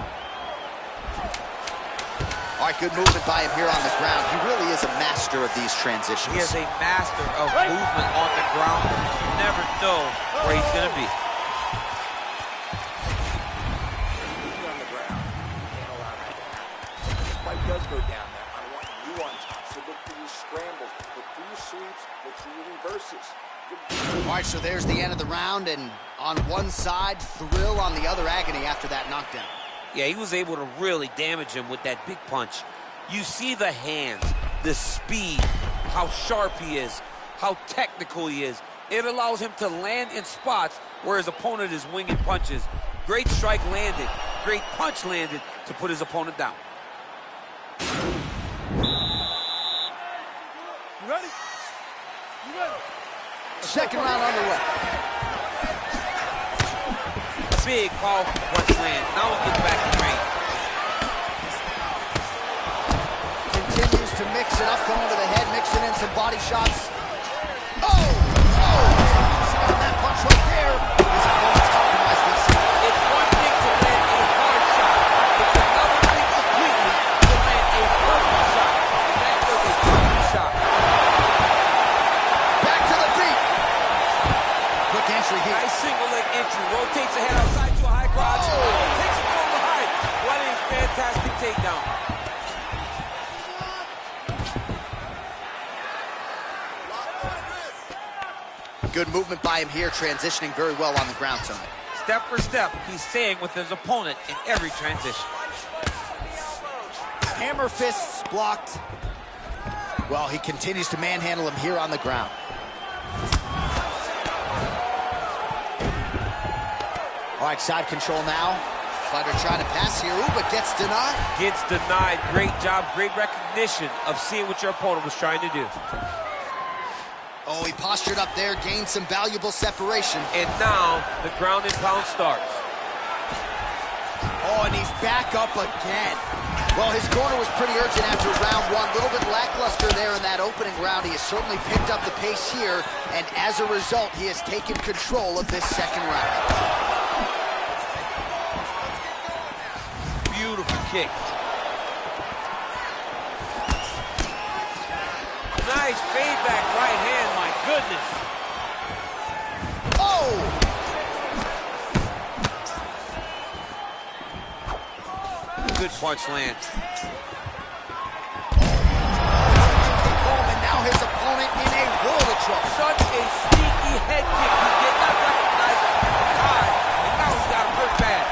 All right, good movement by him here on the ground. He really is a master of these transitions. He is a master of movement on the ground. You never know where he's going to be. On the ground. Can't allow that. Fight does go down there. I want you on top. So look for your scrambles. Look for your sweeps. Look for your reverses. All right, so there's the end of the round, and on one side, thrill, on the other, agony after that knockdown. Yeah, he was able to really damage him with that big punch. You see the hands, the speed, how sharp he is, how technical he is. It allows him to land in spots where his opponent is winging punches. Great strike landed, great punch landed to put his opponent down. You ready? You ready? Second round underway. Big, powerful punch land. Now he gets back in range. Continues to mix it up, going to the head, mixing in some body shots. Oh! Oh! And that punch right there. His opponent's compromised this. It's one thing to land a hard shot. It's another thing completely to land a perfect shot. And that was a perfect shot. Back to the feet. Quick entry here. Nice single leg entry. Rotates the head outside to a high crotch. Oh. Takes it from behind. What a fantastic takedown. Good movement by him here, transitioning very well on the ground tonight. Step for step, he's staying with his opponent in every transition. Hammer fists blocked. Well, he continues to manhandle him here on the ground. All right, side control now. Fighter trying to pass here, ooh, but gets denied. Gets denied. Great job, great recognition of seeing what your opponent was trying to do. Oh, he postured up there, gained some valuable separation. And now, the ground and pound starts. Oh, and he's back up again. Well, his corner was pretty urgent after round one. A little bit lackluster there in that opening round. He has certainly picked up the pace here, and as a result, he has taken control of this second round. Beautiful kick. Nice fade back right hand, my goodness. Oh! good punch lands. And now his opponent in a world of trouble. Such a sneaky head kick. He did not recognize it high, and now he's got him hurt bad.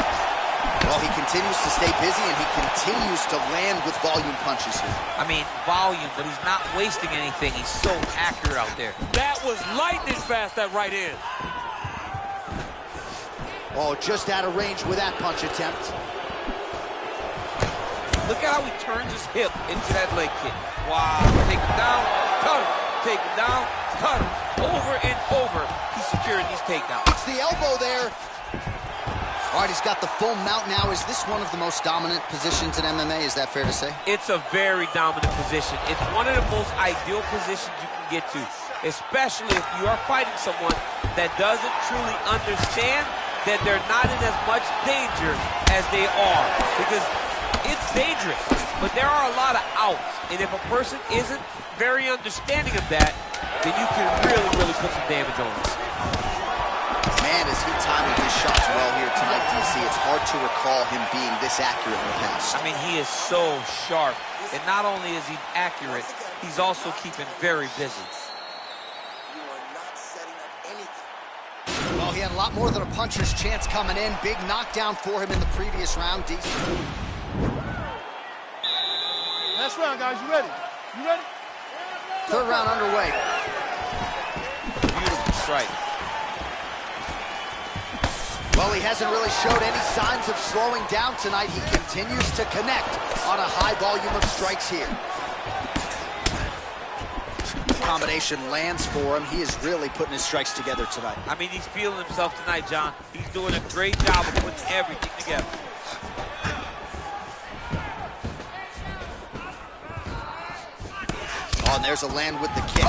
Well, he continues to stay busy, and he continues to land with volume punches here. I mean, volume, but he's not wasting anything. He's so accurate out there. That was lightning fast, that right hand. Oh, just out of range with that punch attempt. Look at how he turns his hip into that leg kick. Wow, take him down, cut him, take him down, cut him, over and over. He's securing these takedowns. It's the elbow there. All right, he's got the full mount now. Is this one of the most dominant positions in MMA? Is that fair to say? It's a very dominant position. It's one of the most ideal positions you can get to, especially if you are fighting someone that doesn't truly understand that they're not in as much danger as they are. Because it's dangerous, but there are a lot of outs. And if a person isn't very understanding of that, then you can really, really put some damage on them. Man, is he timing his shots well here tonight, DC. It's hard to recall him being this accurate in the past. I mean, he is so sharp. And not only is he accurate, he's also keeping very busy. You are not setting up anything. Well, he had a lot more than a puncher's chance coming in. Big knockdown for him in the previous round, DC. Last round, guys. You ready? You ready? Third round underway. Beautiful strike. Well, he hasn't really showed any signs of slowing down tonight. He continues to connect on a high volume of strikes here. Combination lands for him. He is really putting his strikes together tonight. I mean, he's feeling himself tonight, John. He's doing a great job of putting everything together. Oh, and there's a land with the kick.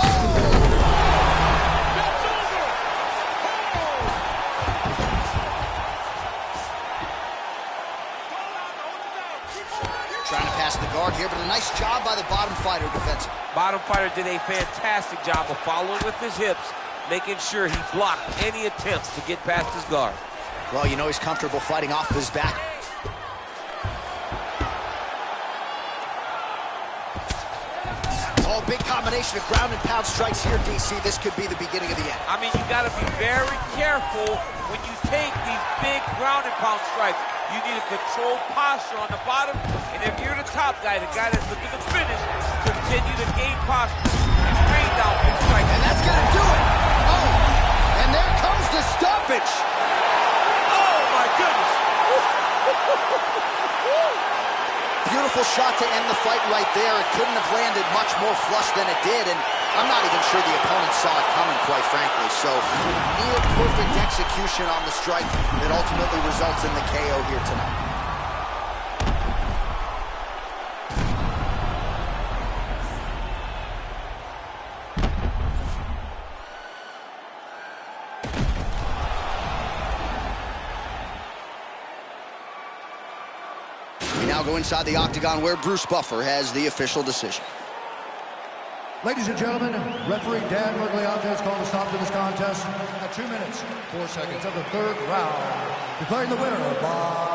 Trying to pass the guard here, but a nice job by the bottom fighter defensively. Bottom fighter did a fantastic job of following with his hips, making sure he blocked any attempts to get past his guard. Well, you know he's comfortable fighting off his back. Oh, big combination of ground and pound strikes here, DC. This could be the beginning of the end. I mean, you got to be very careful when you take these big ground and pound strikes. You need a controlled posture on the bottom, and if you're the top guy, the guy that's looking to finish, continue to gain posture and rain down big strikes. And that's going to do it. Oh, and there comes the stoppage. Oh, my goodness. Beautiful shot to end the fight right there. It couldn't have landed much more flush than it did, and I'm not even sure the opponent saw it coming, quite frankly. So, near perfect execution on the strike that ultimately results in the KO here tonight. We now go inside the octagon where Bruce Buffer has the official decision. Ladies and gentlemen, referee Dan Mergliata has called a stop to this contest at 2 minutes, 4 seconds of the third round, declaring the winner by